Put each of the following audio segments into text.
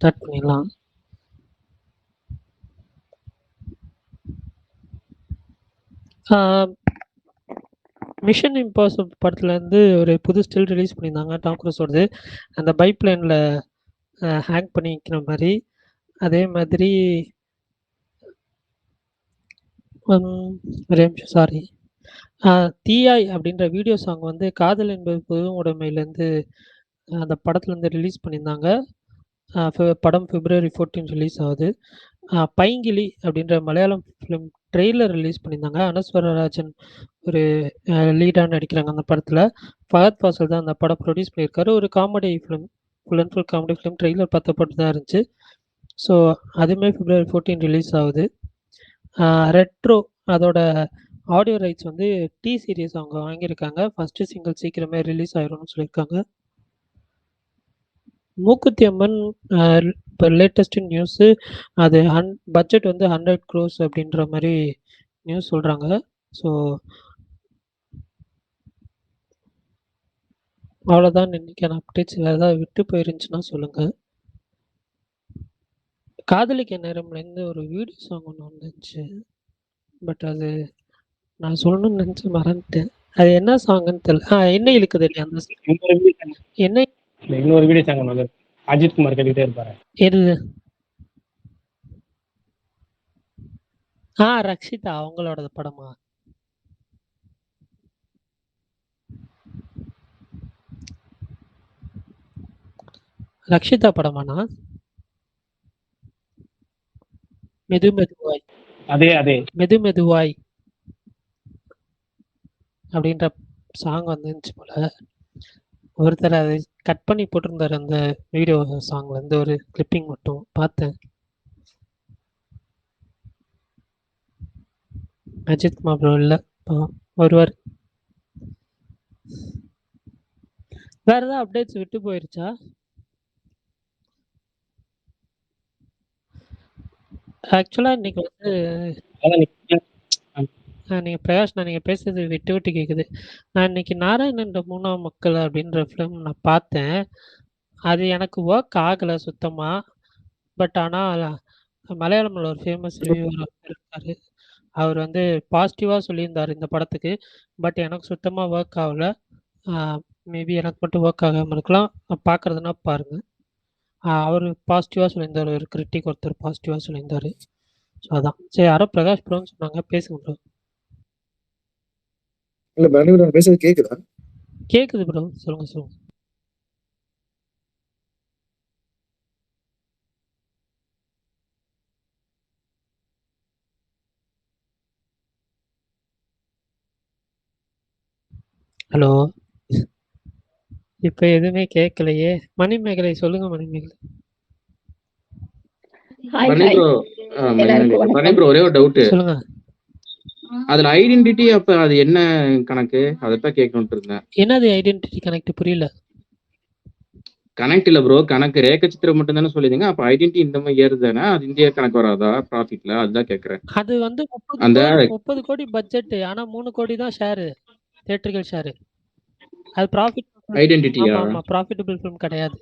Start பண்ணிடலாம். Mission impossible படத்துலேருந்து ஒரு புது ஸ்டில் ரிலீஸ் பண்ணியிருந்தாங்க டாம் க்ரூஸோடது. அந்த பைப்லைனில் ஹேக் பண்ணி வைக்கிற மாதிரி. அதே மாதிரி ஒரே நிமிஷம் சாரி. தீயாய் அப்படின்ற வீடியோ சாங் வந்து காதல் என்பது பொது உடைமையிலேருந்து அந்த படத்துலேருந்து ரிலீஸ் பண்ணியிருந்தாங்க. படம் February 14 ரிலீஸ் ஆகுது. பைங்கிளி அப்படின்ற மலையாளம் ஃபிலிம் ட்ரெய்லர் ரிலீஸ் பண்ணியிருந்தாங்க. அனஸ்வரராஜன் ஒரு லீடாக நடிக்கிறாங்க அந்த படத்தில். ஃபஹத் ஃபாசில் தான் அந்த படம் ப்ரொடியூஸ் பண்ணியிருக்காரு. ஒரு comedy film, full and full comedy film. Trailer பார்த்தப்பட்டு தான் இருந்துச்சு. ஸோ அதுவுமே February 14 ரிலீஸ் ஆகுது. ரெட்ரோ அதோட ஆடியோ ரைட்ஸ் வந்து டி சீரிஸ் அவங்க வாங்கியிருக்காங்க. ஃபஸ்ட்டு சிங்கிள் சீக்கிரமே ரிலீஸ் ஆயிரும்னு சொல்லியிருக்காங்க. மூக்குத்தி அம்மன் இப்போ லேட்டஸ்ட் நியூஸு அது பட்ஜெட் வந்து 100 crores அப்படின்ற மாதிரி நியூஸ் சொல்கிறாங்க. ஸோ அவ்வளோதான் இன்னைக்கான அப்டேட்ஸ். வேறு ஏதாவது விட்டு போயிருந்துச்சுன்னா சொல்லுங்கள். காதலிக்க நேரம்லேருந்து ஒரு வீடியோ சாங் ஒன்று வந்துச்சு. பட் அது நான் சொல்லணும்னு நினச்சி மறந்துட்டேன். அது என்ன சாங்குன்னு தெரியல. என்ன இழுக்குது இல்லையா அந்த என்ன இன்னொரு வீடியோ சாங் ஒன்று அஜித் குமார் கேட்டுக்கிட்டே இருப்பாரு. எது? ரக்ஷிதா அவங்களோட படமா? ரக்ஷிதா படமாண்ணா? மெது மெதுவாய். அதே மெது மெதுவாய் அப்படின்ற சாங் வந்துருந்துச்சு போல. ஒருத்தர் அதை கட் பண்ணி போட்டிருந்தாரு அந்த வீடியோ சாங்ல இருந்து ஒரு கிளிப்பிங் மட்டும் பார்த்தேன். அஜித் குமார் ப்ரோ இல்லை, ஒருவர். வேற ஏதாவது அப்டேட்ஸ் விட்டு போயிருச்சா? ஆக்சுவலா இன்னைக்கு வந்து நீங்கள் பிரகாஷ், நீங்கள் பேசுறது விட்டு விட்டு கேட்குது. நான் இன்னைக்கு நாராயணன் மூணாம் மக்கள் அப்படின்ற ஃபிலிம் நான் பார்த்தேன். அது எனக்கு ஒர்க் ஆகலை சுத்தமாக. பட் ஆனால் மலையாளமில் ஒரு ஃபேமஸ் ரிவ்யூவர் இருக்கார். அவர் வந்து பாசிட்டிவாக சொல்லியிருந்தார் இந்த படத்துக்கு. பட் எனக்கு சுத்தமாக ஒர்க் ஆகலை. மேபி எனக்கு மட்டும் ஒர்க் ஆகாமல் இருக்கலாம். பார்க்குறதுனா பாருங்கள். அவர் பாசிட்டிவாக சொல்லியிருந்தார். ஒரு கிரிட்டிக் ஒருத்தர் பாசிட்டிவாக சொல்லியிருந்தார். ஸோ அதான். சரி, யாரோ பிரகாஷ் ப்ரோன்னு சொன்னாங்க, பேசுங்க ப்ரோ. இல்ல பரணி பேசுறது கேக்குதா? கேக்குது ப்ரோ, சொல்லுங்க சொல்லுங்க. ஹலோ, இப்ப எதுவுமே கேட்கலையே. மணிமேகலை சொல்லுங்க. மணிமேகலை ஒரே ஒரு டவுட். சொல்லுங்க. அதுல ஐடென்டிட்டி அப்ப அது என்ன கணக்கு? அதத்தான் கேட்கணும்னு இருந்தேன். என்னது ஐடென்டிட்டி கனெக்ட்? புரியல. கனெக்ட் இல்ல ப்ரோ, கணக்கு ரேக சித்திரம் மட்டும் தானே சொல்லிடுங்க. அப்ப ஐடென்டிட்டி இந்த மாதிரி ஏறுதானே, அது இந்திய கணக்கு வராதா ப்ராஃபிட்ல? அதுதான் கேட்கறேன். அது வந்து 30 கோடி பட்ஜெட். ஆனா 3 கோடி தான் ஷேர், தியேட்டர்கள் ஷேர். அது ப்ராஃபிட். ஐடென்டிட்டியா? ஆமா, ப்ராஃபிட்டபிள் ஃபிலிம் கிடையாது.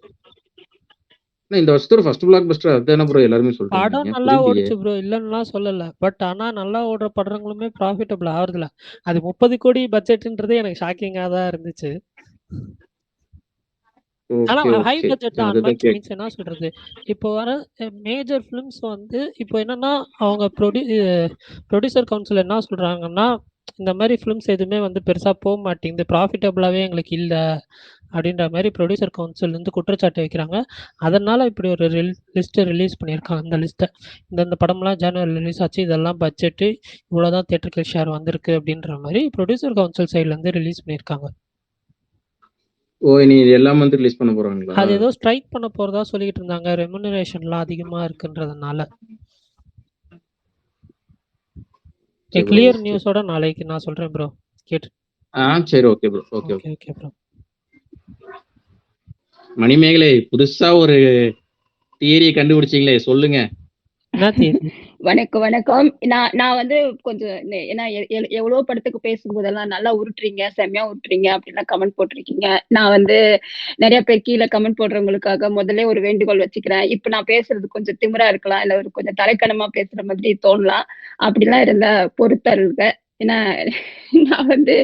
இந்த வருஷத்தோட ஃபர்ஸ்ட் பிளாக் பஸ்டர் அதுதானே ப்ரோ எல்லாருமே சொல்றாங்க. படம் நல்லா ஓடிச்சு ப்ரோ, இல்லைன்னா சொல்லல. பட் ஆனா நல்லா ஓடுற படங்களுமே ப்ராஃபிட்டபிள் ஆகுறதுல. அது 30 கோடி பட்ஜெட்ன்றது எனக்கு ஷாக்கிங்கா தான் இருந்துச்சு. ஆனா ஹை பட்ஜெட் தான். மீன்ஸ் என்ன சொல்றது, இப்போ வர மேஜர் ஃபிலிம்ஸ் வந்து இப்போ என்னன்னா அவங்க ப்ரொடியூசர் கவுன்சில் என்ன சொல்றாங்கன்னா, இந்த மாதிரி ஃபிலிம்ஸ் எதுவுமே வந்து பெருசா போக மாட்டேங்குது, ப்ராஃபிட்டபிளாவே எங்களுக்கு இல்லை அப்படின்ற மாதிரி ப்ரொடியூசர் கவுன்சில் இருந்து குற்றச்சாட்டு வைக்கிறாங்க. அதனால இப்படி ஒரு லிஸ்ட்டை ரிலீஸ் பண்ணியிருக்காங்க. அந்த லிஸ்ட்டை இந்த படம்லாம் ஜனவரி ரிலீஸ் ஆச்சு, இதெல்லாம் பட்ஜெட்டு இவ்வளோதான் தியேட்டர்கள் ஷேர் வந்திருக்கு அப்படின்ற மாதிரி ப்ரொடியூசர் கவுன்சில் சைட்லேருந்து ரிலீஸ் பண்ணியிருக்காங்க. நீ எல்லாம் வந்து ரிலீஸ் பண்ண போறாங்களா? அது ஏதோ ஸ்ட்ரைக் பண்ண போறதா சொல்லிட்டு இருந்தாங்க, ரெமுனரேஷன்லாம் அதிகமா இருக்குன்றதுனால. கிளியர் நியூஸோட நாளைக்கு நான் சொல்றேன் ப்ரோ, கேட்டு. சரி, okay bro. Okay okay bro. Manimegalai புதுசா ஒரு தியரியை கண்டுபிடிச்சீங்களே, சொல்லுங்க. என்ன தேதி? வணக்கம். நான் வந்து கொஞ்சம் ஏன்னா எவ்வளோ படத்துக்கு பேசும்போதெல்லாம் நல்லா உருட்டுறீங்க, செம்மையா உருட்டுறீங்க அப்படின்லாம் கமெண்ட் போட்டிருக்கீங்க. நான் வந்து நெறைய பேர் கீழ கமெண்ட் போடுறவங்களுக்காக முதல்லே ஒரு வேண்டுகோள் வச்சுக்கிறேன். இப்ப நான் பேசுறது கொஞ்சம் திமிரா இருக்கலாம். இல்ல ஒரு கொஞ்சம் தலைக்கனமா பேசுற மாதிரி தோணலாம். அப்படிலாம் இருந்தா பொறுத்தருள்க. ஏன்னா நான் வந்து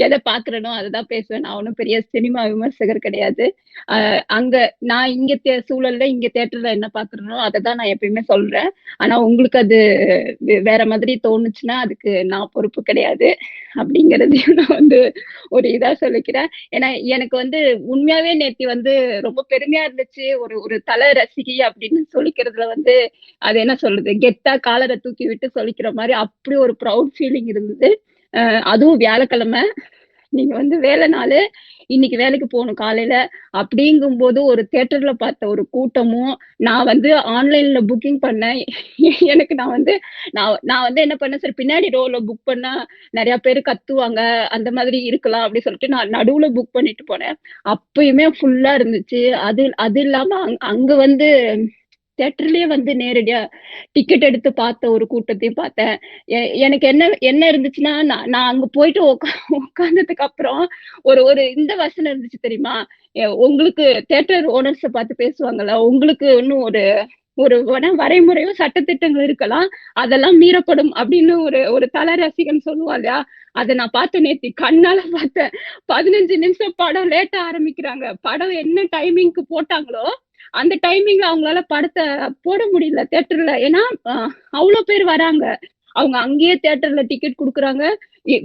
எத பார்க்குறேனோ அததான் பேசுவேன். நான் ஒண்ணும் பெரிய சினிமா விமர்சகர் கிடையாது. அ அங்க நான் இங்க சூழல்ல இங்க தியேட்டர்ல என்ன பார்க்குறேனோ அததான் நான் எப்பயுமே சொல்றேன். ஆனா உங்களுக்கு அது வேற மாதிரி தோணுச்சுன்னா, அதுக்கு நான் பொறுப்பு கிடையாது. அப்படிங்கிறதையும் நான் வந்து ஒரு இதா சொல்லிக்கிறேன். ஏன்னா, எனக்கு வந்து உண்மையாவே நேத்து வந்து ரொம்ப பெருமையா இருந்துச்சு. ஒரு ஒரு தல ரசிகை அப்படின்னு சொல்லிக்கிறதுல வந்து, அது என்ன சொல்றது? கெத்தா காலர தூக்கி விட்டு சொல்லிக்கிற மாரி அப்படி ஒரு ப்ரவுட் ஃபீலிங் இருந்தது. அ அதுவும் வியாழக்கிழமை. நீங்க வந்து வேலை நாளு. இன்னைக்கு வேலைக்கு போணும் காலையில. அப்படிங்கும்போது ஒரு தியேட்டர்ல பார்த்த ஒரு கூட்டமும், நான் வந்து ஆன்லைன்ல புக்கிங் பண்ணேன். எனக்கு நான் வந்து என்ன பண்ணேன், சரி பின்னாடி ரோல புக் பண்ணா நெறைய பேரு கத்துவாங்க. அந்த மாதிரி இருக்கலாம் அப்படி சொல்லிட்டு நான் நடுவுல புக் பண்ணிட்டு போனேன். அப்பயுமே ஃபுல்லா இருந்துச்சு. அது அது இல்லாம அங்க வந்து தியேட்டர்லயே வந்து நேரடியா டிக்கெட் எடுத்து பார்த்த ஒரு கூட்டத்தையும் பார்த்தேன். எனக்கு என்ன என்ன இருந்துச்சுன்னா, நான் நான் அங்க போயிட்டு உட்கார்ந்ததுக்கு அப்புறம் ஒரு ஒரு இந்த வசனம் இருந்துச்சு தெரியுமா? உங்களுக்கு தியேட்டர் ஓனர்ஸ பார்த்து பேசுவாங்கல்ல, உங்களுக்கு இன்னும் ஒரு ஒரு வரைமுறையோ, சட்டதிட்டங்கள் இருக்கலாம். அதெல்லாம் மீறப்படும் அப்படின்னு ஒரு ஒரு தல ரசிகன் சொல்லுவான் இல்லையா? அத நான் பார்த்தேன் நேத்து. கண்ணால பார்த்தேன். 15 நிமிஷம் படம் லேட்டா ஆரம்பிக்கிறாங்க. படம் என்ன டைமிங்க்கு போட்டாங்களோ, அந்த டைமிங்ல அவங்களால படத்த போட முடியல தியேட்டர்ல. ஏன்னா, அ அவ்ளோ பேர் வராங்க. அவங்க அங்கேயே தியேட்டர்ல டிக்கெட் குடுக்குறாங்க.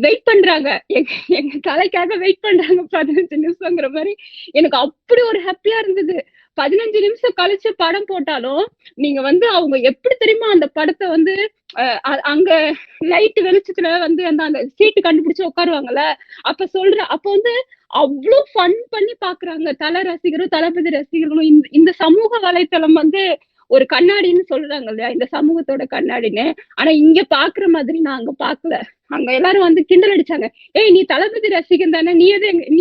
வெயிட் பண்றாங்க. எங்க எங்க கலைக்காக வெயிட் பண்றாங்க 15 நிமிஷங்கிற மாரி. எனக்கு அப்படி ஒரு ஹேப்பியா இருந்தது. 15 நிமிஷம் கழிச்சு படம் போட்டாலும், நீங்க வந்து அவங்க எப்படி தெரியுமா அந்த படத்த வந்து அங்க லைட் வெளிச்சத்துல வந்து அந்த அந்த சீட்டு கண்டுபிடிச்சு உட்காருவாங்கல்ல. அப்ப வந்து அவ்ளோ ஃபன் பண்ணி பார்க்குறாங்க. தல ரசிகரும், தளபதி ரசிகர்களும். இந்த இந்த சமூக வலைத்தளம் வந்து ஒரு கண்ணாடின்னு சொல்றாங்க இல்லையா? இந்த சமூகத்தோட கண்ணாடின்னு. ஆனா இங்க பார்க்குற மாதிரி நான் அங்க பார்க்கல. அங்க எல்லாரும் வந்து கிண்டல் அடிச்சாங்க. "ஏய் நீ தளபதி ரசிகன் தானே? நீ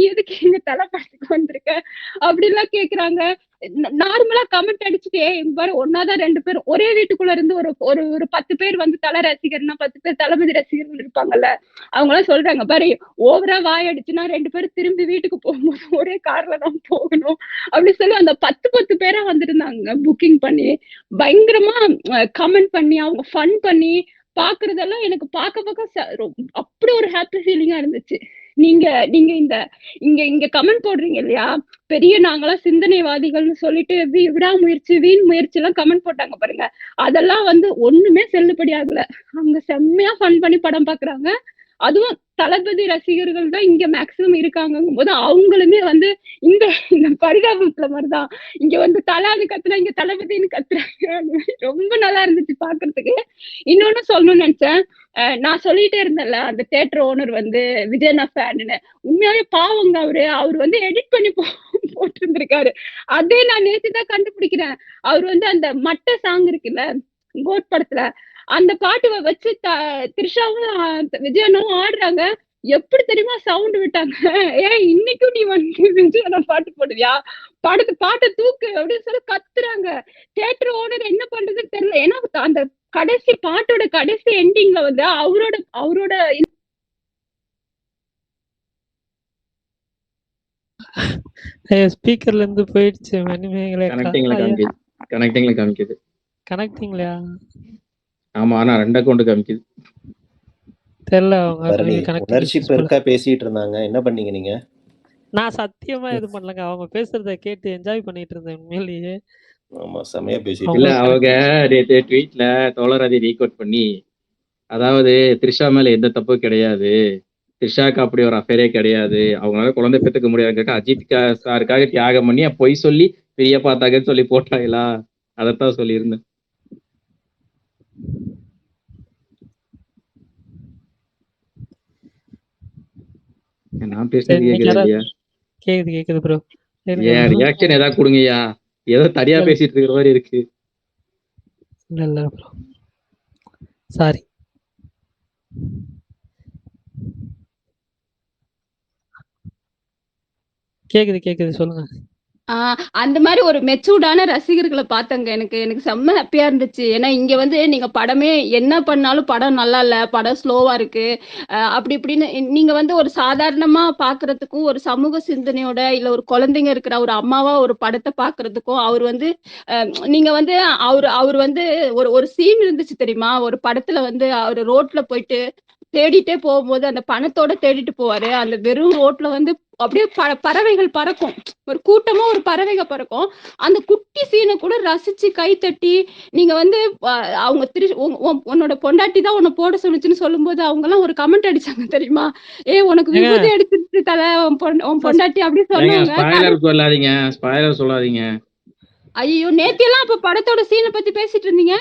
எதுக்கு எங்க தல படத்துக்கு வந்திருக்க?" அப்படிலாம் கேட்குறாங்க. நார்மலா கமெண்ட் அடிச்சுட்டு, "ஏய் இங்க பாரு ஒண்ணா தான் 2 பேரும் ஒரே வீட்டுக்குள்ள இருந்து ஒரு ஒரு ஒரு 10 பேர் வந்து தல ரசிகர்னா 10 பேர் தளபதி ரசிகர்கள் இருப்பாங்கல்ல. அவங்கலாம் சொல்றாங்க, பாரு ஓவரா வாய் அடிச்சுனா 2 பேரும் திரும்பி வீட்டுக்கு போகும்போது ஒரே கார்ல தான் போகணும்." அப்படி சொல்லி அந்த 10 பேரா வந்திருந்தாங்க புக்கிங் பண்ணி. பயங்கரமா கமெண்ட் பண்ணி, அவங்க ஃபன் பண்ணி பார்க்கிறதெல்லாம் எனக்கு பார்க்க அப்படி ஒரு ஹாப்பி ஃபீலிங்கா இருந்துச்சு. நீங்க நீங்க இந்த இங்க இங்க கமெண்ட் போடுறீங்க இல்லையா? பெரிய நாங்கலாம் சிந்தனைவாதிகள்னு சொல்லிட்டு விடாமுயற்சி, வீண் முயற்சிலாம் கமெண்ட் போட்டாங்க பாருங்க. அதெல்லாம் வந்து ஒண்ணுமே செல்லுபடி ஆகல. அவங்க செம்மையா ஃபன் பண்ணி படம் பார்க்குறாங்க. அதுவும் தளபதி ரசிகர்கள் தான் இங்க மேக்ஸிமம் இருக்காங்கங்கும்போது, அவங்களுமே வந்து இந்த இந்த பரிதாபத்துல மாரிதான். இங்க வந்து தலான்னு கத்துனா, இங்க தளபதின்னு கத்துறாங்க. அந்த மாரி ரொம்ப நல்லா இருந்துச்சு பார்க்கறதுக்கு. இன்னொன்னு சொல்லணும்னு நெனச்சேன். நான் சொல்லிட்டே இருந்தேன்ல, அந்த தியேட்டர் ஓனர் வந்து விஜய் அண்ணா ஃபேனுன்னு. உண்மையாவே பாவங்க அவரு. அவரு வந்து எடிட் பண்ணி போட்டிருந்திருக்காரு. அதே நான் நேத்து தான் கண்டுபிடிக்கிறேன். அவரு வந்து அந்த மட்ட சாங் இருக்குல்ல, கோட் படத்துல. அந்த பாட்டு வச்சு த்ரிஷாவும் விஜய் அண்ணாவும் ஆடுறாங்க. எப்படி தெரியுமா சவுண்ட் விட்டாங்க? "ஏய் இன்னைக்கும் நீ வந்து விஜய் அண்ணா பாட்டு போடுவியா? பாட்ட தூக்கு" அப்படின்னு சொல்லி கத்துறாங்க. தியேட்டர் ஓனர் என்ன பண்றதுன்னு தெரியல. ஏன்னா அந்த பாட்டோட கடைசி எண்டிங்ல வந்து அவரோட அவரோட ஸ்பீக்கர்ல இருந்து போயிடுச்சு மணிமேகலை அக்கா. கனெக்டிங்ல ஐயா காமிக்குது. கனெக்டிங்ல காமிக்குது. கனெக்டிங்லையா? ஆமா, ஆனா 2 அக்கவுண்ட் காமிக்குது. தெரியல அவங்க பரணி கனெக்டிங் உணர்ச்சி இஷ்யூஸ் போல. பெருக்கா பேசிட்டு இருந்தாங்க. என்ன பண்ணீங்க நீங்க? நான் சத்தியமா எதுவும் பண்ணலங்க. அவங்க பேசுறத கேட்டு என்ஜாய் பண்ணிட்டு இருந்தேன் உண்மையிலேயே. ஆமா, செமையா பேசிட்டு இல்ல அவங்க அவங்க நேத்து ட்வீட்ல தோழராஜை ரீகோட் பண்ணி, அதாவது த்ரிஷா மேல எந்த தப்பும் கிடையாது. த்ரிஷாக்கு அப்படி ஒரு அஃபேரே கிடையாது. அவங்களால குழந்தை பெத்துக்க முடியாதுன்னு அஜித் சாருக்காக தியாகம் பண்ணி பொய் சொல்லி பெரிய பார்த்தாங்கன்னு சொல்லி போட்டாங்களா? அதைத்தான் சொல்லியிருந்தேன். நான் பேசுறது சரி நீங்க கேக்குதா இல்லையா? கேக்குது ப்ரோ. ஏன் ரியாக்ஷன் ஏதாவது கொடுங்கய்யா. ஏதோ தனியா பேசிட்டு இருக்கிற மாதிரி இருக்கு. இல்ல ப்ரோ. சாரி. கேக்குது சொல்லுங்க. அந்த மாதிரி ஒரு மெச்சூர்டான ரசிகர்களை பார்த்தங்க. எனக்கு எனக்கு செம்ம ஹாப்பியா இருந்துச்சு. ஏன்னா இங்க வந்து நீங்க படமே என்ன பண்ணாலும் படம் நல்லா இல்ல, படம் ஸ்லோவா இருக்கு, அப்படி இப்படின்னு நீங்க வந்து ஒரு சாதாரணமா பாக்குறதுக்கும், ஒரு சமூக சிந்தனையோட இல்ல ஒரு குழந்தைங்க இருக்கிற ஒரு அம்மாவா ஒரு படத்தை பாக்குறதுக்கும் அவர் வந்து நீங்க வந்து அவர் வந்து ஒரு ஒரு சீன் இருந்துச்சு தெரியுமா? ஒரு படத்துல வந்து அவர் ரோட்ல போயிட்டு தேடிட்டே போகும்போது அந்த பணத்தோட தேடிட்டு போவாரு. அந்த வெறும் ரோட்ல வந்து அப்படியே பறவைகள் பறக்கும். ஒரு கூட்டமா ஒரு பறவைகள் பறக்கும். அந்த குட்டி சீனை கூட ரசிச்சு கை தட்டி நீங்க வந்து அவங்க உன்னோட பொண்டாட்டி தான் உன்னை போட சொன்னுச்சுன்னு சொல்லும்போது அவங்க எல்லாம் ஒரு கமெண்ட் அடிச்சாங்க தெரியுமா? உனக்கு விபூதி அடிச்சிருச்சு தல உன் பொண்டாட்டி அப்படி சொன்னாங்க. ஸ்பாயிலர் சொல்லாதீங்க. ஐயோ நேத்தியெல்லாம் அப்ப படத்தோட சீனை பத்தி பேசிட்டு இருந்தீங்க.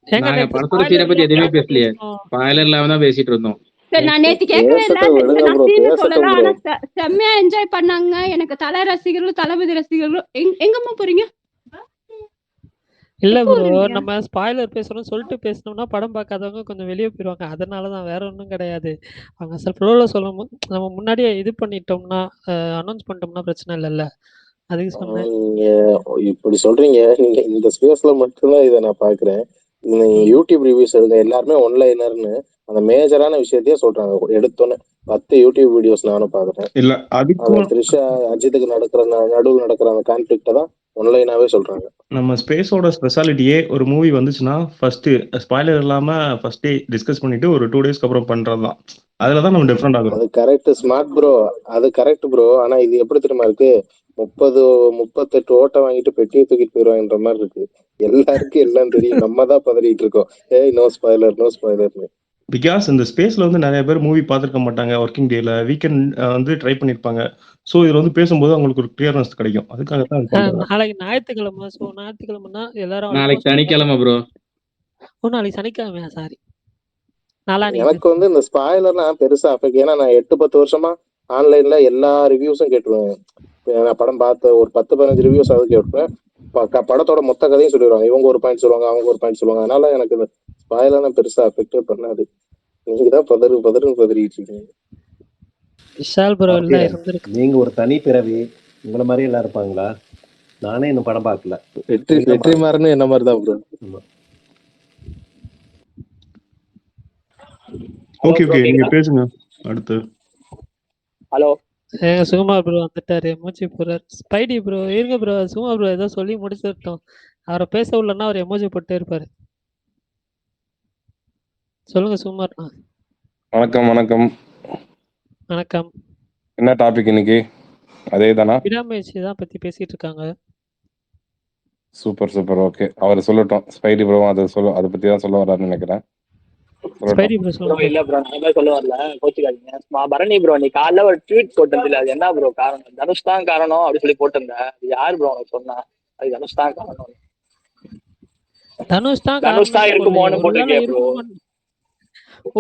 நாங்க படத்தோட சீனை பத்தி எதுவுமே பேசலையே, ஸ்பாயிலர் இல்லாம தான் பேசிட்டு இருந்தோம். சரி நான் நேத்து கேட்கவே இல்ல, நான் சீனை சொல்லல. ஆனா செம்மையா என்ஜாய் பண்ணாங்க. எனக்கு தலை ரசிகர்களும் தளபதி ரசிகர்களும் எங்கம்மா போறீங்க? இல்ல ப்ரோ, நம்ம ஸ்பாயிலர் பேசுறோம் சொல்லிட்டு பேசணும்னா படம் பார்க்காதவங்க கொஞ்சம் வெளியே போயிடுவாங்க. அதனாலதான், வேற ஒன்றும் கிடையாது. அவங்க ஃப்ளோல சொல்லும் போது நம்ம முன்னாடியே இது பண்ணிட்டோம்னா, அனௌன்ஸ் பண்ணிட்டோம்னா பிரச்சனை இல்லைல்ல, அதுக்கு சொன்னேன். நீங்க இப்படி சொல்றீங்க. நீங்க இந்த ஸ்பேஸ்ல மட்டும்தான் இதை நான் பாக்குறேன். நீங்க யூடியூப் ரிவ்யூஸ் எடுங்க, எல்லாருமே ஒன்லைனர்னு அந்த மேஜரான விஷயத்தையே சொல்றாங்க. எடுத்தோன்னே 10 யூடியூப் வீடியோஸ் நானும் பாக்குறேன். இல்ல அதுக்கும் த்ரிஷா அஜித்துக்கு நடுவில் நடக்கிற அந்த கான்ஃபிளிக்ட தான் ஒன்லைனாவே சொல்றாங்க. நம்ம ஸ்பேஸோட ஸ்பெஷாலிட்டியே ஒரு மூவி வந்துச்சுன்னா ஃபர்ஸ்ட் ஸ்பாயிலர் இல்லாம ஃபர்ஸ்டே டிஸ்கஸ் பண்ணிட்டு ஒரு 2 டேஸ்க்கு அப்புறம் பண்றதுதான். அதுலதான் நம்ம டிஃபரெண்ட் ஆகுறோம். அது கரெக்ட், ஸ்மார்ட் ப்ரோ, அது கரெக்ட் ப்ரோ. ஆனா இது எப்படி தெரியுமா இருக்கு? 38 ஓட்டை வாங்கிட்டு பெட்டியை தூக்கிட்டு போயிருவாங்கன்ற மாதிரி இருக்கு. எல்லாருக்கும் எல்லாம் தெரியும், நம்ம தான் பதறிட்டு இருக்கோம். நோ ஸ்பாயிலர் நோ ஸ்பாயிலர்னு. பிகாஸ் இந்த ஸ்பேஸ்ல வந்து நிறைய பேர் மூவி பார்த்துருக்க மாட்டாங்க. ஒர்க்கிங் டேல வீக்கெண்ட் வந்து ட்ரை பண்ணிருப்பாங்க. ஸோ இதுல வந்து பேசும்போது அவங்களுக்கு ஒரு கிளியர்னஸ் கிடைக்கும். அதுக்காக தான் நாளைக்கு ஞாயிற்றுக்கிழமை. ஸோ ஞாயிற்றுக்கிழமைனா எல்லாரும் நாளைக்கு சனிக்கிழமை ப்ரோ. நாளைக்கு சனிக்கிழமையா? சாரி, நாளானிக்கு. எனக்கு வந்து இந்த ஸ்பாயிலர்லாம் பெருசா அஃபெக்ட். ஏன்னா நான் 8-10 வருஷமா ஆன்லைன்ல எல்லா ரிவ்யூஸும் கேட்டுருவேன். நான் படம் பார்த்த ஒரு 10-15 ரிவ்யூஸ் அது கேட்பேன். படத்தோட மொத்த கதையும் சொல்லிடுவாங்க. இவங்க ஒரு பாயிண்ட் சொல்லுவாங்க, அவங்க ஒரு பாயிண்ட் சொல்லுவாங்க. அதனால எனக்கு இந்த ஸ்பாயிலர்லாம் பெருசா அஃபெக்டே பண்ணாது. நீங்க தான் பதறிட்டு இருக்கீங்க. விஷால் ப்ரோ இல்ல இருந்திருக்கு. நீங்க ஒரு தனி பிறவி, உங்களை மாதிரி எல்லாம் இருப்பாங்களா? நானே இன்னும் படம் பார்க்கல. வெற்றிமாறனும் என்ன மாதிரி தான் ப்ரோ. ஓகே நீங்க பேசுங்க அடுத்து. ஹலோ, சுகுமார் ப்ரோ வந்துட்டாரு, எமோஜி போறாரு. ஸ்பைடி ப்ரோ இருங்க ப்ரோ, சுகுமார் ப்ரோ ஏதோ சொல்லி முடிச்சிட்டோம். அவரை பேச உள்ளனா அவர் எமோஜி போட்டே இருப்பாரு. சொல்லுங்க சுகுமார். வணக்கம் வணக்கம் வணக்கம். என்ன டாபிக் இன்னைக்கு? அதே தானா? விடாமுயற்சி தான் பத்தி பேசிட்டு இருக்காங்க. Super super, okay. அவர் சொல்லட்டும். ஸ்பைடி ப்ரோ அதை பத்தி தான் சொல்ல வர்றாருன்னு நினைக்கிறேன். ஸ்பைடி ப்ரோ சொல்லுங்க. இல்ல ப்ரோ, நான் சொல்ல வரல, கோச்சிக்காதீங்க. பரணி ப்ரோ, நீ காலைல ஒரு ட்வீட் போட்டிருந்தில்ல, அது என்ன ப்ரோ காரணம்? தனுஷ் தான் காரணம் அப்படி சொல்லி போட்டிருந்தேன். அது யார் ப்ரோ உனக்கு சொன்னா? அது தனுஷ் தான் காரணம். தனுஷ் தான் இருக்குமோன்னு போட்டிருக்கேன் ப்ரோ.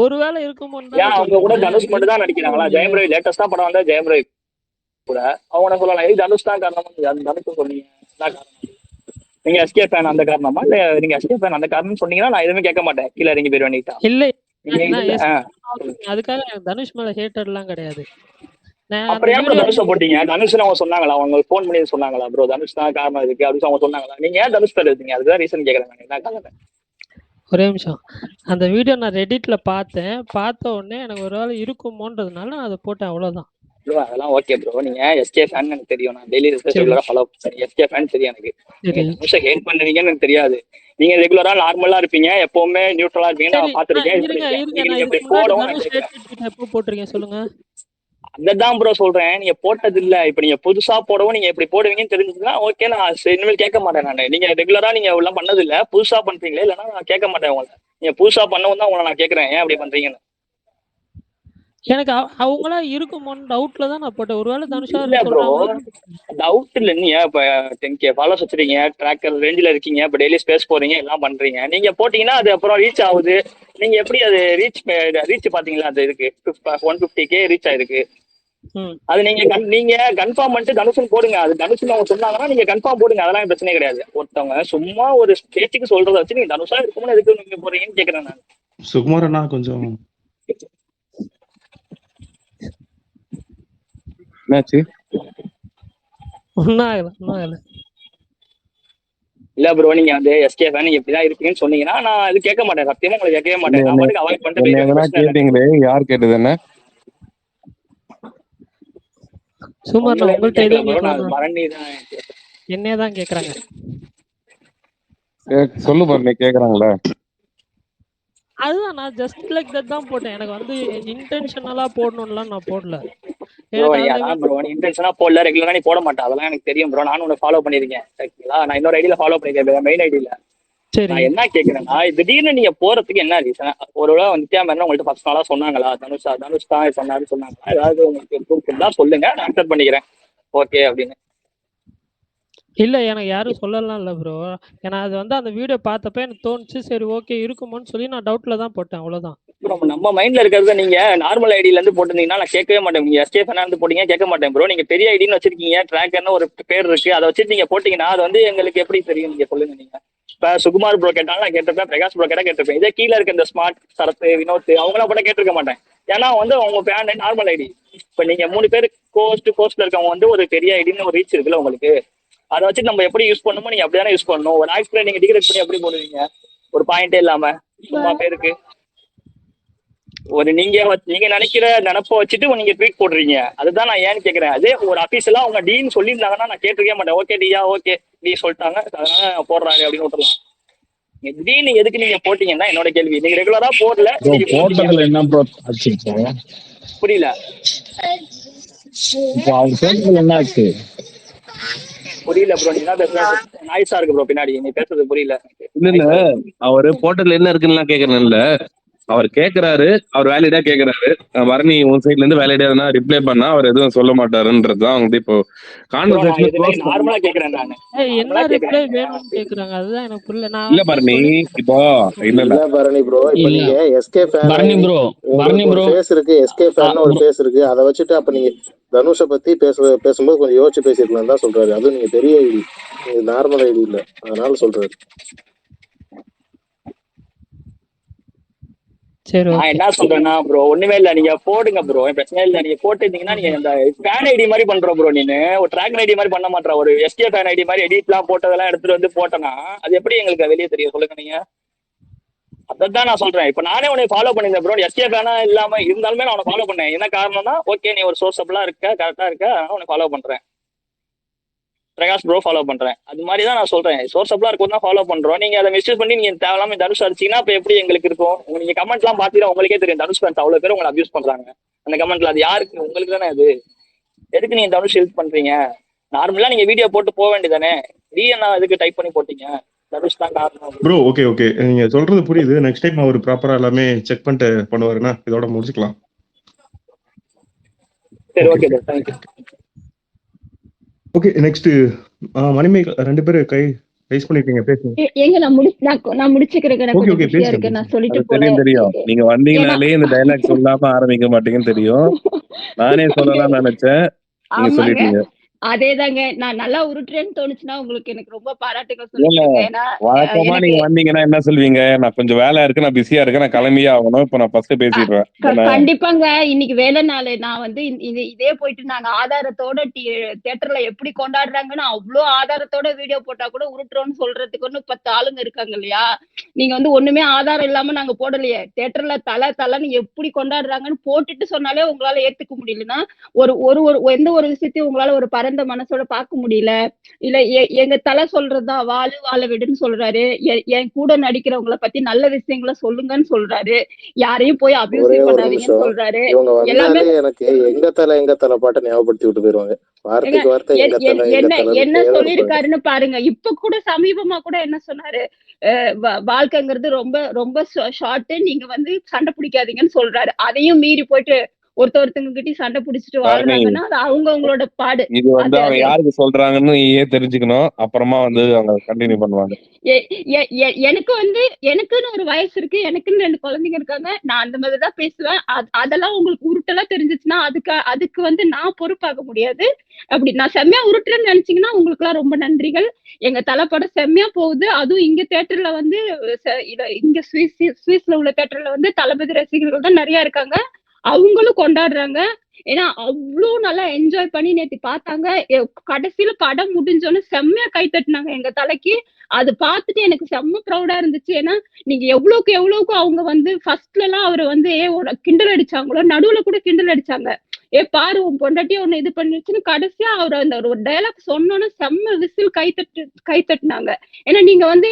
ஒருவேளை இருக்குமோ? ஏன் அவங்க கூட தனுஷ் மட்டும் தான் நடிக்கிறாங்களா? ஜெயம் ரவி லேட்டஸ்டா படம் வந்தா ஜெயம் ரவி கூட அவங்க சொல்லலாம் தனுஷ் தான் காரணம். தனுஷ் சொன்னீங்க என்ன காரணம்? நீங்க எஸ்கே ஃபேன் அந்த காரணமா? இல்ல நீங்க எஸ்கே ஃபேன் அந்த காரணம் சொன்னீங்கன்னா நான் எதுவுமே கேட்க மாட்டேன், கீழே இறங்கி போயிருவேன். இல்ல அதுக்காக தனுஷ் மேல ஹேட்டர் எல்லாம் கிடையாது. அப்புறம் ஏன் தனுஷ போட்டீங்க? தனுஷ் அவங்க சொன்னாங்களா? அவங்க போன் பண்ணி சொன்னாங்களா ப்ரோ தனுஷ் தான் காரணம் இருக்கு அப்படின்னு அவங்க சொன்னாங்களா? நீங்க ஏன் தனுஷ் பேர் எடுத்தீங்க? அதுதான் ரீசன் கேட்கறேன். என்ன காரணம்? ஒரே நிமிஷம். அந்த வீடியோ நான் ரெடிட்ல பார்த்த உடனே எனக்கு ஒரு வேளை இருக்குமோன்றதுனால நான் அதை போட்டேன், அவ்வளவுதான். ப்ரோ அதெல்லாம் ஓகே ப்ரோ. நீங்க எஸ்கே ஃபேன் எனக்கு தெரியும், நான் டெய்லி ரெகுலரா ஃபாலோ பண்ணுறேன். எஸ்கே ஃபேன் தெரியும் எனக்கு. நீங்க தனுஷை ஹேட் பண்ணுவீங்கன்னு எனக்கு தெரியாது. நீங்க ரெகுலரா நார்மலா இருப்பீங்க, எப்பவுமே நியூட்ரலா இருப்பீங்க, நான் பாத்துருக்கேன். போட்டிருக்கேன் சொல்லுங்க. அதான் ப்ரோ சொல்றேன், நீங்க போட்டது இல்ல. இப்ப நீங்க புதுசா போடவும் நீங்க எப்படி போடுவீங்கன்னு தெரிஞ்சுன்னா ஓகே, நான் இனிமேல் கேட்க மாட்டேன். நான் நீங்க ரெகுலரா நீங்க எல்லாம் பண்ணது இல்ல, புதுசா பண்றீங்களே, இல்லைன்னா நான் கேட்க மாட்டேன் உங்களை. நீங்க புதுசா பண்ணவும் தான் உங்களை நான் கேட்கறேன், ஏன் அப்படி பண்றீங்கன்னு. எனக்கு அவங்களா இருக்குமோன்னு டவுட்ல தான் நான் போட்டேன். ஒருவேளை தனுஷா இல்ல ப்ரோ, டவுட் இல்ல. நீங்க இப்ப 10K ஃபாலோஸ் வச்சிருக்கீங்க, ட்ராக்கர் ரேஞ்சில இருக்கீங்க, இப்ப டெய்லி ஸ்பேஸ் போறீங்க, எல்லாம் பண்றீங்க. நீங்க போட்டீங்கன்னா அது அப்புறம் ரீச் ஆகுது. நீங்க எப்படி அது ரீச் பாத்தீங்களா? அது இருக்கு 150K ரீச் ஆயிருக்கு. அது நீங்க கன்ஃபார்ம் பண்ணிட்டு தனுஷன் போடுங்க. அது தனுஷன் அவங்க சொன்னாங்கன்னா நீங்க கன்ஃபார்ம் போடுங்க, அதெல்லாம் பிரச்சனை கிடையாது. ஒருத்தவங்க சும்மா ஒரு பேச்சுக்கு சொல்றதை வச்சு நீங்க தனுஷா இருக்கும்னு எதுக்கு நீங்க போறீங்கன்னு கேக்குறேன் நான். சுகுமாரண்ணா கொஞ்சம் என்னாச்சு? ஒன்றும் ஆகலை, ஒன்றும் ஆகலை. இல்ல ப்ரோ, நீங்க வந்து எஸ்கே ஃபேன் நீங்க இப்படிதான் இருப்பீங்கன்னு சொன்னீங்கன்னா நான் அது கேட்க மாட்டேன், சத்தியமா உங்களுக்கு கேட்கவே மாட்டேன். நான் பாட்டுக்கு அவாய்ட் பண்ணிட்டு என்ன போயிடுவேன், எதனா பிரச்சனை இல்லை. கேட்டீங்களே, யார் கேட்டது என்ன? சுமார் உங்களை நான் எதுவும் உங்கள்கிட்ட கேட்கல எதுவும் ப்ரோ, நான் கேட்கலாம். பரணி தான் என்னையே தான் கேட்குறாங்க. சொல்லு பரணி, கேக்குறாங்களா? அதுதான் நான் ஜஸ்ட் லைக் தட் தான் போட்டேன். எனக்கு வந்து இன்டென்ஷனலாக போடணும்லாம் நான் போடல. ப்ரோ. எனக்கு நீ அதில் அதான் ப்ரோ, நீ இன்டென்ஷனா போடல, ரெகுலரா நீ போட மாட்டேன், அதெல்லாம் எனக்கு தெரியும் ப்ரோ. நானும் உன்னை ஃபாலோ பண்ணிருக்கேன் சரிங்களா. நான் இன்னொரு ஐடியில ஃபாலோ பண்ணிருக்கேன், மெயின் ஐடியில. சரி, நான் என்ன கேட்கறேன்னா, திடீர்னு நீங்க போறதுக்கு என்ன ரீசன்? ஒரு வேளை நித்யா மேம் உங்கள்கிட்ட பர்சனலா சொன்னாங்களா, தனுஷ் தான் சொன்னாருன்னு சொன்னாங்களா? ஏதாவது உங்களுக்கு ப்ரூஃப் இருந்தா சொல்லுங்க, நான் அக்செப்ட் பண்ணிக்கிறேன் ஓகே அப்படின்னு. இல்லை எனக்கு யாரும் சொல்லலாம் இல்லை ப்ரோ. ஏன்னா அது வந்து அந்த வீடியோ பார்த்தப்ப எனக்கு தோணுச்சு, சரி ஓகே இருக்குமோன்னு சொல்லி நான் டவுட்டில் தான் போட்டேன், அவ்வளோதான். ப்ரோ நம்ம மைண்ட்ல இருக்கிறத நீங்க நார்மல் ஐடியில இருந்து போட்டிருந்தீங்கன்னா நான் கேட்கவே மாட்டேன். நீங்க எஸ்கே ஃபேனா இருந்து போட்டீங்க கேட்க மாட்டேன் ப்ரோ. நீங்க பெரிய ஐடின்னு வச்சிருக்கீங்க, ட்ராக்கர்னு ஒரு பேர் இருக்கு, அதை வச்சுட்டு நீங்க போட்டீங்கன்னா அது வந்து எங்களுக்கு எப்படி தெரியும்? நீங்க சொல்லுங்க. நீங்க இப்ப சுகுமார் ப்ரோ கேட்டாலும் நான் கேட்டிருப்பேன், பிரகாஷ் ப்ரோ கேட்டா கேட்டிருப்பேன். இதே கீழே இருக்க இந்த ஸ்மார்ட், சரத்து, வினோத் அவங்களாம் போட கேட்டிருக்க மாட்டேன். ஏன்னா வந்து அவங்க ஃபேன் நார்மல் ஐடி. இப்ப நீங்க 3 பேர் கோஸ்ட்ல இருக்கவங்க வந்து ஒரு பெரிய ஐடின்னு ஒரு ரீச் இருக்குல்ல உங்களுக்கு, அதை வச்சு நம்ம எப்படி யூஸ் பண்ணணுமோ நீங்க அப்படிதானே யூஸ் பண்ணணும். ஒரு ஆக்ஸ்ல நீங்க டிகிரேட் பண்ணி எப்படி போடுவீங்க? ஒரு பாயிண்டே இல்லாம சும்மா பேருக்கு ஒரு நீங்க நினைக்கிற நினப்ப வச்சுட்டு நீங்க ட்வீட் போடுறீங்க. அதுதான் நான் ஏன்னு கேட்கறேன். அதே ஒரு அபிஷியலா அவங்க டீன்னு சொல்லியிருந்தாங்கன்னா நான் கேட்டிருக்கே மாட்டேன். ஓகே டியா, ஓகே டி சொல்லிட்டாங்க அதனால போடுறாங்க அப்படின்னு விட்டுலாம். திடீர்னு எதுக்கு நீங்க போட்டீங்கன்னா என்னோட கேள்வி. நீங்க ரெகுலரா போடல, ப்ரோ இன்னைக்கு போட்டீங்க. போட்டதுல என்ன ப்ரோ ஆச்சு? புரியல. இப்போ அவர் போட்டதுல என்ன ஆச்சு? புரியல ப்ரோ, நீங்க என்ன பேசுறது நாய்ஸா இருக்கு ப்ரோ பின்னாடி, நீ பேசுறது புரியல. இல்ல அவரு போட்டதுல என்ன இருக்குன்னு கேக்குறேன்ல. அவர் கேக்குறாரு, அவர் வேலிடா கேக்குறாரு. பரணி உன் சைட்ல இருந்து வேலிடா எதனா ரிப்ளை பண்ணா அவர் எதுவும் சொல்ல மாட்டாருன்றதுதான் வந்து இப்போ கான்வர்சேஷன் க்ளோஸ் பண்ணலாம். நார்மலா கேக்குறேன் நானு. என்ன ரிப்ளை வேணும்னு கேட்குறாங்க, அதுதான் எனக்கு புரியல. நான் இல்ல பரணி, இப்போ இல்ல பரணி ப்ரோ, இப்ப நீங்க எஸ்கே ஃபேன் பரணி ப்ரோ, உங்களுக்கு ஒரு ஃபேஸ் இருக்கு, எஸ்கே ஃபேன் ஒரு ஃபேஸ் இருக்கு, அதை வச்சுட்டு அப்ப நீங்க தனுஷை பத்தி பேசும்போது கொஞ்சம் யோசிச்சு பேசிருக்கலாம் தான் சொல்றாரு. அதுவும் நீங்க பெரிய ஐடி, நீங்க நார்மல் ஐடி இல்ல, அதனால சொல்றாரு. சரி நான் என்ன சொல்றேன்னா ப்ரோ, ஒண்ணுமே இல்ல, நீங்க போடுங்க ப்ரோ, பிரச்சனை இல்ல. நீங்க போட்டுருந்தீங்கன்னா நீங்க இந்த ஃபேன் ஐடி மாதிரி பண்ற ப்ரோ. நீனு ஒரு ட்ராக் ஐடி மாதிரி பண்ண மாட்டேற, ஒரு எஸ்கே ஃபேன் ஐடி மாதிரி எடிட்லாம் போட்டதெல்லாம் எடுத்துட்டு வந்து போட்டேன்னா அது எப்படி எங்களுக்கு வெளியே தெரியும் சொல்லுங்க நீங்க? அதான் நான் சொல்றேன். இப்ப நானே உன்னை ஃபாலோ பண்ணிருந்தேன் ப்ரோ, எஸ்கே ஃபேனா இல்லாம இருந்தாலுமே நான் உன்னை ஃபாலோ பண்ணேன். என்ன காரணம்னா, ஓகே நீ ஒரு சோர்ஸபிளா இருக்க, கரெக்டா இருக்க, அதனால உன்னை ஃபாலோ பண்றேன். பிரகாஷ் ப்ரோ ஃபாலோ பண்றேன், அது மாதிரி தான் நான் சொல்றேன். சோர்ஸபிளா இருக்கும் தான் ஃபாலோ பண்றோம். நீங்க அதை மிஸ்யூஸ் பண்ணி நீங்க தேவையில்லாம தனுஷ் அடிச்சீங்கன்னா அப்ப எப்படி எங்களுக்கு இருக்கும்? நீங்க கமெண்ட் எல்லாம் பாத்தீங்கன்னா உங்களுக்கே தெரியும், தனுஷ் ஃபேன்ஸ் அவ்வளவு பேர் உங்களை அபியூஸ் பண்றாங்க அந்த கமெண்ட்ல. அது யாருக்கு? உங்களுக்கு தானே அது. எதுக்கு நீங்க தனுஷ் ஹெல்ப் பண்றீங்க? நார்மலா நீங்க வீடியோ போட்டு போக வேண்டியதானே. என்ன எதுக்கு டைப் பண்ணி போட்டீங்க? தனுஷ் தான் காரணம் ப்ரோ. ஓகே ஓகே, நீங்க சொல்றது புரியுது. நெக்ஸ்ட் டைம் அவர் ப்ராப்பரா எல்லாமே செக் பண்ணிட்டு பண்ணுவாருன்னா இதோட முடிச்சுக்கலாம். சரி okay bro, thank you. Okay, next Manimegalai, 2 பேரும் ரைஸ் பண்ணிருக்கீங்க, பேசுங்க. ஏங்க நான் முடிச்சுக்கிறேன், எனக்கு கொஞ்சம் பிஸியா இருக்கு, நான் சொல்லிட்டு போறேன். தெரியும் நீங்க வந்தீங்கனாலே இந்த டைலாக் சொல்லாம ஆரம்பிக்க மாட்டீங்கன்னு தெரியும். நானே சொல்லலாம்னு நினைச்சேன், நீங்க சொல்லிட்டீங்க. அதேதாங்க, நான் நல்லா உருட்டுறேன்னு தோணுச்சுன்னா உங்களுக்கு எனக்கு ரொம்ப பாராட்டுகள் சொல்லிருக்கேன். ஏன்னா வழக்கமா நீங்க வந்தீங்கன்னா என்ன சொல்வீங்க? நான் கொஞ்சம் வேலை இருக்கு, நான் பிஸியா இருக்கேன், நான் கிளம்பியே ஆகணும், இப்ப நான் ஃபர்ஸ்ட் பேசிடுறேன். கண்டிப்பாங்க, இன்னைக்கு வேலை நாள். நான் வந்து இதே போயிட்டு நாங்க ஆதாரத்தோட தியேட்டர்ல எப்படி கொண்டாடுறாங்கன்னு அவ்வளோ ஆதாரத்தோட வீடியோ போட்டா கூட உருட்டுறோம்னு சொல்றதுக்கு 10 ஆளுங்க இருக்காங்க இல்லையா? நீங்க வந்து ஒண்ணுமே ஆதாரம் இல்லாம நாங்க போடலையே, தியேட்டர்ல தலைன்னு எப்படி கொண்டாடுறாங்கன்னு போட்டுட்டு சொன்னாலே உங்களால ஏத்துக்க முடியலன்னா ஒரு எந்த ஒரு விஷயத்தையும் உங்களால ஒரு பரந்த மனசோட பார்க்க முடியல. இல்ல எங்க தலை சொல்றதுதான் வாழ விடுன்னு சொல்றாரு. என் கூட நடிக்கிறவங்களை பத்தி நல்ல விஷயங்களை சொல்லுங்கன்னு சொல்றாரு. யாரையும் போய் அபியூஸ் பண்ணாதீங்கன்னு சொல்றாரு. இவங்க வந்தாலே எனக்கு எங்க தலை பாட்டை ஞாபகப்படுத்தி விட்டு போயிருவாங்க. வார்த்தைக்கு வார்த்தை என்ன சொல்லிருக்காருன்னு பாருங்க. இப்ப கூட சமீபமா கூட என்ன சொன்னாரு, வாழ்க்கைங்கிறது ரொம்ப ரொம்ப ஷார்ட், நீங்க வந்து சண்டை பிடிக்காதீங்கன்னு சொல்றாரு. அதையும் மீறி போயிட்டு ஒருத்தவங்க கிட்ட சண்டை பிடிச்சிட்டு வாழ்றாங்கன்னா அது அவங்களோட பாடு. இது வந்து அவங்க யாருக்கு சொல்றாங்கன்னு தெரிஞ்சுக்கணும், அப்புறமா வந்து அவங்க கண்டினியூ பண்ணுவாங்க. எனக்குன்னு ஒரு வயசு இருக்கு, எனக்குன்னு 2 குழந்தைங்க இருக்காங்க. நான் அந்த மாதிரிதான் பேசுவேன். அதெல்லாம் உங்களுக்கு உருட்டெல்லாம் தெரிஞ்சிச்சுன்னா அதுக்கு வந்து நான் பொறுப்பாக முடியாது. அப்படி நான் செம்மையா உருட்டுறேன்னு நினைச்சீங்கன்னா உங்களுக்கு எல்லாம் ரொம்ப நன்றிகள். எங்க தலைப்படம் செம்மையா போகுது. அதுவும் இங்க தியேட்டர்ல வந்து இங்க சுவிஸ்ல உள்ள தியேட்டர்ல வந்து தளபதி ரசிகர்கள் தான் நிறைய இருக்காங்க. அவங்களும் கொண்டாடுறாங்க. ஏன்னா அவ்வளோ நல்லா என்ஜாய் பண்ணி நேத்து பார்த்தாங்க. கடைசியில படம் முடிஞ்சோனே செம்மையா கை தட்டுனாங்க எங்க தலைக்கு. அது பார்த்துட்டு எனக்கு செம்ம ப்ரௌடா இருந்துச்சு. ஏன்னா நீங்க எவ்வளவுக்கு அவங்க வந்து ஃபர்ஸ்ட்லலாம் அவர வந்து கிண்டல் அடிச்சாங்களோ, நடுவுல கூட கிண்டல் அடிச்சாங்க. பாரு உன் பொண்டாட்டி உன்ன இது பண்ணிருச்சுன்னு கடைசியா அவர் அந்த ஒரு டயலாக் சொன்னோனே செம்ம விசில் கை தட்டுனாங்க. ஏன்னா நீங்க வந்து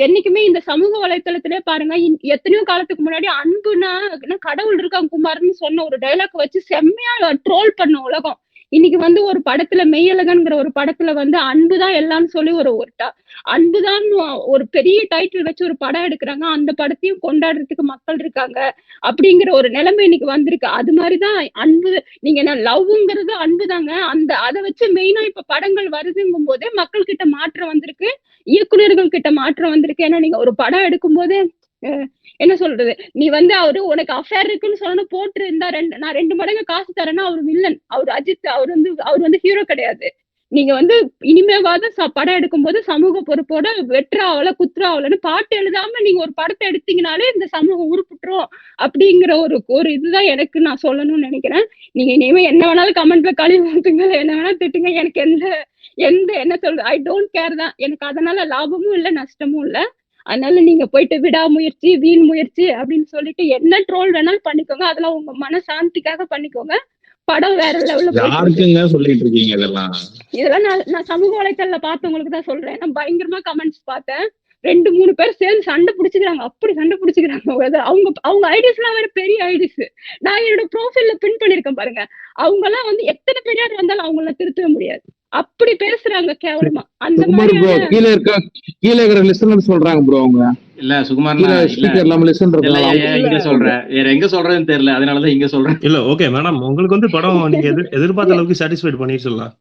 என்னைக்குமே இந்த சமூக வலைத்தளத்திலே பாருங்க, எத்தனையோ காலத்துக்கு முன்னாடி அன்புனா கடவுள் இருக்கான் குமார்ன்னு சொன்ன ஒரு டயலாக் வச்சு செம்மையா ட்ரோல் பண்ண உலகம். இன்னைக்கு வந்து ஒரு படத்துல மெய்யழகன்ங்கிற ஒரு படத்துல வந்து அன்புதான் எல்லாம்னு சொல்லி ஒரு அன்புதான் ஒரு பெரிய டைட்டில் வச்சு ஒரு படம் எடுக்கிறாங்க. அந்த படத்தையும் கொண்டாடுறதுக்கு மக்கள் இருக்காங்க அப்படிங்கிற ஒரு நிலைமை இன்னைக்கு வந்திருக்கு. அது மாதிரிதான் அன்பு. நீங்க என்ன லவ்ங்கிறது அன்புதாங்க. அதை வச்சு மெயினா இப்ப படங்கள் வருதுங்கும் போதே மக்கள் கிட்ட மாற்றம் வந்திருக்கு, இயக்குநர்கள் கிட்ட மாற்றம் வந்திருக்கு. ஏன்னா நீங்க ஒரு படம் எடுக்கும் போது என்ன சொல்றது, நீ வந்து அவரு உனக்கு அஃபேர் இருக்குன்னு சொல்லணும் போட்டு இருந்தா நான் 2 மடங்கு காசு தரேன்னா அவர் வில்லன், அவர் அஜித், அவர் வந்து ஹீரோ கிடையாது. நீங்க வந்து இனிமேவாவது படம் எடுக்கும்போது சமூக பொறுப்போட வெற்றாவல குத்துறாவலன்னு பாட்டு எழுதாம நீங்க ஒரு படத்தை எடுத்தீங்கனாலே இந்த சமூகம் உருப்புட்டுரும் அப்படிங்கிற ஒரு இதுதான் எனக்கு நான் சொல்லணும்னு நினைக்கிறேன். நீங்க இனிமே என்ன வேணாலும் கமெண்ட்ல கழிவு ஊத்துங்க, என்ன வேணா திட்டுங்க, எனக்கு எந்த என்ன சொல்றது, ஐ டோன்ட் கேர் தான். எனக்கு அதனால லாபமும் இல்லை நஷ்டமும் இல்லை. அதனால நீங்க போயிட்டு விடாமுயற்சி வீண் முயற்சி அப்படின்னு சொல்லிட்டு என்ன ட்ரோல் வேணாலும் பண்ணிக்கோங்க. அதெல்லாம் உங்க மன சாந்திக்காக பண்ணிக்கோங்க. படம் வேற லெவல்ல யாருக்குங்க சொல்லிட்டு இருக்கீங்க இதெல்லாம்? இதெல்லாம் நான் சமூக வலைத்தளத்துல பார்த்தவங்களுக்கு தான் சொல்றேன். நான் பயங்கரமா கமெண்ட்ஸ் பார்த்தேன். 2-3 பேர் சேர்ந்து சண்டை பிடிச்சுக்கிறாங்க. அப்படி சண்டை பிடிச்சுக்கிறாங்க. அவங்க ஐடிஸ் எல்லாம் வேற பெரிய ஐடிஸ். நான் என்னோட ப்ரோஃபைல்ல பின் பண்ணிருக்கேன் பாருங்க. அவங்க எல்லாம் வந்து எத்தனை பெரியார் வந்தாலும் அவங்கள திருத்தவே முடியாது. அப்படி பேசுறாங்க கேவலமா. அந்த சுகுமார் ப்ரோ, மாதிரி கீழ இருக்கிற லிசனர் சொல்றாங்க ப்ரோ. அவங்க இல்ல சுகுமார்னா ஸ்பீக்கர் இல்லாம லிசன் இருக்காங்க. இங்க சொல்றேன், வேற எங்க சொல்றேன்னு தெரியல, அதனாலதான் இங்க சொல்றேன். இல்ல ஓகே மேடம், உங்களுக்கு வந்து படம் நீங்க எதிர்பார்த்த அளவுக்கு சாட்டிஸ்ஃபைட் பண்ணிடலாம்.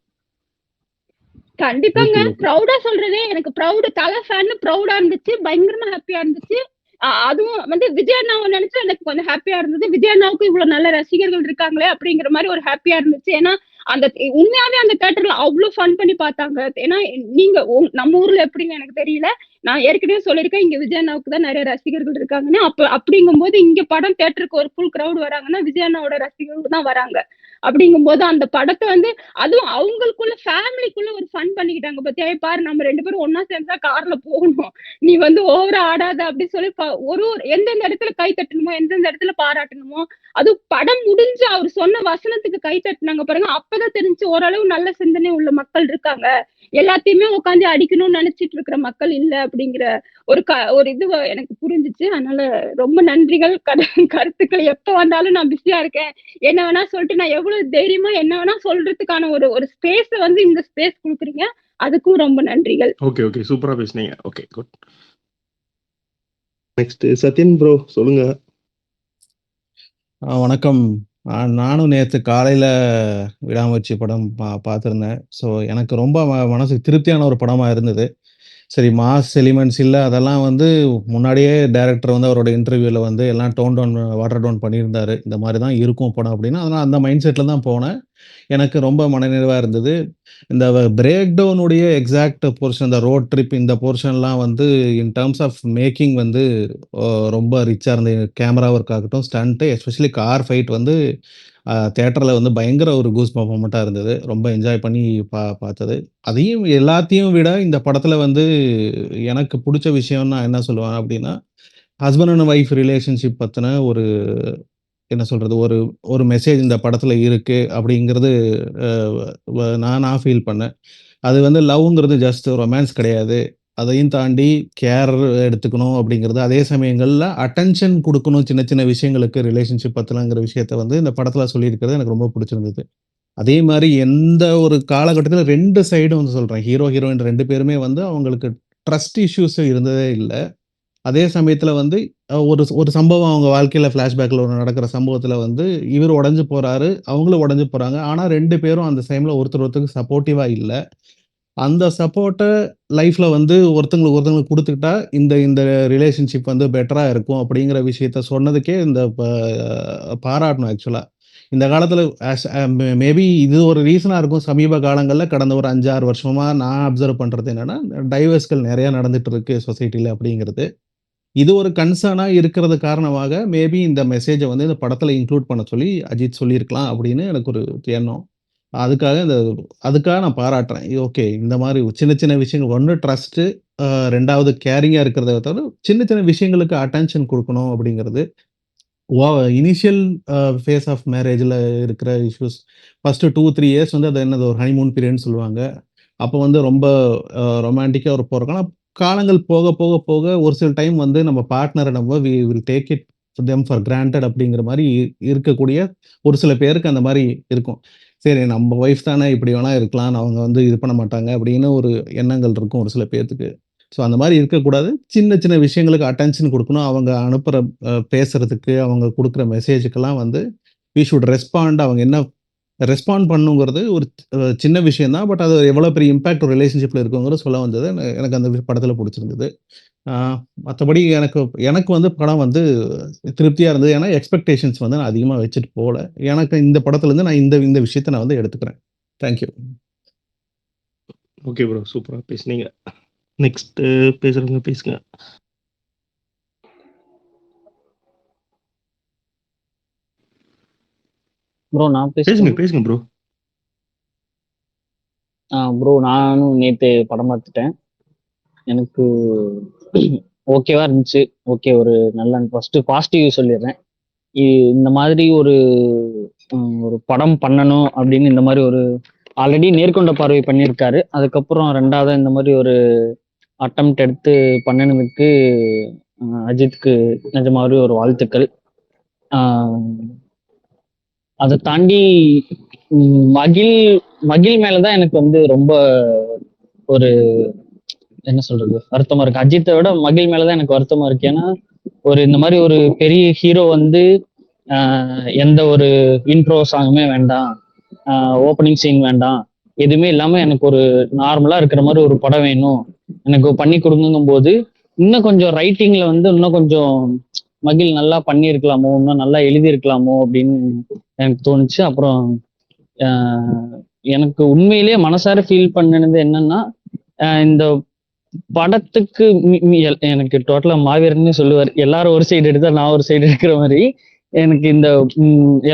கண்டிப்பாங்க. ப்ரௌடா சொல்றதே எனக்கு ப்ரௌடு, தலை ஃபேன் ப்ரௌடா இருந்துச்சு, பயங்கரமா ஹாப்பியா இருந்துச்சு. அதுவும் வந்து விஜய் அண்ணாவை நினைச்சு எனக்கு கொஞ்சம் ஹாப்பியா இருந்தது. விஜய் அண்ணாவுக்கு இவ்வளவு நல்ல ரசிகர்கள் இருக்காங்களே அப்படிங்கிற மாதிரி ஒரு ஹாப்பியா இருந்துச்சு. ஏன்னா அந்த உண்மையாவே அந்த தியேட்டர்ல அவ்வளவு ஃபன் பண்ணி பார்த்தாங்க. ஏன்னா நீங்க நம்ம ஊர்ல எப்படின்னு எனக்கு தெரியல. நான் ஏற்கனவே சொல்லியிருக்கேன், இங்க விஜய் அண்ணாவுக்கு தான் நிறைய ரசிகர்கள் இருக்காங்கன்னு. அப்படிங்கும் போது இங்க படம் தியேட்டருக்கு ஒரு ஃபுல் கிரௌட் வராங்கன்னா விஜய் அண்ணாவோட ரசிகர்கள் தான் வராங்க. அப்படிங்கும் போது அந்த படத்தை வந்து அதுவும் அவங்களுக்குள்ள ஃபேமிலிக்குள்ள ஒரு ஃபன் பண்ணிக்கிட்டாங்க. பத்தியா பாரு, நம்ம 2 பேரும் ஒன்னா சேர்ந்தா கார்ல போகணும், நீ வந்து ஓவரா ஆடாத அப்படி சொல்லி ஒரு எந்தெந்த இடத்துல கை தட்டணுமோ, எந்தெந்த இடத்துல பாராட்டணுமோ, அது படம் முடிஞ்சு அவர் சொன்ன வசனத்துக்கு கை தட்டினாங்க பாருங்க. அப்பதான் தெரிஞ்சு ஓரளவு நல்ல சிந்தனை உள்ள மக்கள் இருக்காங்க, எல்லாத்தையுமே உட்காந்து அடிக்கணும்னு நினைச்சிட்டு இருக்கிற மக்கள் இல்ல அப்படிங்கிற ஒரு இது எனக்கு புரிஞ்சிச்சு. அதனால ரொம்ப நன்றிகள். கருத்துக்கள் எப்ப வந்தாலும் நான் பிஸியா இருக்கேன், என்ன வேணா சொல்லிட்டு நான் எவ்வளவு தைரியமா என்ன வேணா சொல்றதுக்கான ஒரு ஸ்பேஸ் வந்து இந்த ஸ்பேஸ் கொடுக்குறீங்க, அதுக்கும் ரொம்ப நன்றிகள். ஓகே சூப்பரா பேசுனீங்க. Okay good. Next Sathyan bro சொல்லுங்க. வணக்கம். நானும் நேற்று காலையில் விடாமுயற்சி படம் பார்த்துருந்தேன். ஸோ எனக்கு ரொம்ப மனசுக்கு திருப்தியான ஒரு படமாக இருந்தது. சரி, மாஸ் எலிமெண்ட்ஸ் இல்லை, அதெல்லாம் வந்து முன்னாடியே டைரக்டர் வந்து அவரோட இன்டர்வியூவில் வந்து எல்லாம் வாட்டர் டவுன் பண்ணியிருந்தாரு, இந்த மாதிரி தான் இருக்கும் படம் அப்படின்னு. அதனால் அந்த மைண்ட் செட்டில் தான் போனேன். எனக்கு ரொம்ப மனநிறைவாக இருந்தது. இந்த பிரேக் டவுனுடைய எக்ஸாக்ட் போர்ஷன், இந்த ரோட் ட்ரிப், இந்த போர்ஷன்லாம் வந்து இன் டேர்ம்ஸ் ஆஃப் மேக்கிங் வந்து ரொம்ப ரிச்சாக இருந்தது. கேமரா ஒர்க் ஆகட்டும், ஸ்டண்ட்டு, எஸ்பெஷலி கார் ஃபைட் வந்து தியேட்டரில் வந்து பயங்கர ஒரு கூஸ் பர்ஃபார்மெண்ட்டாக இருந்தது. ரொம்ப என்ஜாய் பண்ணி பார்த்தது. அதையும் எல்லாத்தையும் விட இந்த படத்தில் வந்து எனக்கு பிடிச்ச விஷயம் நான் என்ன சொல்லுவேன் அப்படின்னா, ஹஸ்பண்ட் அண்ட் ஒய்ஃப் ரிலேஷன்ஷிப் பற்றின ஒரு என்ன சொல்கிறது, ஒரு மெசேஜ் இந்த படத்தில் இருக்குது அப்படிங்கிறது நான் ஃபீல் பண்ணேன். அது வந்து லவ்ங்கிறது ஜஸ்ட் ரொமான்ஸ் கிடையாது, அதையும் தாண்டி கேர் எடுத்துக்கணும் அப்படிங்கிறது, அதே சமயங்களில் அட்டென்ஷன் கொடுக்கணும் சின்ன சின்ன விஷயங்களுக்கு ரிலேஷன்ஷிப் பற்றலாங்கிற விஷயத்த வந்து இந்த படத்தில் சொல்லியிருக்கிறது எனக்கு ரொம்ப பிடிச்சிருந்தது. அதே மாதிரி எந்த ஒரு காலகட்டத்தில் 2 சைடும் வந்து சொல்கிறேன், ஹீரோ ஹீரோயின் 2 பேருமே வந்து அவங்களுக்கு ட்ரஸ்ட் இஷ்யூஸ் இருந்ததே இல்லை. அதே சமயத்தில் வந்து ஒரு சம்பவம் அவங்க வாழ்க்கையில் ஃப்ளாஷ்பேக்கில் ஒரு நடக்கிற சம்பவத்தில் வந்து இவர் உடஞ்சி போகிறாரு, அவங்களும் உடஞ்சி போகிறாங்க. ஆனால் 2 பேரும் அந்த டைமில் ஒருத்தருக்கு சப்போர்ட்டிவாக இல்லை. அந்த சப்போர்ட்டை லைஃப்பில் வந்து ஒருத்தங்களுக்கு கொடுத்துக்கிட்டா இந்த ரிலேஷன்ஷிப் வந்து பெட்டராக இருக்கும் அப்படிங்கிற விஷயத்த சொன்னதுக்கே இந்த பாராட்டணும். ஆக்சுவலாக இந்த காலத்தில் மேபி இது ஒரு ரீசனாக இருக்கும். சமீப காலங்களில் கடந்த ஒரு 5-6 வருஷமாக நான் அப்சர்வ் பண்ணுறது என்னென்னா, டைவர்ஸ்கள் நிறையா நடந்துகிட்டு இருக்கு சொசைட்டியில் அப்படிங்கிறது. இது ஒரு கன்சர்னா இருக்கிறது காரணமாக மேபி இந்த மெசேஜை வந்து இந்த படத்துல இன்க்ளூட் பண்ண சொல்லி அஜித் சொல்லியிருக்கலாம் அப்படின்னு எனக்கு ஒரு எண்ணம். அதுக்காக நான் பாராட்டுறேன். ஓகே, இந்த மாதிரி சின்ன சின்ன விஷயங்கள், ஒன்று ட்ரஸ்ட்டு, ரெண்டாவது கேரிங்கா இருக்கிறத தவிர சின்ன சின்ன விஷயங்களுக்கு அட்டென்ஷன் கொடுக்கணும் அப்படிங்கிறது. இனிஷியல் ஃபேஸ் ஆஃப் மேரேஜில் இருக்கிற இஷ்யூஸ் ஃபஸ்ட்டு 2-3 இயர்ஸ் வந்து அது என்னது ஒரு ஹனிமூன் பீரியட்னு சொல்லுவாங்க. அப்போ வந்து ரொம்ப ரொமான்டிக்காக ஒரு போகிறோம். ஆனால் காலங்கள் போக போக போக ஒரு சில டைம் வந்து நம்ம பார்ட்னரை நம்ம we will take it them for granted அப்படிங்கிற மாதிரி இருக்கக்கூடிய ஒரு சில பேருக்கு அந்த மாதிரி இருக்கும். சரி, நம்ம ஒய்ஃப் தானே, இப்படி வேணா இருக்கலாம், அவங்க வந்து இது பண்ண மாட்டாங்க அப்படின்னு ஒரு எண்ணங்கள் இருக்கும் ஒரு சில பேர்த்துக்கு. ஸோ அந்த மாதிரி இருக்கக்கூடாது. சின்ன சின்ன விஷயங்களுக்கு அட்டென்ஷன் கொடுக்கணும். அவங்க அனுப்புகிற பேசுறதுக்கு, அவங்க கொடுக்குற மெசேஜுக்கெல்லாம் வந்து வி ஷுட் ரெஸ்பாண்ட். அவங்க என்ன ரெஸ்பாண்ட் பண்ணுங்கிறது ஒரு சின்ன விஷயம் தான். பட் அது எவ்வளோ பெரிய இம்பேக்ட் ஒரு ரிலேஷன்ஷிப்பில் இருக்குங்கிறது சொல்ல வந்தது எனக்கு அந்த படத்தில் பிடிச்சிருந்தது. மற்றபடி எனக்கு வந்து படம் வந்து திருப்தியாக இருந்தது. ஏன்னா எக்ஸ்பெக்டேஷன்ஸ் வந்து நான் அதிகமாக வச்சுட்டு போகல. எனக்கு இந்த படத்துலேருந்து நான் இந்த விஷயத்தை நான் வந்து எடுத்துக்கிறேன். தேங்க்யூ. ஓகே ப்ரோ, சூப்பராக பேசுனீங்க. நெக்ஸ்ட் பேசுறவங்க பேசுங்க. ப்ரோ நான் பேசுங்க பேசுங்க ப்ரோ. ப்ரோ நானும் நேற்று படம் பார்த்துட்டேன். எனக்கு ஓகேவா இருந்துச்சு. ஓகே, ஒரு நல்ல ஃபர்ஸ்ட் பாசிட்டிவ் சொல்லிடுறேன். இந்த மாதிரி ஒரு படம் பண்ணணும் அப்படின்னு இந்த மாதிரி ஒரு ஆல்ரெடி நேர்கொண்ட பார்வை பண்ணியிருக்காரு. அதுக்கப்புறம் ரெண்டாவது இந்த மாதிரி ஒரு அட்டெம்ப்ட் எடுத்து பண்ணினதுக்கு அஜித்துக்கு நிஜமாவே ஒரு வாழ்த்துக்கள். அதை தாண்டி மகிழ் மேலதான் எனக்கு வந்து ரொம்ப ஒரு என்ன சொல்றது வருத்தமா இருக்கு. அஜித்தை விட மகிழ் மேலதான் எனக்கு வருத்தமா இருக்கு. ஏன்னா ஒரு இந்த மாதிரி ஒரு பெரிய ஹீரோ வந்து எந்த ஒரு இன்ட்ரோ சாங்குமே வேண்டாம், ஓப்பனிங் சீன் வேண்டாம், எதுவுமே இல்லாம எனக்கு ஒரு நார்மலா இருக்கிற மாதிரி ஒரு படம் வேணும், எனக்கு பண்ணி கொடுங்கும் போது இன்னும் கொஞ்சம் ரைட்டிங்ல வந்து இன்னும் கொஞ்சம் மகிழ் நல்லா பண்ணியிருக்கலாமோ, இன்னும் நல்லா எழுதியிருக்கலாமோ அப்படின்னு எனக்கு தோணுச்சு. அப்புறம் எனக்கு உண்மையிலேயே மனசார ஃபீல் பண்ணினது என்னன்னா, இந்த படத்துக்கு எனக்கு டோட்டலா மாவீரன்னு சொல்லுவார், எல்லாரும் ஒரு சைடு எடுத்தா நான் ஒரு சைடு எடுக்கிற மாதிரி. எனக்கு இந்த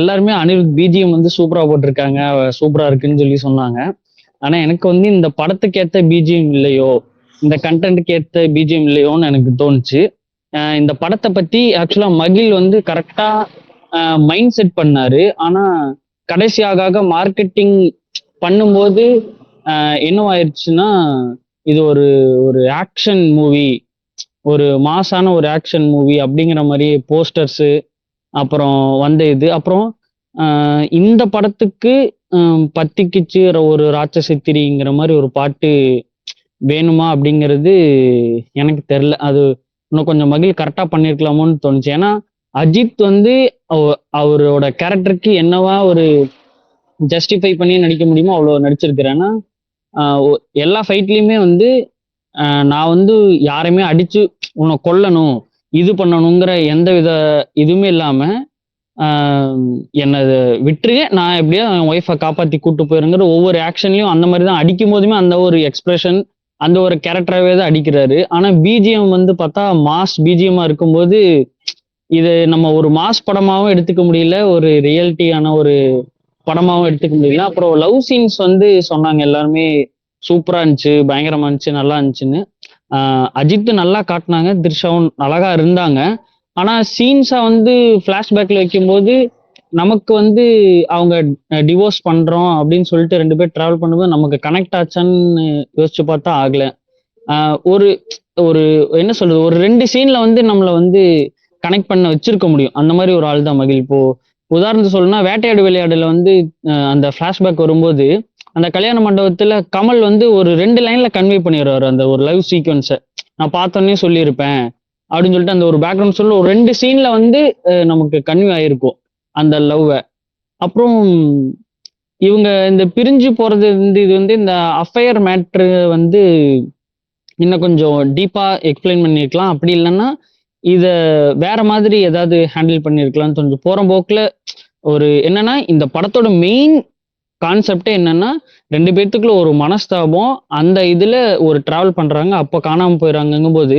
எல்லாருமே அனிருத் பிஜிஎம் வந்து சூப்பரா போட்டிருக்காங்க, சூப்பரா இருக்குன்னு சொல்லி சொன்னாங்க. ஆனா எனக்கு வந்து இந்த படத்துக்கு ஏத்த பிஜிஎம் இல்லையோ, இந்த கண்டென்ட்டுக்கு ஏத்த பிஜிஎம் இல்லையோன்னு எனக்கு தோணுச்சு. இந்த படத்தை பத்தி ஆக்சுவலா மகிழ் வந்து கரெக்டா மைண்ட் செட் பண்ணாரு. ஆனா கடைசியாக மார்க்கெட்டிங் பண்ணும்போது என்னவாயிருச்சுன்னா, இது ஒரு ஆக்ஷன் மூவி, ஒரு மாசான ஒரு ஆக்ஷன் மூவி அப்படிங்கிற மாதிரி போஸ்டர்ஸு அப்புறம் இது அப்புறம் இந்த படத்துக்கு பத்திக்கிச்சு ஒரு ராட்சசித்திரிங்கிற மாதிரி ஒரு பாட்டு வேணுமா அப்படிங்கிறது எனக்கு தெரியல. அது இன்னும் கொஞ்சம் மகிழ் கரெக்டா பண்ணிருக்கலாமோன்னு தோணுச்சு. ஏன்னா அஜித் வந்து அவரோட கேரக்டருக்கு என்னவா ஒரு ஜஸ்டிஃபை பண்ணி நடிக்க முடியுமோ அவ்வளோ நடிச்சிருக்கிறேன். ஏன்னா எல்லா ஃபைட்லயுமே வந்து நான் வந்து யாரையுமே அடிச்சு உன்னை கொல்லணும், இது பண்ணணுங்கிற எந்த வித இதுவுமே இல்லாம என்னை விட்டுரு, நான் எப்படியோ என் ஒய்ஃபை காப்பாத்தி கூட்டு போயிருங்கிற ஒவ்வொரு ஆக்ஷன்லயும் அந்த மாதிரி தான் அடிக்கும் போதுமே அந்த ஒரு எக்ஸ்பிரஷன், அந்த ஒரு கேரக்டராகவே தான் அடிக்கிறாரு. ஆனா பிஜிஎம் வந்து பார்த்தா மாஸ் பிஜிஎம்மா இருக்கும்போது இது நம்ம ஒரு மாஸ் படமாவும் எடுத்துக்க முடியல, ஒரு ரியாலிட்டியான ஒரு படமாவும் எடுத்துக்க முடியல. அப்புறம் லவ் சீன்ஸ் வந்து சொன்னாங்க எல்லாருமே சூப்பரா இருந்துச்சு, பயங்கரமா இருந்துச்சு, நல்லா இருந்துச்சுன்னு. அஜித் நல்லா காட்டினாங்க, த்ரிஷாவும் அழகா இருந்தாங்க. ஆனா சீன்ஸா வந்து பிளாஷ்பேக்ல வைக்கும்போது நமக்கு வந்து அவங்க டிவோர்ஸ் பண்றோம் அப்படின்னு சொல்லிட்டு 2 பேர் டிராவல் பண்ணும்போது நமக்கு கனெக்ட் ஆச்சான்னு யோசிச்சு பார்த்தா ஆகல. ஒரு ஒரு என்ன சொல்றது, ஒரு 2 சீன்ல வந்து நம்மளை வந்து கனெக்ட் பண்ண வச்சிருக்க முடியும். அந்த மாதிரி ஒரு ஆள் தான் மகிழ். இப்போ உதாரணத்துக்கு சொல்லணும்னா வேட்டையாடு விளையாடுல வந்து அந்த பிளாஷ்பேக் வரும்போது அந்த கல்யாண மண்டபத்துல கமல் வந்து ஒரு 2 லைன்ல கன்வே பண்ணிடுவாரு அந்த ஒரு லைவ் சீக்வன்ஸை. நான் பார்த்தோன்னே சொல்லியிருப்பேன் அப்படின்னு சொல்லிட்டு அந்த ஒரு பேக்ரவுண்ட் சொல்ல ஒரு 2 சீன்ல வந்து நமக்கு கன்வே ஆயிருக்கும் அந்த லவ்வை. அப்புறம் இவங்க இந்த பிரிஞ்சு போறது வந்து இது வந்து இந்த அஃபையர் மேட்ரு வந்து இன்னும் கொஞ்சம் டீப்பா எக்ஸ்பிளைன் பண்ணிருக்கலாம். அப்படி இல்லைன்னா இத வேற மாதிரி ஏதாவது ஹேண்டில் பண்ணிருக்கலாம்னு கொஞ்சம் போற போக்குல ஒரு என்னன்னா, இந்த படத்தோட மெயின் கான்செப்டே என்னன்னா 2 பேர்த்துக்குள்ள ஒரு மனஸ்தாபம், அந்த இதுல ஒரு டிராவல் பண்றாங்க, அப்ப காணாம போயிடறாங்கும் போது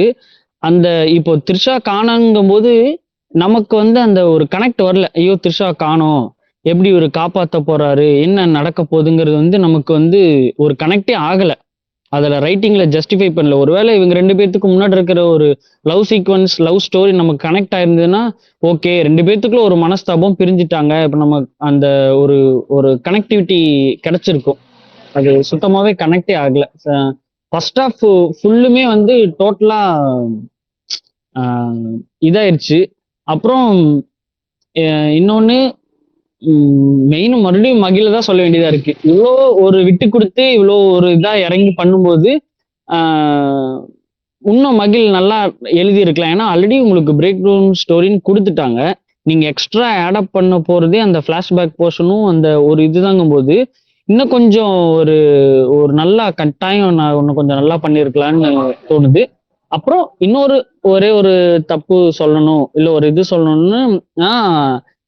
அந்த இப்போ த்ரிஷா காணாங்கும்போது நமக்கு வந்து அந்த ஒரு கனெக்ட் வரல. ஐயோ த்ரிஷா காணோம், எப்படி இவரு காப்பாத்த போறாரு, என்ன நடக்க போகுதுங்கிறது வந்து நமக்கு வந்து ஒரு கனெக்டே ஆகல. அதுல ரைட்டிங்ல ஜஸ்டிஃபை பண்ணல. ஒருவேளை இவங்க 2 பேத்துக்கு முன்னாடி இருக்கிற ஒரு லவ் சீக்வன்ஸ், லவ் ஸ்டோரி நமக்கு கனெக்ட் ஆயிருந்ததுன்னா ஓகே, 2 பேத்துக்குள்ள ஒரு மனஸ்தாபம், பிரிஞ்சுட்டாங்க, இப்ப நம்ம அந்த ஒரு ஒரு கனெக்டிவிட்டி கிடைச்சிருக்கும். அது சுத்தமாவே கனெக்டே ஆகல. ஃபர்ஸ்ட் ஆஃப் ஃபுல்லுமே வந்து டோட்டலா இதாயிருச்சு. அப்புறம் இன்னொன்னு மெயின் மறுபடியும் மகிழ தான் சொல்ல வேண்டியதா இருக்கு. இவ்வளோ ஒரு விட்டு கொடுத்து இவ்வளோ ஒரு இதா இறங்கி பண்ணும்போது இன்னும் மகிழ் நல்லா எழுதி இருக்கலாம். ஏன்னா ஆல்ரெடி உங்களுக்கு பிரேக் டவுன் ஸ்டோரின்னு கொடுத்துட்டாங்க. நீங்க எக்ஸ்ட்ரா ஆடப் பண்ண போறதே அந்த பிளாஷ்பேக் போர்ஷனும் அந்த ஒரு இதுதாங்கும் போது இன்னும் கொஞ்சம் ஒரு ஒரு நல்லா கட்டாயம் நான் இன்னும் கொஞ்சம் நல்லா பண்ணியிருக்கலான்னு தோணுது. அப்புறம் இன்னொரு ஒரே ஒரு தப்பு சொல்லணும், இல்லை ஒரு இது சொல்லணும்னு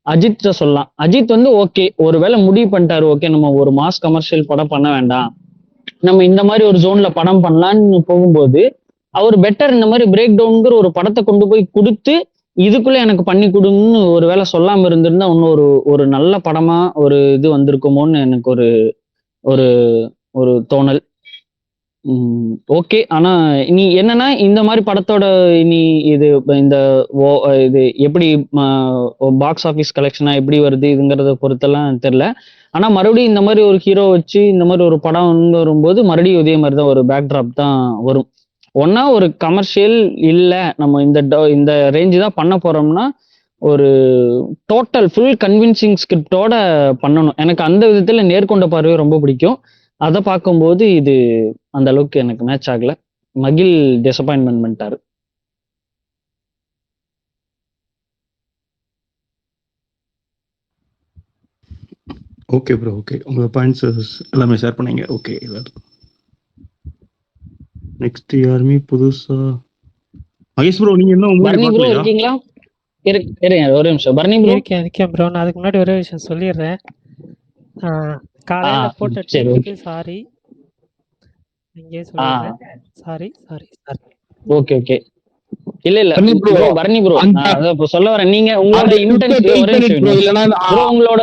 அஜித் சொல்லலாம். அஜித் வந்து ஓகே, ஒருவேளை முடிவு பண்ணிட்டாரு, ஓகே நம்ம ஒரு மாஸ் கமர்ஷியல் படம் பண்ண வேண்டாம், நம்ம இந்த மாதிரி ஒரு ஜோன்ல படம் பண்ணலான்னு போகும்போது அவர் பெட்டர் இந்த மாதிரி பிரேக் டவுன்ங்கிற ஒரு படத்தை கொண்டு போய் கொடுத்து இதுக்குள்ள எனக்கு பண்ணி கொடுன்னு ஒரு வேளை சொல்லாம இருந்திருந்தா இன்னும் ஒரு ஒரு நல்ல படமா ஒரு இது வந்திருக்குமோன்னு எனக்கு ஒரு ஒரு ஒரு தோணல். ஓகே. ஆனா நீ என்னன்னா இந்த மாதிரி படத்தோட நீ இது இந்த இது எப்படி பாக்ஸ் ஆஃபீஸ் கலெக்ஷனா எப்படி வருது இதுங்கிறத பொறுத்தெல்லாம் தெரியல. ஆனா மறுபடியும் இந்த மாதிரி ஒரு ஹீரோ வச்சு இந்த மாதிரி ஒரு படம் வரும்போது மறுபடியும் இதே மாதிரி தான் ஒரு பேக்ட்ராப் தான் வரும். ஒன்னா ஒரு கமர்ஷியல் இல்லை, நம்ம இந்த ரேஞ்சு தான் பண்ண போறோம்னா ஒரு டோட்டல் ஃபுல் கன்வின்சிங் ஸ்கிரிப்டோட பண்ணணும். எனக்கு அந்த விதத்துல நேர்கொண்ட பார்வை ரொம்ப பிடிக்கும். அதை பார்க்கும்போது இது அந்த அளவுக்கு எனக்கு மேட்ச் ஆகல. மகிழ் டிசப்பாயின்மெண்ட் பண்ணிட்டாரு. Okay bro, okay. உங்க பாயிண்ட்ஸ் எல்லாமே ஷேர் பண்ணீங்க. ஓகே. நெக்ஸ்ட் யாருமே புதுசா மகேஷ் ப்ரோ, நீங்க என்ன பர்னி ப்ரோ இருக்கீங்களா? இருங்க ஒரு நிமிஷம். பர்னி ப்ரோ இருக்கேன் ப்ரோ. நான் அதுக்கு முன்னாடி ஒரே விஷயம் சொல்லிடுறேன். காலையில போட்ட ட்வீட்டுக்கு சாரி. இங்கே சொல்லிடுறேன். சாரி. Okay okay. இல்ல பர்னி ப்ரோ அத சொல்ல வரேன். நீங்க உங்களோட இன்டென்ஷன் ஒரே நிமிஷம் ப்ரோ. இல்லனா ப்ரோ உங்களோட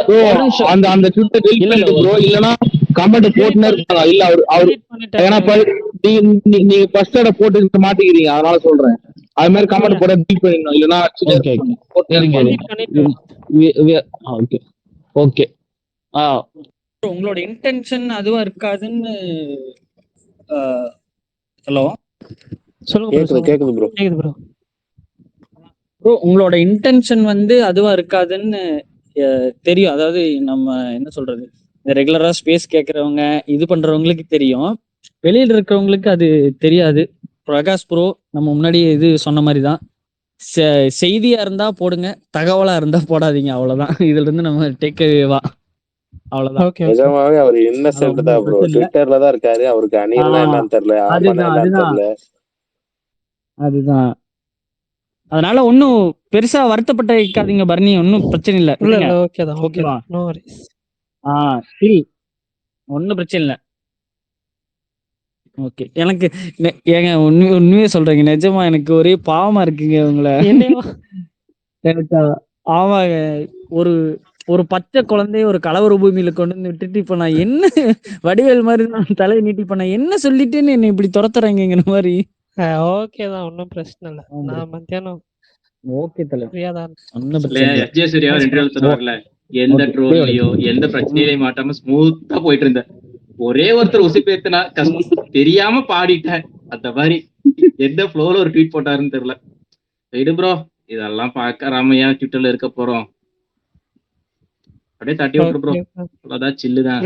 அந்த ட்விட்டர் டெலீட் பண்ணிட்டு ப்ரோ, இல்லனா கமெண்ட் போட்டுனே இருக்காங்க. இல்ல அவர் ஏனா நீங்க ஃபர்ஸ்ட் அட போட்டு மாட்டிக்கிறீங்க, அதனால சொல்றேன். அது மாதிரி கமெண்ட் போட டெலீட் பண்ணிடணும். இல்லனா ஓகே ஓகே. உங்களோட இன்டென்ஷன் அதுவா இருக்காதுன்னு ஹலோ சொல்லுங்க. கேக்குது ப்ரோ. உங்களோட இன்டென்ஷன் வந்து அதுவா இருக்காதுன்னு தெரியும். அதாவது நம்ம என்ன சொல்றது, இந்த ரெகுலரா ஸ்பேஸ் கேட்கறவங்க இது பண்றவங்களுக்கு தெரியும். வெளியில இருக்கிறவங்களுக்கு அது தெரியாது. பிரகாஷ் ப்ரோ நம்ம முன்னாடி இது சொன்ன மாதிரிதான், செய்தியா இருந்தா போடுங்க, தகவலா இருந்தா போடாதீங்க, அவ்வளவுதான். இதுல இருந்து நம்ம டேக்அவேவா அவ்வளவுதான். நிஜமாவே அவர் இன்னசென்ட் தான் ப்ரோ. ட்விட்டர்ல தான் இருக்காரு. அவருக்கு அணில்னா என்னன்னு தெரியல, ஆமானா என்னன்னு தெரியல. அதுதான். அதனால ஒன்னும் பெருசா வருத்தப்பட்ட வைக்காதீங்க பர்னி, ஒன்னும் பிரச்சனை இல்ல. ஓகேதான். No worries. சரி, ஒன்னும் பிரச்சனை இல்ல. ஓகே. எனக்கு ஏங்க உண்மையே சொல்றேங்க, நிஜமா எனக்கு ஒரே பாவமா இருக்குங்க உங்களை. எனக்கு ஆமாங்க, ஒரு ஒரு பச்சை குழந்தைய ஒரு கலவர பூமியில கொண்டு வந்து விட்டுட்டு இப்ப நான் என்ன வடிவேல் மாதிரி நான் தலையை நீட்டி இப்ப நான் என்ன சொல்லிட்டேன்னு என்ன இப்படி துரத்துறாங்கிற மாதிரி. ஓகேதான், ஒன்னும் பிரச்சனை இல்ல. நான் மத்தியானம் ஓகே தல சொல்லுவாங்கல்ல, எந்த ட்ரோல்லையோ எந்த பிரச்சனையிலையும் மாட்டாம ஸ்மூத்தா போயிட்டு இருந்தேன். ஒரே ஒருத்தர் உசுப்பேத்துனா கஷ்டம் தெரியாம பாடிட்டேன். அந்த மாதிரி எந்த ஃப்ளோல ஒரு ட்வீட் போட்டாருன்னு தெரியல. சரி ப்ரோ, இதெல்லாம் பாக்காம ட்விட்டர்ல இருக்க போறோம், அப்படியே தட்டி விட்டு ப்ரோ. அவ்வளவுதான், சில்லுதான்.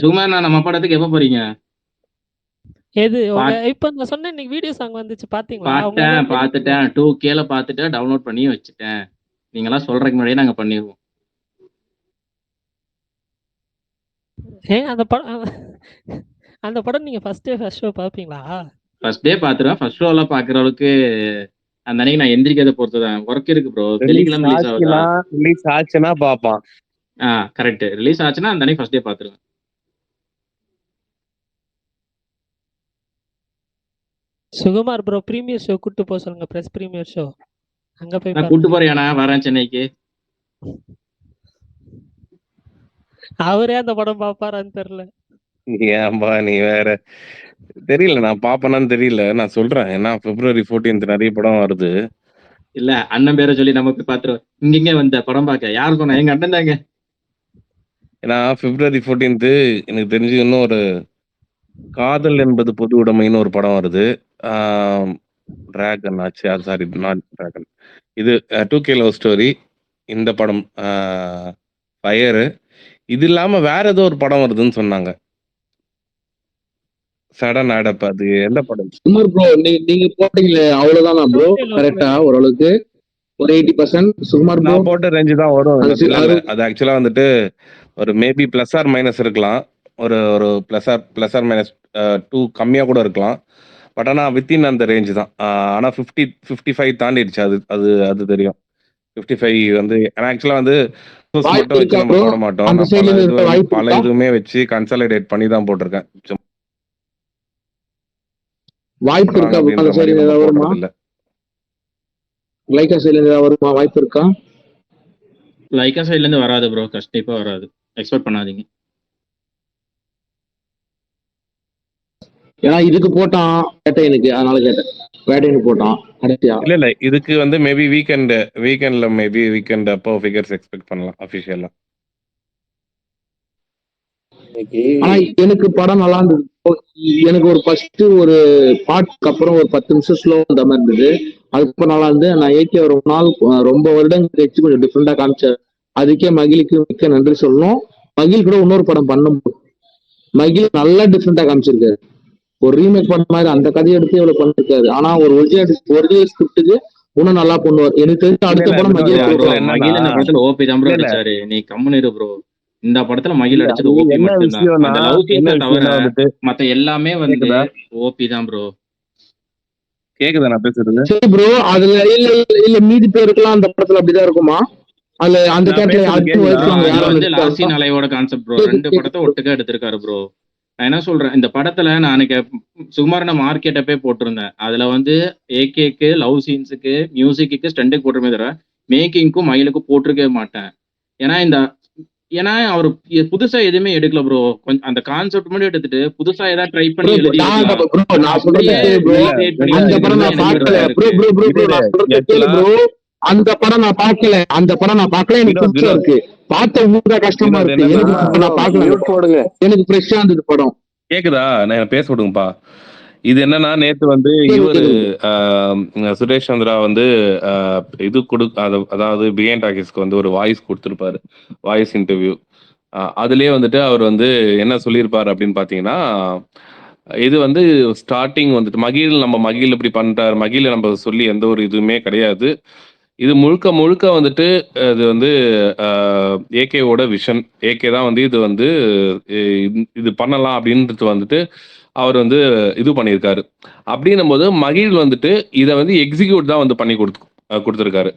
சும்மா நம்ம படத்துக்கு எப்ப போறீங்க? இப்ப நான் சொன்னேன் இன்னைக்கு வீடியோ சாங் வந்துச்சு, பாத்தீங்களா? பாத்துட்டேன் 2Kல பாத்துட்டேன், டவுன்லோட் பண்ணி வச்சுட்டேன். நீங்களாம் சொல்றதுக்கு முன்னாடியே நாங்க பண்ணிடுவோம். அந்த படம் நீங்க ஃபர்ஸ்ட் ஷோ பாப்பீங்களா? ஃபர்ஸ்ட் டே பாத்துறேன். ஃபர்ஸ்ட் ஷோல பாக்குற அளவுக்கு அந்த அன்னைக்கு நான் எந்திரிக்கிறத பொறுத்துதான். ஒர்க் இருக்கு ப்ரோ. வெள்ளிக்கிழமை ரிலீஸ் ஆகுதா? ரிலீஸ் ஆச்சுன்னா பாப்பான். கரெக்ட். ரிலீஸ் ஆச்சுன்னா அந்த அன்னைக்கு ஃபர்ஸ்ட் டே பாத்துருவேன். சுகுமார் ப்ரோ பிரீமியர் ஷோ கூட்டு போக சொல்லுங்க, பிரஸ் பிரீமியர் ஷோ. அங்க போய் நான் பாருங்க. கூட்டு போறேன், வரேன் சென்னைக்கு. அவரே அந்த படம் பாப்பாரான்னு தெரியல. ஏன்பா நீ வேற. தெரியல, நான் பாப்பேனான்னு தெரியல. நான் சொல்றேன், ஏன்னா February 14th நிறைய படம் வருது. இல்ல அண்ணன் பேரை சொல்லி நம்ம போய் பாத்துருவோம். இங்க வந்த படம் பார்க்க யார் சொன்னா? எங்க அண்ணன் தாங்க. ஏன்னா February 14th எனக்கு தெரிஞ்சு இன்னும் ஒரு காதல் என்பது பொது உடைமைன்னு ஒரு படம் வருது. டிராகன் ஆச்சு, சாரி நாட் டிராகன், இது 2K லவ் ஸ்டோரி. இந்த படம் ஃபயரு. இது இல்லாம வேற ஏதோ ஒரு படம் வருதுன்னு சொன்னாங்க. சடன் ஆடப். அது எந்த படம்? சுமார் ப்ரோ நீங்க போட்டீங்களே அவ்வளவுதானா ப்ரோ? கரெக்டா ஓரளவுக்கு ஒரு 80% சுகுமார் ப்ரோ நான் போட்ட ரேஞ்சு தான் வரும். அது ஆக்சுவலா வந்துட்டு ஒரு மேபி பிளஸ் ஆர் மைனஸ் இருக்கலாம். ஒரு ஒரு பிளஸ் ஆர் மைனஸ் 2 கம்மியா கூட இருக்கலாம். பட் ஆனா வித்தின் அந்த ரேஞ்ச் தான். ஆனா 55 தாண்டிடுச்சு. அது அது அது தெரியும். 55 வந்து ஆக்சுவலா வந்து மட்டும் வச்சு நம்ம போட மாட்டோம். நான் பல இதுவுமே வச்சு கன்சாலிடேட் பண்ணி தான் போட்டிருக்கேன். வாய்ப்பு இருக்கா? அந்த சைடு ஏதாவது வருமா? லைக்கா சைடுல ஏதாவது வருமா? வாய்ப்பு இருக்கா? லைக்கா சைடுல இருந்து வராது ப்ரோ, கண்டிப்பா வராது. எக்ஸ்பெக்ட் பண்ணாதீங்க. ஏன்னா இதுக்கு போட்டான் வேட்டையனுக்கு, அதனால கேட்டேன். வேட்டையனுக்கு போட்டான் கடைசியா. இல்ல இதுக்கு வந்து மேபி வீக்கெண்ட்ல மேபி வீக்கெண்ட் அப்போ ஃபிகர்ஸ் எக்ஸ்பெக்ட் பண்ணலாம் அபிஷியலா. ஆனா எனக்கு படம் நல்லா இருந்தது. எனக்கு ஒரு ஃபர்ஸ்ட் ஒரு பாட்டுக்கு அப்புறம் ஒரு 10 நிமிஷம் ஸ்லோ அந்த மாதிரி இருந்தது. அதுக்கப்புறம் நல்லா இருந்து நான் ஏகே ரொம்ப நாள் ரொம்ப வருடங்கள் கழிச்சு கொஞ்சம் டிஃப்ரெண்டா காமிச்சேன். அதுக்கே மகிழுக்கு மிக்க நன்றி சொல்லணும். மகிழ் கூட இன்னொரு படம் பண்ணும், மகிழ் நல்லா டிஃப்ரெண்டா காமிச்சிருக்காரு. ஒரு ரீமேக் பண்ண மாதிரி அந்த கதையை எடுத்து இவ்வளவு பண்ணிருக்காரு. ஆனா ஒரு ஒரிஜினல் ஸ்கிரிப்டுக்கு இன்னும் நல்லா பண்ணுவார். எனக்கு தெரிஞ்ச அடுத்த படம் மகிழ் இந்த படத்துல ஓபி தான் ப்ரோ அடிச்சாரு. நீ கம்முனு இரு ப்ரோ. இந்த படத்துல மகிழ் அடிச்சது ஓபி மட்டும்தான். அந்த லவ் சீன்ஸை தவிர மத்த எல்லாமே வந்து ஓபி தான் ப்ரோ. கேக்குதா நான் பேசுறது? சரி ப்ரோ, அதுல இல்ல மீதி பேருக்குலாம் அந்த படத்துல அப்படிதான் இருக்குமா? அதுல அந்த வந்து லாஸ்டின் அலைவோட கான்செப்ட் ப்ரோ. 2 படத்தை ஒட்டுக்கா எடுத்திருக்காரு ப்ரோ. நான் என்ன சொல்றேன், இந்த படத்துல நான் அன்னைக்கு சுகுமாரன மார்க்கெட்டப்பே போட்டிருந்தேன். அதுல வந்து ஏகேக்கு லவ் சீன்ஸுக்கு மியூசிக்கு ஸ்டண்டுக்கு போட்டிருமே தவிர மேக்கிங்க்கும் மயிலுக்கும் போட்டிருக்கவே மாட்டேன். ஏன்னா அவர் புதுசா எதுவுமே எடுக்கல ப்ரோ. கொஞ்சம் அந்த கான்செப்ட் மட்டும் எடுத்துட்டு புதுசா ஏதாவது ட்ரை பண்ணி அந்த படம் நான் பார்க்கல. எனக்கு புதுசா இருக்கு. பார்த்த ஊர்ல கஷ்டமா இருக்கு. நான் பார்க்கல. எனக்கு ஃப்ரெஷ்ஷா இருந்தது படம். கேக்குதா? நான் பேச விடுங்கப்பா. இது என்னன்னா, நேத்து வந்து இவரு சுரேஷ் சந்திரா வந்து இது அதாவது பிஹைண்ட் டாக்கீஸ்க்கு வந்து ஒரு வாய்ஸ் கொடுத்திருப்பாரு, வாய்ஸ் இன்டர்வியூ. அதுலயே வந்துட்டு அவர் வந்து என்ன சொல்லியிருப்பாரு அப்படின்னு பாத்தீங்கன்னா, இது வந்து ஸ்டார்டிங் வந்துட்டு மகிழ் இப்படி பண்றாரு, மகிழ நம்ம சொல்லி எந்த ஒரு இதுவுமே கிடையாது. இது முழுக்க வந்துட்டு அது வந்து ஏகேவோட விஷன். ஏகே தான் வந்து இது வந்து இது பண்ணலாம் அப்படின்றது வந்துட்டு அவர் வந்து இது பண்ணியிருக்காரு. அப்படின்னும் போது மகிழ் வந்துட்டு இதை வந்து எக்ஸிக்யூட் தான் வந்து பண்ணி கொடுத்துருக்காரு.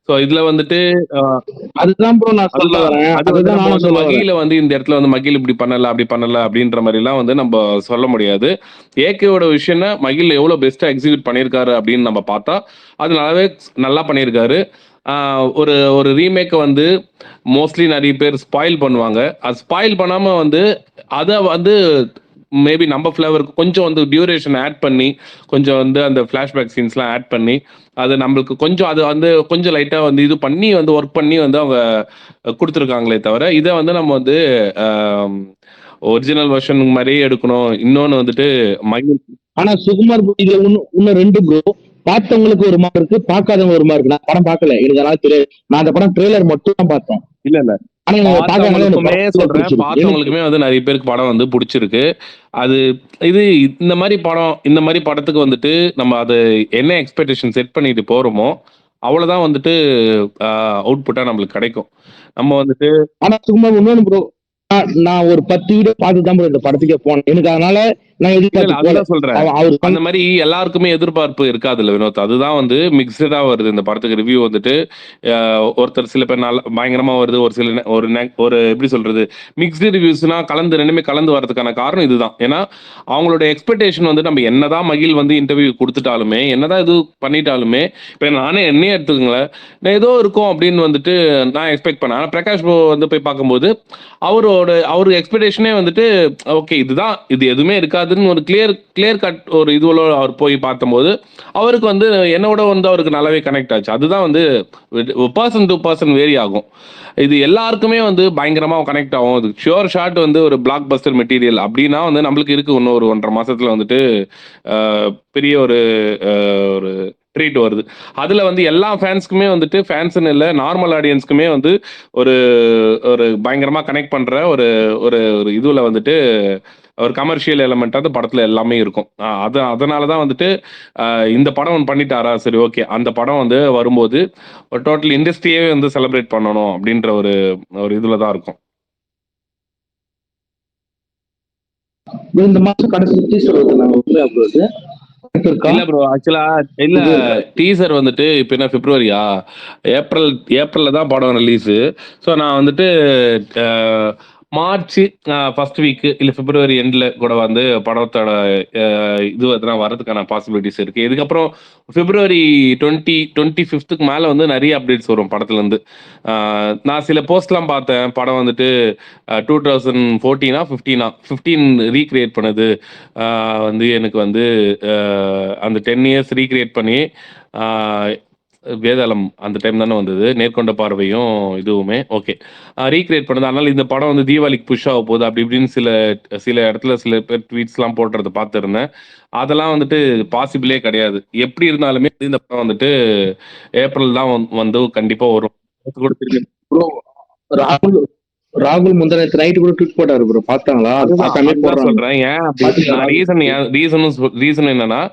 ஸோ இதுல வந்துட்டு அதுதான் ப்ரோ நான் சொல்ல வரேன். மகிழ வந்து இந்த இடத்துல வந்து மகிழ் இப்படி பண்ணல அப்படி பண்ணல அப்படின்ற மாதிரி எல்லாம் வந்து நம்ம சொல்ல முடியாது. ஏகேவோட விஷயம் மகிழ் எவ்வளவு பெஸ்டா எக்ஸிக்யூட் பண்ணியிருக்காரு அப்படின்னு நம்ம பார்த்தா அது நல்லா பண்ணியிருக்காரு. ஒரு ரீமேக்கை வந்து மோஸ்ட்லி நிறைய பேர் ஸ்பாயில் பண்ணுவாங்க. அது ஸ்பாயில் பண்ணாம வந்து அதை வந்து மேபி நம்ம ஃப்ளேவருக்கு கொஞ்சம் வந்து டியூரேஷன் ஆட் பண்ணி கொஞ்சம் வந்து அந்த ஃப்ளாஷ்பேக் சீன்ஸ்லாம் ஆட் பண்ணி அது நம்மளுக்கு கொஞ்சம் அது வந்து கொஞ்சம் லைட்டாக வந்து இது பண்ணி வந்து ஒர்க் பண்ணி வந்து அவங்க கொடுத்துருக்காங்களே தவிர இதை வந்து நம்ம வந்து ஒரிஜினல் வெர்ஷன் மாதிரியே எடுக்கணும். இன்னொன்று வந்துட்டு ஆனா சுகுமார் இதுல இன்னும் 2 ப்ரோ. பார்த்தவங்களுக்கு ஒரு மார்க் இருக்கு, பார்க்காதவங்க ஒரு மார்க். நான் படம் பார்க்கல, எனக்கு அதனால தெரியாது. நான் அந்த படம் ட்ரெய்லர் மட்டும் தான் பார்த்தேன். இல்ல பார்த்தவங்களுக்குமே வந்து நிறைய பேருக்கு படம் வந்து பிடிச்சிருக்கு. அது இந்த மாதிரி படத்துக்கு வந்துட்டு நம்ம அது என்ன எக்ஸ்பெக்டேஷன் செட் பண்ணிட்டு போறோமோ அவ்வளவுதான் வந்துட்டு அவுட்புட்டா நம்மளுக்கு கிடைக்கும். நம்ம வந்துட்டு ஆனா சும்மா இன்னொன்னு ப்ரோ, நான் ஒரு 10 வீடியோ பார்த்து தான் ப்ரோ இந்த படத்துக்கே போனேன். எனக்கு அதனால நான் இல்ல எதிர்பார்த்து போல. அதுதான் சொல்றேன். அவர் அந்த மாதிரி எல்லாருக்குமே எதிர்பார்ப்பு இருக்காதுல்ல வினோத். அதுதான் வந்து மிக்சடா வருது இந்த படத்துக்கு ரிவ்யூ வந்துட்டு. ஒருத்தர் சில பேர் நல்ல பயங்கரமா வருது, ஒரு சில ஒரு எப்படி சொல்றது, மிக்ஸ்டு ரிவ்யூஸ்னா ரெண்டுமே கலந்து வரதுக்கான காரணம் இதுதான். ஏன்னா அவங்களோட எக்ஸ்பெக்டேஷன் வந்து நம்ம என்னதான் மகிழ் வந்து இன்டர்வியூ கொடுத்துட்டாலுமே, என்னதான் இது பண்ணிட்டாலுமே, இப்போ நானே என்னையே எடுத்துக்கங்களேன், நான் ஏதோ இருக்கும் அப்படின்னு வந்துட்டு நான் எக்ஸ்பெக்ட் பண்ணேன். ஆனால் பிரகாஷ் ப்ரோ வந்து போய் பார்க்கும்போது அவரு எக்ஸ்பெக்டேஷனே வந்துட்டு ஓகே இதுதான், இது எதுவுமே இருக்காதுன்னு ஒரு கிளியர் கட் ஒரு இதுவோ அவர் போய் பார்த்தபோது அவருக்கு வந்து என்னோட வந்து அவருக்கு நல்லாவே கனெக்ட் ஆச்சு. அதுதான் வந்து பர்சன் டு பர்சன் வேரி ஆகும். இது எல்லாருக்குமே வந்து பயங்கரமா கனெக்ட் ஆகும். இது ஷியோர் ஷாட் வந்து ஒரு பிளாக் பஸ்டர் மெட்டீரியல் அப்படின்னா வந்து நம்மளுக்கு இருக்கு இன்னும் ஒரு 1.5 மாசத்துல வந்துட்டு பெரிய ஒரு ட்ரீட் வருது. அதுல வந்து எல்லா ஃபேன்ஸ்க்குமே வந்துட்டு, ஃபேன்ஸ்னு இல்லை நார்மல் ஆடியன்ஸ்க்குமே வந்து ஒரு ஒரு பயங்கரமா கனெக்ட் பண்ற ஒரு ஒரு இதுல வந்துட்டு ஒரு கமர்ஷியல் எலமெண்ட் அந்த படத்துல எல்லாமே இருக்கும். அதனாலதான் வந்துட்டு இந்த படம் ஒன்று பண்ணிட்டாரா, சரி ஓகே அந்த படம் வந்து வரும்போது ஒரு டோட்டல் இண்டஸ்ட்ரியே வந்து செலிப்ரேட் பண்ணணும் அப்படின்ற ஒரு இதுலதான் இருக்கும். இந்த மாசம் கடைசி இல்ல ப்ரோ, ஆக்சுவலா இல்ல டீசர் வந்துட்டு இப்ப என்ன பிப்ரவரியா, ஏப்ரல்ல தான் படம் ரிலீஸ். ஸோ நான் வந்துட்டு மார்ச் ஃபர்ஸ்ட் வீக் இல்ல பிப்ரவரி எண்ட்ல கூட வந்து படத்தோட இது வரதுக்கான பாசிபிலிட்டிஸ் இருக்கு. இதுக்கப்புறம் பிப்ரவரி 25க்கு மேல வந்து நிறைய அப்டேட்ஸ் வரும் படத்துல இருந்து. நான் சில போஸ்ட்லாம் பார்த்தேன், படம் வந்துட்டு 2015 ரீக்ரியேட் பண்ணது வந்து எனக்கு வந்து அந்த 10 இயர்ஸ் ரீக்ரியேட் பண்ணி வேதாளம் அந்த டைம் தானே வந்தது, நேர்கொண்ட பார்வையும் இதுவுமே ஓகே ரீக்ரியேட் பண்ணது. அதனால இந்த படம் வந்து தீபாவளிக்கு புஷ் ஆக போகுது அப்படி இப்படின்னு சில இடத்துல சில பேர் ட்வீட்ஸ்லாம் போடுறத பார்த்துருந்தேன். அதெல்லாம் வந்துட்டு பாசிபிளே கிடையாது. எப்படி இருந்தாலுமே இந்த படம் வந்துட்டு ஏப்ரல் தான் வந்து கண்டிப்பா வரும். ராகுல் முந்தா நைட்டு கூட ட்வீட் போட்டாரு ப்ரோ, பார்த்தாங்களா? சொல்றேன் ஏன் ரீசன் என்னன்னா,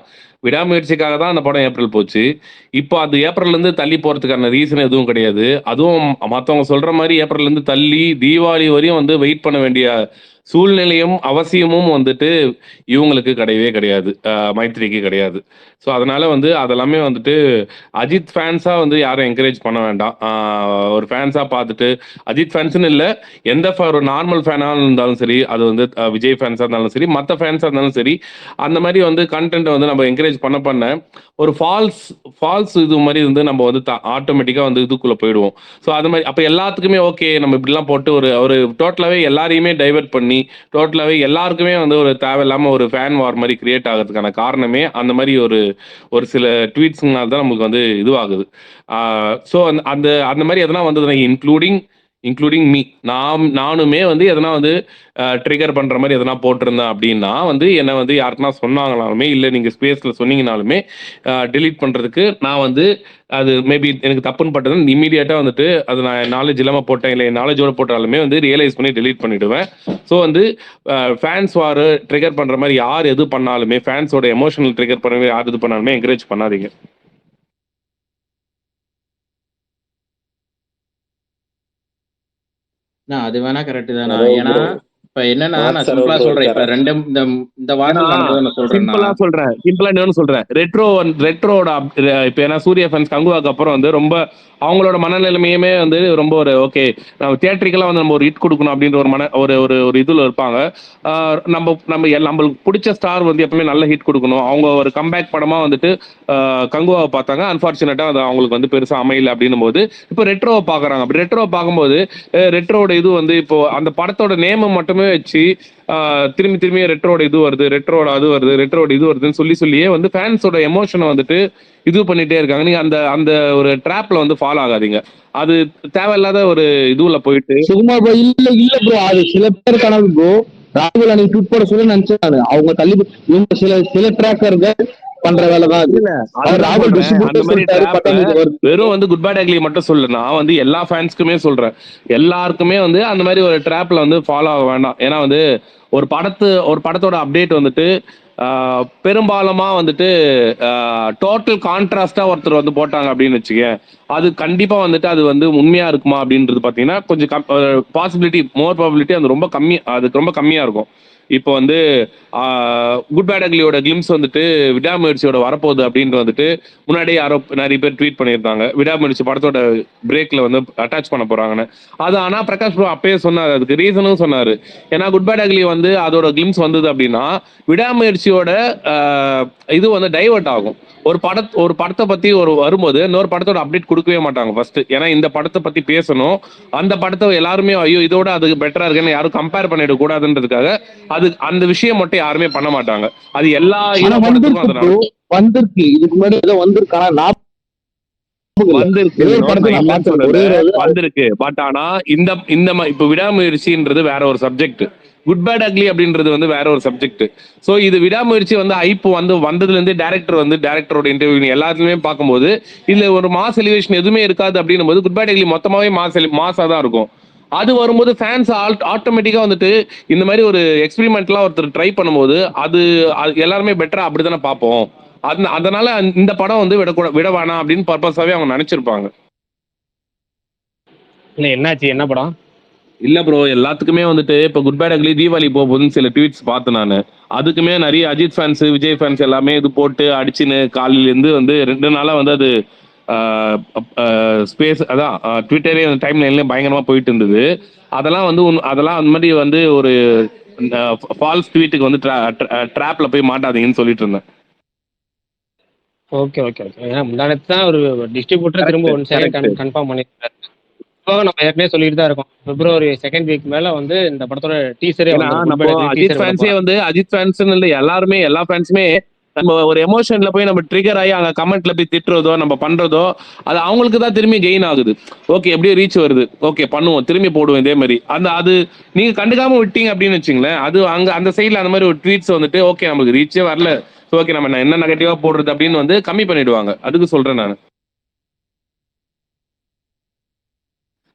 விடாமுயற்சிக்காக தான் அந்த படம் ஏப்ரல் போச்சு. இப்போ அது ஏப்ரல்ல இருந்து தள்ளி போறதுக்கான ரீசன் எதுவும் கிடையாது. அதுவும் மத்தவங்க சொல்ற மாதிரி ஏப்ரல்ல இருந்து தள்ளி தீபாவளி வரையும் வந்து வெயிட் பண்ண வேண்டிய சூழ்நிலையும் அவசியமும் வந்துட்டு இவங்களுக்கு கிடையவே கிடையாது, மைத்ரிக்கு கிடையாது. ஸோ அதனால வந்து அதெல்லாமே வந்துட்டு அஜித் ஃபேன்ஸா வந்து யாரும் என்கரேஜ் பண்ண வேண்டாம். ஒரு ஃபேன்ஸா பார்த்துட்டு, அஜித் ஃபேன்ஸ்னு இல்லை, எந்த ஒரு நார்மல் ஃபேனாக இருந்தாலும் சரி, அது வந்து விஜய் ஃபேன்ஸாக இருந்தாலும் சரி, மற்ற ஃபேன்ஸாக இருந்தாலும் சரி, அந்த மாதிரி வந்து கண்டென்ட்டை வந்து நம்ம என்கரேஜ் பண்ண ஒரு ஃபால்ஸ் இது மாதிரி வந்து நம்ம வந்து ஆட்டோமேட்டிக்காக வந்து இதுக்குள்ளே போயிடுவோம். ஸோ அது மாதிரி அப்போ எல்லாத்துக்குமே ஓகே நம்ம இப்படிலாம் போட்டு ஒரு டோட்டலாகவே எல்லாரையுமே டைவெர்ட் பண்ணி டோட்டலாகவே எல்லாருக்குமே வந்து ஒரு தேவையில்லாமல் ஒரு ஃபேன் வார் மாதிரி கிரியேட் ஆகிறதுக்கான காரணமே அந்த மாதிரி ஒரு சில ட்வீட்ஸ்னால தான் நமக்கு வந்து இதுவாகுது. ஸோ அந்த மாதிரி எதனா வந்ததுன்னா இன்க்ளூடிங் மீ, நானுமே வந்து எதனா வந்து ட்ரிகர் பண்ற மாதிரி எதனா போட்டிருந்தேன் அப்படின்னா வந்து என்னை வந்து யாருக்குன்னா சொன்னாங்கனாலுமே இல்லை நீங்க ஸ்பேஸ்ல சொன்னீங்கனாலுமே டெலீட் பண்றதுக்கு நான் வந்து அது மேபி எனக்கு தப்புன்னு பட்டதுன்னு இமீடியட்டா வந்துட்டு அது நான் நாலேஜ் இல்லாம போட்டேன் இல்லை நாலேஜோட போட்டாலுமே வந்து ரியலைஸ் பண்ணி டெலீட் பண்ணிடுவேன். ஸோ வந்து ஃபேன்ஸ் வார் ட்ரிகர் பண்ற மாதிரி யார் எது பண்ணாலுமே, ஃபேன்ஸோட எமோஷனல் ட்ரிகர் பண்ண மாதிரி யார் இது பண்ணாலுமே என்கரேஜ் பண்ணாதீங்க. அது வேணா கரெக்ட் தானா? ஏன்னா இப்ப என்னன்னா நான் சிம்பிளா சொல்றேன், இப்ப இந்த வாரம் நடந்ததை சொல்றேன். சிம்பிளா இன்னொன்னு சொல்றேன், ரெட்ரோட இப்ப ஏன்னா சூர்யா ஃபேன்ஸ் கங்குவாக்கு அப்புறம் வந்து ரொம்ப அவங்களோட மனநிலைமையுமே வந்து ரொம்ப ஒரு ஓகே நம்ம தியேட்டரிக்கெல்லாம் வந்து நம்ம ஒரு ஹிட் கொடுக்கணும் அப்படின்ற ஒரு இதுல இருப்பாங்க. நம்மளுக்கு பிடிச்ச ஸ்டார் வந்து எப்பவுமே நல்ல ஹிட் கொடுக்கணும். அவங்க ஒரு கம்பேக் படமா வந்துட்டு கங்குவாவை பார்த்தாங்க. அன்பார்ச்சுனேட்டா அது அவங்களுக்கு வந்து பெருசா அமையல அப்படின்னும் போது இப்போ ரெட்ரோவை பாக்குறாங்க. அப்படி ரெட்ரோவை பார்க்கும்போது ரெட்ரோட இது வந்து இப்போ அந்த படத்தோட நேமம் மட்டுமே வச்சு திரும்பி ரெட்ரோட இது வருது, ரெட்ரோட அது வருது, ரெட்ரோட இது வருதுன்னு சொல்லியே வந்து ஃபேன்ஸோட எமோஷனை வந்துட்டு இது பண்ணிட்டே இருக்காங்க. நீங்க அந்த ஒரு ட்ராப்ல வந்து ஃபாலோ ஆகாதீங்க. அது தேவையில்லாத ஒரு இதுல போயிட்டு சுகுமா ப்ரோ இல்ல ப்ரோ, அது சில பேர் கனவு ப்ரோ. ராகுல் அன்னைக்கு ட்வீட் போட சொல்ல நினைச்சேன், அவங்க தள்ளி இவங்க சில ட்ராக்கர்கள் பண்ற வேலைதான் வெறும் வந்து குட் பேட் அக்லி மட்டும் சொல்ல, நான் வந்து எல்லா ஃபேன்ஸ்க்குமே சொல்றேன், எல்லாருக்குமே வந்து அந்த மாதிரி ஒரு ட்ராப்ல வந்து ஃபாலோ ஆக வேண்டாம். ஏன்னா வந்து ஒரு படத்தோட அப்டேட் வந்துட்டு பெரும்பாலுமா வந்துட்டு டோட்டல் கான்ட்ராஸ்டா ஒருத்தர் வந்து போட்டாங்க அப்படின்னு வச்சுக்கேன், அது கண்டிப்பா வந்துட்டு அது வந்து உண்மையா இருக்குமா அப்படின்றது பாத்தீங்கன்னா கொஞ்சம் பாசிபிலிட்டி மோர் ப்ராபபிலிட்டி அது ரொம்ப கம்மி, அதுக்கு ரொம்ப கம்மியா இருக்கும். இப்போ வந்து குட் பேட் அக்லியோட கிளிம்ஸ் வந்துட்டு விடாமுயற்சியோட வரப்போகுது அப்படின்ட்டு வந்துட்டு முன்னாடியே யாரோ நிறைய பேர் ட்வீட் பண்ணியிருந்தாங்க. விடாமுயற்சி படத்தோட பிரேக்ல வந்து அட்டாச் பண்ண போறாங்கன்னு. அது ஆனா பிரகாஷ் ப்ரோ அப்பயே சொன்னாரு, அதுக்கு ரீசனும் சொன்னாரு. ஏன்னா குட் பேட் அக்லி வந்து அதோட கிளிம்ஸ் வந்தது அப்படின்னா விடாமுயற்சியோட இது வந்து டைவர்ட் ஆகும். ஒரு படத்தை பத்தி வரும்போது இன்னொரு படத்தோட அப்டேட் கொடுக்கவே மாட்டாங்க ஃபர்ஸ்ட். ஏன்னா இந்த படத்தை பத்தி பேசணும், அந்த படத்தை எல்லாருமே ஐயோ இதோட அது பெட்டரா இருக்குன்னு யாரும் கம்பேர் பண்ணிட கூடாதுன்றதுக்காக அது அந்த விஷயம் மட்டும் யாருமே பண்ண மாட்டாங்க. அது எல்லா படத்துக்கும் அதனால வந்திருக்கு. இதுக்கு முன்னாடி ஏதோ வந்திருக்கு, வந்திருக்கு. பட் ஆனா இந்த இப்ப விடாமுயற்சின்றது வேற ஒரு சப்ஜெக்ட், குட் பேட் அக்லி அப்படின்றது வந்து வேற ஒரு சப்ஜெக்ட். சோ இது விடாமுயற்சி வந்து ஐப் வந்ததுல இருந்து டேரக்டரோட இன்டர்வியூ எல்லாத்துலயுமே பார்க்கும்போது இதுல ஒரு மாஸ் எலிவேஷன் எதுவுமே இருக்காது அப்படின்னும் போது குட் பேட் அக்லி மொத்தமாவே மாஸா தான் இருக்கும். அது வரும்போது ஃபேன்ஸ் ஆட்டோமேட்டிக்கா வந்துட்டு இந்த மாதிரி ஒரு எக்ஸ்பெரிமெண்ட்லாம் ஒருத்தர் ட்ரை பண்ணும்போது அது எல்லாருமே பெட்டரா அப்படித்தானே பார்ப்போம். அதனால இந்த படம் வந்து விட வேணாம் அப்படின்னு பர்பஸாவே அவங்க நினைச்சிருப்பாங்க. இல்ல என்னாச்சு, என்ன படம்? இல்ல ப்ரோ, எல்லாத்துக்குமே வந்துட்டு இப்ப குட் பேட் அக்லி தீபாவளி போகுதுன்னு சில ட்வீட்ஸ் பார்த்தேன் நான். அதுக்குமே நிறைய அஜித் ஃபேன்ஸ் விஜய் ஃபேன்ஸ் எல்லாமே இது போட்டு அடிச்சுன்னு காலையில இருந்து வந்து 2 நாளா வந்து அது ஸ்பேஸ் அதான் ட்விட்டரே அந்த டைம் லைன்லயும் பயங்கரமா போயிட்டு இருந்தது. அதெல்லாம் அந்த மாதிரி வந்து ஒரு ஃபால்ஸ் ட்வீட்டுக்கு வந்து ட்ராப்ல போய் மாட்டாதீங்கன்னு சொல்லிட்டு இருந்தேன். Okay okay okay. ஏன்னா முந்தானத்து தான் ஒரு டிஸ்ட்ரிபியூட்டர் திரும்ப ஒன் சைடு கன்ஃபார்ம் பண்ணிருக்காரு. நம்ம ஏற்கனவே சொல்லிட்டு தான் இருக்கோம், பிப்ரவரி 2nd வீக் மேல வந்து இந்த படத்தோட டீசரே அஜித் ஃபேன்ஸே வந்து அஜித் ஃபேன்ஸ் இல்ல எல்லாருமே எல்லா ஃபேன்ஸுமே நம்ம ஒரு எமோஷன்ல போய் நம்ம ட்ரிகர் ஆகி அங்க கமெண்ட்ல போய் திட்டுறதோ நம்ம பண்றதோ அது அவங்களுக்கு தான் திரும்பி கெயின் ஆகுது. ஓகே எப்படியோ ரீச் வருது, ஓகே பண்ணுவோம் திரும்பி போடுவோம் இதே மாதிரி. அது நீங்க கண்டுக்காம விட்டீங்க அப்படின்னு வச்சுங்களேன், அது அங்க அந்த சைட்ல அந்த மாதிரி ஒரு ட்வீட்ஸ் வந்துட்டு ஓகே நம்மளுக்கு ரீச்சே வரல, ஓகே நம்ம என்ன நெகட்டிவா போடுறது அப்படின்னு வந்து கம்மி பண்ணிடுவாங்க. அதுக்கு சொல்றேன் நான்.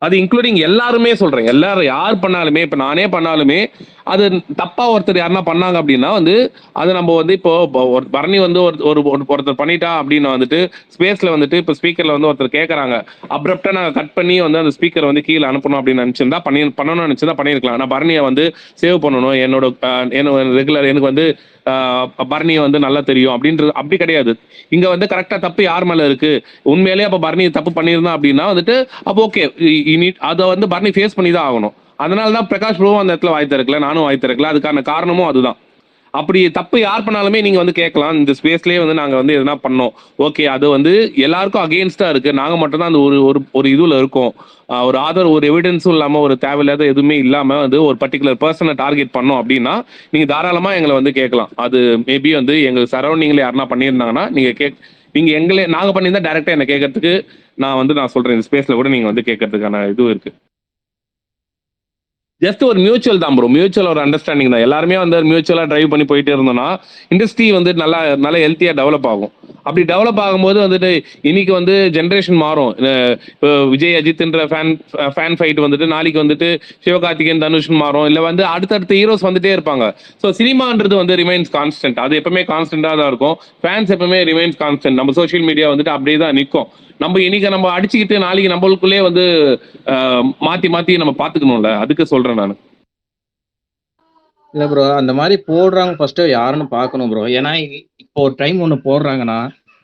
அது இன்க்ளூடிங் எல்லாருமே சொல்றேன், எல்லாரும் யார் பண்ணாலுமே, இப்ப நானே பண்ணாலுமே அது தப்பா ஒருத்தர் யாருன்னா பண்ணாங்க அப்படின்னா வந்து அது நம்ம வந்து இப்போ பரணி வந்து ஒருத்தர் பண்ணிட்டா அப்படின்னு வந்துட்டு ஸ்பேஸ்ல வந்துட்டு இப்போ ஸ்பீக்கர்ல வந்து ஒருத்தர் கேட்கறாங்க, அப்ரப்டா நாங்க கட் பண்ணி வந்து அந்த ஸ்பீக்கர் வந்து கீழே அனுப்பணும் அப்படின்னு நினைச்சிருந்தா பண்ணணும்னு நினைச்சிருந்தா பண்ணிருக்கலாம். நான் பரணியை வந்து சேவ் பண்ணணும், என்னோட ரெகுலர் எனக்கு வந்து பரணியை வந்து நல்லா தெரியும் அப்படின்றது அப்படி கிடையாது. இங்க வந்து கரெக்டா தப்பு யார் மேல இருக்கு, உண்மையிலேயே அப்ப பரணி தப்பு பண்ணியிருந்தா அப்படின்னா வந்துட்டு அப்போ ஓகே அதை வந்து பரணி ஃபேஸ் பண்ணி தான் ஆகணும். அதனாலதான் பிரகாஷ் ப்ரோவும் அந்த இடத்துல வாய் திறக்கல, நானும் வாய் திறக்கல. அதுக்கான காரணமும் அதுதான். அப்படி தப்பு யார் பண்ணாலுமே நீங்க வந்து கேட்கலாம், இந்த ஸ்பேஸ்லயே வந்து நாங்க வந்து எதுனா பண்ணோம், ஓகே அது வந்து எல்லாருக்கும் அகெயின்ஸ்டா இருக்கு, நாங்க மட்டும் தான் அந்த ஒரு இதுல இருக்கோம், ஒரு ஆதரவு ஒரு எவிடன்ஸும் இல்லாம ஒரு தேவையில்லாத எதுவுமே இல்லாம வந்து ஒரு பர்டிகுலர் பர்சனை டார்கெட் பண்ணோம் அப்படின்னா நீங்க தாராளமா எங்களை வந்து கேட்கலாம். அது மேபி வந்து எங்க சரௌண்டிங்ல யாருன்னா பண்ணியிருந்தாங்கன்னா நீங்க நாங்க பண்ணியிருந்தா டைரக்டா என்ன கேட்கறதுக்கு நான் சொல்றேன், இந்த ஸ்பேஸ்ல கூட நீங்க வந்து கேட்கறதுக்கான இது இருக்கு. ஜஸ்ட் ஒரு மியூச்சுவல் தான் ப்ரோ, மியூச்சுவல் ஒரு அண்டர்ஸ்டாண்டிங் தான். எல்லாருமே வந்து மியூச்சுவலா டிரைவ் பண்ணி போயிட்டே இருந்தோம்னா இண்டஸ்ட்ரி வந்து நல்லா ஹெல்த்தியா டெவலப் ஆகும். அப்படி டெவலப் ஆகும்போது வந்துட்டு இன்னைக்கு வந்து ஜென்ரேஷன் மாறும். இப்போ விஜய் அஜித்ன்ற ஃபேன் ஃபைட் வந்துட்டு நாளைக்கு வந்துட்டு சிவகார்த்திகேயன் தனுஷன் மாறும், இல்லை வந்து அடுத்தடுத்த ஹீரோஸ் வந்துட்டே இருப்பாங்க. ஸோ சினிமான்றது வந்து ரிமைன்ஸ் கான்ஸ்டன்ட், அது எப்பவுமே கான்ஸ்டன்டா தான் இருக்கும். ஃபேன்ஸ் எப்பவுமே ரிமைன்ஸ் கான்ஸ்டன்ட். நம்ம சோஷியல் மீடியா வந்துட்டு அப்படியே தான் நிற்கும். இன்னைக்கு நம்ம அடிச்சுக்கிட்டு நாளைக்கு நம்மளுக்குள்ளே வந்து மாத்தி நம்ம பாத்துக்கணும்ல, அதுக்கு சொல்றேன் நான். இல்ல ப்ரோ, அந்த மாதிரி போடுறவங்க ஃபர்ஸ்ட் யாருன்னு பார்க்கணும் ப்ரோ. ஏன்னா இப்போ ஒரு டைம் ஒன்று போடுறாங்கன்னா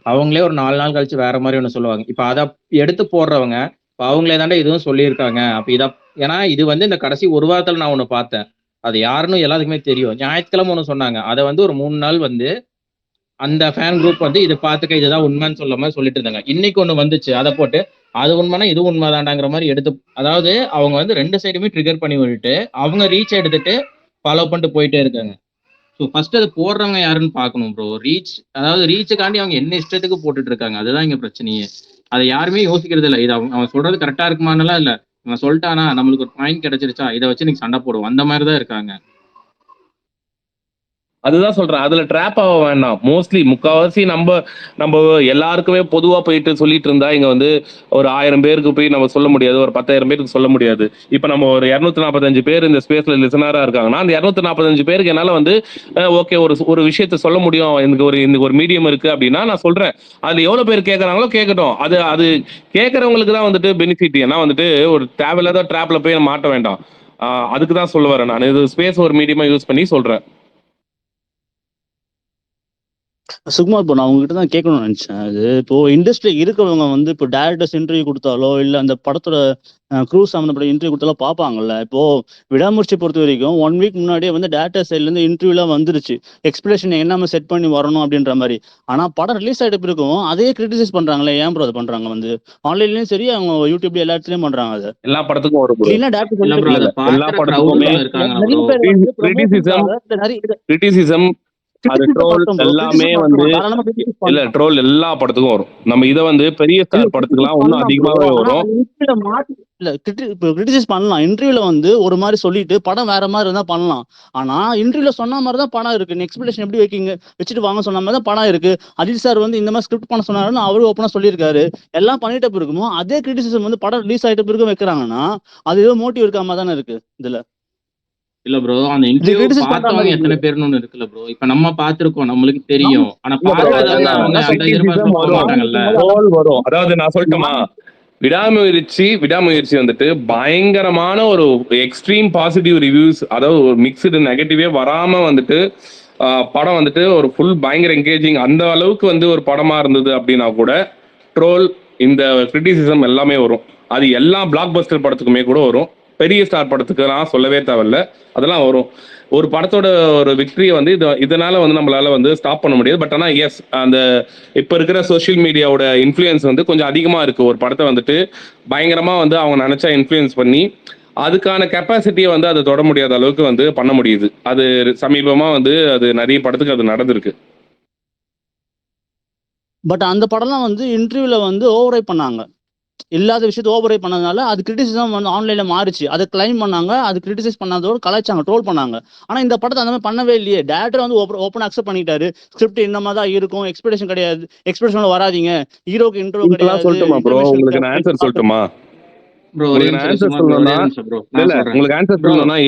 அவங்களே ஒரு 4 நாள் கழிச்சு வேற மாதிரி ஒன்று சொல்லுவாங்க. இப்போ அதை எடுத்து போடுறவங்க இப்போ அவங்களே தாண்டா இதுவும் சொல்லியிருக்காங்க. அப்போ ஏன்னா இது வந்து இந்த கடைசி ஒரு வாரத்தில் நான் ஒன்று பார்த்தேன், அது யாருன்னு எல்லாத்துக்குமே தெரியும். ஞாயிற்றுக்கிழமை ஒன்று சொன்னாங்க, அதை வந்து ஒரு 3 நாள் வந்து அந்த ஃபேன் குரூப் வந்து இதை பார்த்துக்க இதுதான் உண்மைன்னு சொல்ல மாதிரி சொல்லிட்டு இருந்தாங்க. இன்னைக்கு ஒன்று வந்துச்சு, அதை போட்டு அது உண்மைனா இது உண்மைதாண்டாங்கிற மாதிரி எடுத்து, அதாவது அவங்க வந்து 2 சைடுமே ட்ரிகர் பண்ணி விட்டுட்டு அவங்க ரீச் எடுத்துட்டு ஃபாலோ பண்ணிட்டு போயிட்டே இருக்காங்க. ஸோ ஃபர்ஸ்ட் அது போடுறவங்க யாருன்னு பார்க்கணும் ப்ரோ. அதாவது ரீச்சுக்காண்டி அவங்க என்ன இஷ்டத்துக்கு போட்டுட்டு இருக்காங்க, அதுதான் இங்க பிரச்சனையே. அதை யாருமே யோசிக்கிறது இல்லை. இது அவன் சொல்றது கரெக்டா இருக்குமானலாம் இல்லை, அவன் சொல்லிட்டானா நம்மளுக்கு ஒரு பாயிண்ட் கிடைச்சிருச்சா இதை வச்சு நீங்க சண்டை போடுவோம், அந்த மாதிரி தான் இருக்காங்க. அதுதான் சொல்றேன், அதுல ட்ராப் ஆக வேண்டாம். மோஸ்ட்லி முக்கால்வாசி நம்ம எல்லாருக்குமே பொதுவா போயிட்டு சொல்லிட்டு இருந்தா இங்க வந்து ஒரு 1000 பேருக்கு போய் நம்ம சொல்ல முடியாது, ஒரு 10,000 பேருக்கு சொல்ல முடியாது. இப்ப நம்ம ஒரு 245 பேர் இந்த ஸ்பேஸ்ல லிசனரா இருக்காங்கன்னா அந்த 245 பேருக்கு என்னால வந்து ஓகே ஒரு விஷயத்த சொல்ல முடியும், எனக்கு ஒரு மீடியம் இருக்கு அப்படின்னா நான் சொல்றேன். அதுல எவ்வளவு பேர் கேட்கறாங்களோ கேட்கட்டும். அது கேட்கறவங்களுக்கு தான் வந்துட்டு பெனிஃபிட். ஏன்னா வந்துட்டு ஒரு தேவையில்லாத ட்ராப்ல போய் மாட்ட வேண்டாம். அதுக்கு தான் சொல்ல வரேன் நான். இது ஸ்பேஸ் ஒரு மீடியமா யூஸ் பண்ணி சொல்றேன். சுகுமார் ப்ரோ, நான் உங்ககிட்ட தான் கேட்கணும்னு நினைச்சேன். அது இப்போ இண்டஸ்ட்ரி இருக்கிறவங்க வந்து இப்போ டேரக்டர்ஸ் இன்டர்வியூ கொடுத்தாலோ இல்ல அந்த படத்தோட க்ரூ சம்மந்தப்பட்ட இன்டர்வியூ கொடுத்தாலோ பார்ப்பாங்கல்ல. இப்போ விடாமுயற்சி பொறுத்த வரைக்கும் 1 வீக் முன்னாடியே வந்து டேரக்டர் சைட்ல இருந்து இன்டர்வியூலாம் வந்துருச்சு, எக்ஸ்பிரஷன் என்ன செட் பண்ணி வரணும் அப்படின்ற மாதிரி. ஆனா படம் ரிலீஸ் ஆகிட்டு பிறகும் அதே கிரிட்டிசைஸ் பண்றாங்களே, ஏன் ப்ரோ அது பண்றாங்க? வந்து ஆன்லைன்லயும் சரி, அவங்க யூடியூப்ல எல்லா இடத்துலயும் பண்றாங்க. அது எல்லா படத்துக்கும் வரும் bro. கிளீனா டேரக்டர் இல்ல ப்ரோ, அதை எல்லா பாக்குற படத்துக்குமே crowd இருக்காங்க நிறைய ப்ரோ. பேர் வந்து கிரிட்டிசிசம் ப்ரொமோஷனுக்காக நிறைய கிரிட்டிசிசம் அது கிரிட்டிசிசம் ட்ரோல் மட்டும் ப்ரோ, எல்லாமே கிரிட்டிசிசம் வந்து மட்டும் தாராளமா கிரிட்டிசைஸ் இல்ல பண்ணலாம். ட்ரோல் எல்லா படத்துக்கும் வரும். நம்ம இதை வந்து பெரிய இல்ல ஸ்டார் கிரிட்டிசைஸ் படத்துக்குலாம் இன்னும் பண்ணலாம் ப்ரோ. அதிகமாவே ஆனா வரும். அது இன்டர்வியூல மாத்தி இல்ல கிரிட்டிசைஸ் பண்ணலாம். இன்டர்வியூல வந்து ஒரு மாதிரி சொல்லிட்டு படம் வேற மாதிரி இருந்தா பண்ணலாம். ஆனா இன்டர்வியூல சொன்ன மாதிரி தான் படம் இருக்கு. எக்ஸ்பிளேஷன் எப்படி வைக்கீங்க வச்சுட்டு வாங்க சொன்ன மாதிரி தான் படம் இருக்கு. அஜித் சார் வந்து இந்த மாதிரி ஸ்கிரிப்ட் பண்ண சொன்னாருன்னு அவரு ஓப்பனா சொல்லியிருக்காரு. எல்லாம் பண்ணிட்ட பிறகுமோ அதே கிரிட்டிசிசம் வந்து படம் ரிலீஸ் ஆயிட்ட பிறகு வைக்கிறாங்கன்னா அது ஏதோ மோட்டிவ் இருக்காம தானே இருக்கு இதுல. இல்ல ப்ரோ, அந்த இது இன்டர்வியூ கிரிட்டிசைஸ் பண்ற பார்த்தவங்க மாதிரி எத்தனை பேர்னு ஒண்ணு இருக்குல்ல ப்ரோ. இப்ப நம்ம பார்த்திருக்கோம், நம்மளுக்கு ஆமா. தெரியும். ஆனா இல்ல bro, பார்க்காதவங்க அதான் அவங்க அந்த கிரிட்டிசிசம் எதிர்பார்ப்புல போக வரும், மாட்டாங்கல்ல. ட்ரோல் வரும். அதாவது நான் சொல்லட்டுமா, விடாமுயற்சி வந்துட்டு பயங்கரமான ஒரு எக்ஸ்ட்ரீம் பாசிட்டிவ் ரிவ்யூஸ், அதாவது ஒரு மிக்சடு நெகட்டிவே வராம வந்துட்டு படம் வந்துட்டு ஒரு ஃபுல் பயங்கர என்கேஜிங் அந்த அளவுக்கு வந்து ஒரு படமா இருந்தது அப்படின்னா கூட ட்ரோல் இந்த கிரிட்டிசிசம் எல்லாமே வரும். அது எல்லா பிளாக் பஸ்டர் படத்துக்குமே கூட வரும். பெரிய ஸ்டார் படத்துக்கு நான் சொல்லவே தேவையில்ல, அதெல்லாம் வரும். ஒரு படத்தோட ஒரு விக்டரியை வந்து இதனால வந்து நம்மளால வந்து ஸ்டாப் பண்ண முடியாது. பட் ஆனால் எஸ், அந்த இப்போ இருக்கிற சோஷியல் மீடியாவோட இன்ஃப்ளூயன்ஸ் வந்து கொஞ்சம் அதிகமாக இருக்கு. ஒரு படத்தை வந்துட்டு பயங்கரமா வந்து அவங்க நினைச்சா இன்ஃப்ளூயன்ஸ் பண்ணி அதுக்கான கெப்பாசிட்டியை வந்து அதை தொட முடியாத அளவுக்கு வந்து பண்ண முடியுது. அது சமீபமா வந்து அது நிறைய படத்துக்கு அது நடந்திருக்கு. பட் அந்த படம்லாம் வந்து இன்டர்வியூல வந்து ஓவரை பண்ணாங்க. இல்லாத விஷயத்தை ஓவரை பண்ணதுனால அது கிரிட்டிசிசம் வந்து ஆன்லைன்ல மாறிச்சு. அதை கிளைம் பண்ணாங்க, அது கிரிட்டிசைஸ் பண்ணாதோடு கலாய்ச்சாங்க, ட்ரோல் பண்ணாங்க. ஆனா இந்த படத்தை அந்த மாதிரி பண்ணவே இல்லையே. டேரக்டர் வந்து ஓப்பன் அக்செப்ட் பண்ணிட்டாரு, ஸ்கிரிப்ட் இந்த மாதிரி தான் இருக்கும், எக்ஸ்பெக்டேஷன் கிடையாது, எக்ஸ்பெக்டேஷன் வராதீங்க, ஹீரோக்கு இன்ட்ரோ இதெல்லாம் கிடையாது, சொல்லட்டுமா ப்ரோ, இன்ஃபர்மேஷன் உங்களுக்கு நான் ஆன்சர் சொல்லட்டுமா? ப்ரோ ஒரே உங்களுக்கு நான் நிமிஷம் ஆன்சர் சும்மா ப்ரோ, ஒரே சொல்லணும்னா நிமிஷம் ப்ரோ, இல்ல நான் சொல்றேன் உங்களுக்கு ஆன்சர் ப்ரோ. சொல்லணும்னா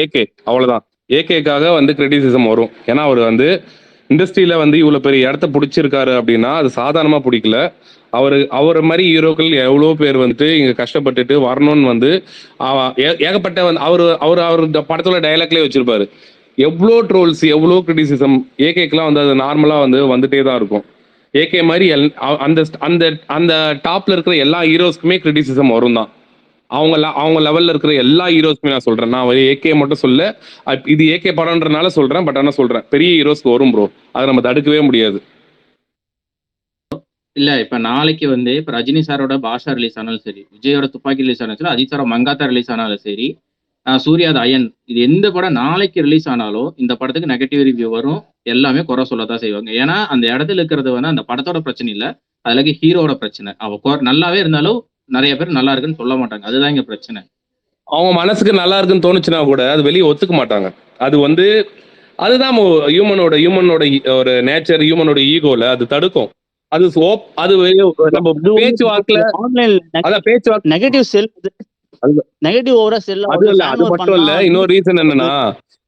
ஏகே அவ்வளவுதான். ஏகேக்காக வந்து கிரிட்டிசிசம் வரும். ஏன்னா அவர் வந்து இண்டஸ்ட்ரியில வந்து இவ்வளவு பெரிய இடத்த பிடிச்சிருக்காரு அப்படின்னா அது சாதாரணமா பிடிக்கல. அவரை மாதிரி ஹீரோக்கள் எவ்வளோ பேர் வந்துட்டு இங்க கஷ்டப்பட்டுட்டு வரணும்னு வந்து ஏகப்பட்ட வந்து அவர் படத்தோட டைலாக்லேயே வச்சிருப்பாரு. எவ்வளோ ட்ரோல்ஸ், எவ்வளோ கிரிட்டிசிசம் ஏகேக்கெல்லாம் வந்து அது நார்மலா வந்து வந்துட்டே தான் இருக்கும். ஏகே மாதிரி அந்த அந்த அந்த டாப்ல இருக்கிற எல்லா ஹீரோஸ்க்குமே கிரிட்டிசிசம் வரும் தான். அவங்க லெவல்ல இருக்கிற எல்லா ஹீரோஸ்க்குமே நான் சொல்றேன். நான் ஏகே மட்டும் சொல்ல, இது ஏகே படம்ன்றனால சொல்றேன். பட் ஆனா சொல்றேன், பெரிய ஹீரோஸ்க்கு வரும் ப்ரோ, அதை நம்ம தடுக்கவே முடியாது. இல்ல இப்ப நாளைக்கு வந்து இப்ப ரஜினி சாரோட பாஷா ரிலீஸ் ஆனாலும் சரி, விஜயோட துப்பாக்கி ரிலீஸ் ஆனாலும் சரி, அஜித் சாரோட மங்காத்தா ரிலீஸ் ஆனாலும் சரி, சூர்யாது அயன், இது எந்த படம் நாளைக்கு ரிலீஸ் ஆனாலும் இந்த படத்துக்கு நெகட்டிவ் ரிவ்யூ வரும். எல்லாமே குறை சொல்லத்தான் செய்வாங்க. ஏன்னா அந்த இடத்துல இருக்கிறது வந்து அந்த படத்தோட பிரச்சனை இல்ல, அதுல ஹீரோட பிரச்சனை. அவ நல்லாவே இருந்தாலும் நிறைய பேர் நல்லா இருக்குன்னு சொல்ல மாட்டாங்க. அதுதான் இங்க பிரச்சனை. அவங்க மனசுக்கு நல்லா இருக்குன்னு தோணுச்சுன்னா கூட அது வெளியே ஒத்துக்க மாட்டாங்க. அது வந்து அதுதான் ஹியூமனோட ஒரு நேச்சர், ஹியூமனோட ஈகோல அது தடுக்கும். அது அது நம்ம பேச்சுவாக்குல அதான் பேச்சுவாக்கு நெகட்டிவ் செல் நெகட்டிவ் ஓவரா செல் அது இல்ல, அது மட்டும் இல்ல. இன்னொரு ரீசன் என்னன்னா,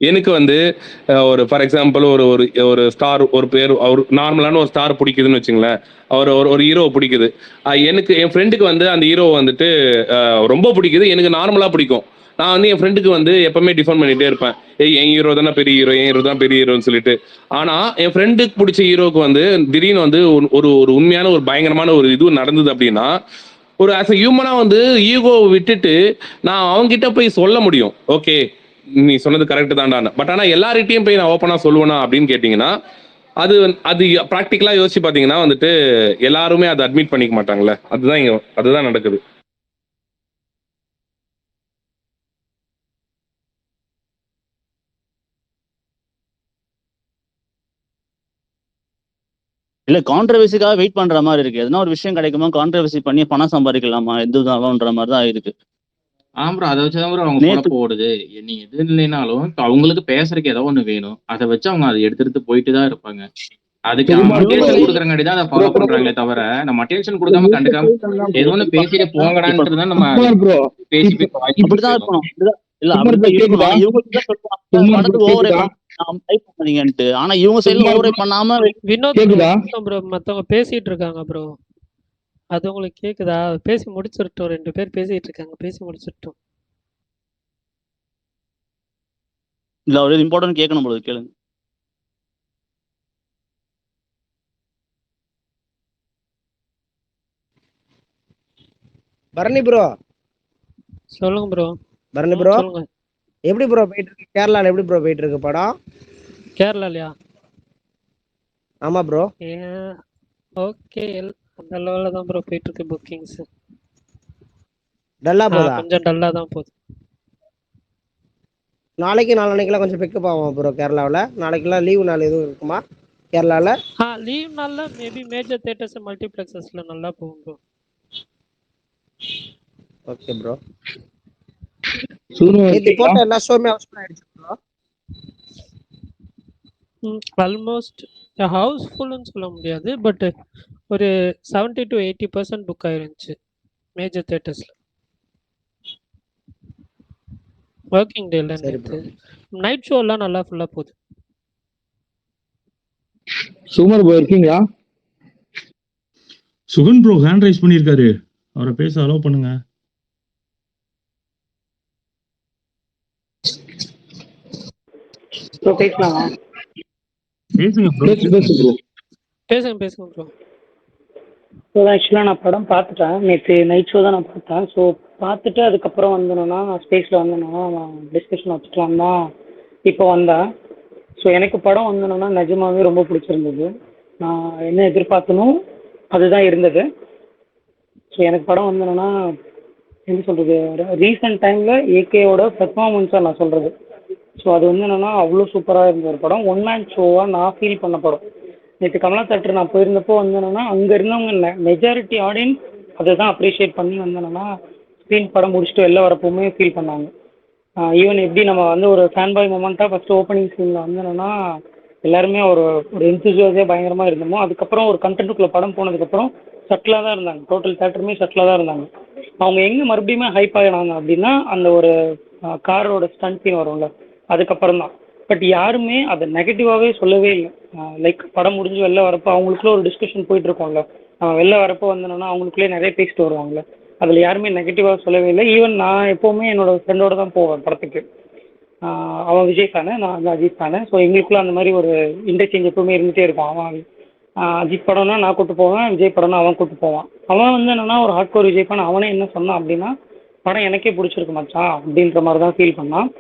எனக்கு வந்து ஒரு ஃபார் எக்ஸாம்பிள் ஒரு ஸ்டார், ஒரு பேர், அவர் நார்மலான ஒரு ஸ்டார் பிடிக்குதுன்னு வச்சுங்களேன். அவர் ஒரு ஹீரோ பிடிக்குது. எனக்கு என் ஃப்ரெண்டுக்கு வந்து அந்த ஹீரோ வந்துட்டு ரொம்ப பிடிக்குது, எனக்கு நார்மலா பிடிக்கும். நான் வந்து என் ஃப்ரெண்டுக்கு வந்து எப்பவுமே டிஃபன் பண்ணிட்டே இருப்பேன், என் ஹீரோ தானே பெரிய ஹீரோ, என் ஹீரோ தான் பெரிய ஹீரோன்னு சொல்லிட்டு. ஆனா என் ஃப்ரெண்டுக்கு பிடிச்ச ஹீரோக்கு வந்து திடீர்னு வந்து ஒரு உண்மையான ஒரு பயங்கரமான ஒரு இது நடந்தது அப்படின்னா, ஒரு ஆஸ் அ ஹியூமனா வந்து ஈகோவை விட்டுட்டு நான் அவங்ககிட்ட போய் சொல்ல முடியும், ஓகே நீ சொன்னது கரெக்ட் தான்டான்னு. பட் ஆனா எல்லார்கிட்டையும் போய் நான் ஓப்பனா சொல்லுவேனா அப்படின்னு கேட்டீங்கன்னா, அது ப்ராக்டிக்கலா யோசிச்சு பாத்தீங்கன்னா வந்துட்டு எல்லாருமே அதை அட்மிட் பண்ணிக்க மாட்டாங்கல்ல. அதுதான் நடக்குது. இல்ல கான்ட்ரவர்சிக்காக வெயிட் பண்ற மாதிரி இருக்கு. எதனா ஒரு விஷயம் கிடைக்குமா, கான்ட்ரவர்சி பண்ணி பணம் சம்பாதிக்கலாமா, எதுனாலும்ன்ற மாதிரி தான் இருக்கு. ப்ரோ, அதை வச்சுதான் ப்ரோ அவங்க பொழப்பு ஓடுது. நீங்க எது இல்லைனாலும் இப்ப அவங்களுக்கு பேசுறதுக்கு ஏதோ ஒண்ணு வேணும், அதை வச்சு அவங்க அதை எடுத்துட்டு போயிட்டு தான் இருப்பாங்க. அதுக்கு அவங்க அட்டென்ஷன் கொடுக்குறங்காடி தான் அதை ஃபாலோ பண்றாங்களே தவிர, நம்ம அட்டென்ஷன் கொடுக்காம கண்டுக்காம ஏதோ ஒண்ணு பேசிட்டு போங்கடான்ட்டு தான் நம்ம பேசி இப்படிதான் இருக்கணும். இல்ல அப்படிதான் இருக்கணும். இவங்களுக்கு படத்துக்கு ஓவரே பண்ணீங்கன்ட்டு, ஆனா இவங்க சைடுல ஓவரே பண்ணாம வினோத் ப்ரோ மத்தவங்க பேசிட்டு இருக்காங்க ப்ரோ, அது உங்களுக்கு கேக்குதா? பேசி முடிச்சிட்டோம், 2 பேர் பேசிட்டு இருக்காங்க, பேசி முடிச்சிட்டோம். இல்ல அவர் இம்பார்ட்டன்ட் கேட்கணும் போல கேளுங்க. பரணி ப்ரோ சொல்லுங்க ப்ரோ. பரணி ப்ரோ சொல்லுங்க. எப்படி ப்ரோ போயிட்டு இருக்கு கேரளால? எப்படி ப்ரோ போயிட்டு இருக்கு படம்? கேரளாலயா? ஆமா ப்ரோ. ஓகே, அந்த லெவலில் தான் ப்ரோ போயிட்டு இருக்கு புக்கிங்ஸ். டல்லா போதா? கொஞ்சம் டல்லாக தான் போகுது. நாளைக்கு நாளைக்கெல்லாம் கொஞ்சம் பிக்கப் ஆகும் ப்ரோ கேரளாவில். நாளைக்கெல்லாம் லீவு நாள் எதுவும் இருக்குமா கேரளாவில்? லீவ் நாளில் மேபி மேஜர் தேட்டர்ஸ் மல்டிப்ளெக்ஸஸ்ல நல்லா போகும் ப்ரோ. Okay bro. சூர்யா நேற்று போட்ட எல்லா ஷோமே ஹவுஸ்ஃபுல் ஆயிடுச்சு ப்ரோ. ஆல்மோஸ்ட் ஹவுஸ்ஃபுல்லுன்னு சொல்ல முடியாது, பட் ஒரு 70 to 80% புக் ஆயிருந்துச்சு மேஜர் தேட்டர்ஸில். ஒர்க்கிங் டேல நேற்று நைட் ஷோலாம் நல்லா ஃபுல்லாக போகுது. சுகுமார் ப்ரோ இருக்கீங்களா? சுகன் ப்ரோ ஹேண்ட் ரைஸ் பண்ணியிருக்காரு, அவரை பேச அலோவ் பண்ணுங்க. ப்ரோ பேசலாமா? பேசுங்க ப்ரோ. பேசுங்க ப்ரோ. ஸோ ஆக்சுவலாக நான் படம் பார்த்துட்டேன். நேற்று நைட் ஷோ தான் நான் பார்த்தேன். ஸோ பார்த்துட்டு அதுக்கப்புறம் வந்தேன்னா ஸ்பேஸில் வந்தேன்னா நான் டிஸ்கஷன் வச்சுக்கலாம் தான் இப்போ வந்தேன். ஸோ எனக்கு படம் வந்தேன்னா நிஜமாவே ரொம்ப பிடிச்சிருந்தது. நான் என்ன எதிர்பார்த்தனும் அதுதான் இருந்தது. ஸோ எனக்கு படம் வந்தேன்னா என்ன சொல்கிறது, ரீசெண்ட் டைமில் ஏகேயோட பெர்ஃபார்மன்ஸாக நான் சொல்கிறது. ஸோ அது வந்து என்னென்னா அவ்வளோ சூப்பராக இருந்த ஒரு படம். ஒன் மேன் ஷோவாக நான் ஃபீல் பண்ண படம். நேற்று கமலா தேட்டர் நான் போயிருந்தப்போ வந்து என்னென்னா அங்கே இருந்தவங்க மெஜாரிட்டி ஆடியன்ஸ் அதை தான் அப்ரிஷியேட் பண்ணி வந்தேன்னா ஸ்க்ரீன் படம் முடிச்சுட்டு வெளில வரப்போவுமே ஃபீல் பண்ணாங்க. ஈவன் எப்படி நம்ம வந்து ஒரு ஃபேன் பாய் மூமெண்ட்டாக ஃபஸ்ட்டு ஓப்பனிங் சீனில் வந்து என்னென்னா எல்லாருமே ஒரு என்தூசியாஸே பயங்கரமாக இருந்தோமோ, அதுக்கப்புறம் ஒரு கண்டென்ட்டுக்குள்ளே படம் போனதுக்கப்புறம் சட்டிலாக தான் இருந்தாங்க. டோட்டல் தேட்டருமே சட்டிலாக தான் இருந்தாங்க. அவங்க எங்கே மறுபடியுமே ஹைப் ஆகினாங்க அப்படின்னா அந்த ஒரு காரோட ஸ்டண்ட் சீன் வரும்ல, அதுக்கப்புறம் தான். பட் யாருமே அதை நெகட்டிவாகவே சொல்லவே இல்லை. லைக் படம் முடிஞ்சு வெளில வரப்போ அவங்களுக்குள்ள ஒரு டிஸ்கஷன் போயிட்டுருக்கோம்ல, வெளில வரப்போ வந்தோன்னா அவங்களுக்குள்ளே நிறைய பேசிட்டு வருவாங்கள்ல, அதில் யாருமே நெகட்டிவாக சொல்லவே இல்லை. ஈவன் நான் எப்போவுமே என்னோடய ஃப்ரெண்டோட தான் போவேன் படத்துக்கு. அவன் விஜய் ஃபேனு, நான் வந்து அஜித் ஃபேனு. ஸோ எங்களுக்குள்ள அந்த மாதிரி ஒரு இன்டர்சேஞ்ச் எப்போவுமே இருந்துகிட்டே இருக்கும். அவன் அஜித் படம்னா நான் கூப்பிட்டு போவேன், விஜய் படம்னா அவன் கூப்பிட்டு போவான். அவன் வந்து என்னென்னா ஒரு ஹார்ட்கோர் விஜய் ஃபேன். அவனே என்ன சொன்னான் அப்படின்னா படம் எனக்கே பிடிச்சிருக்கு மச்சான் அப்படின்ற மாதிரி தான் ஃபீல் பண்ணான்.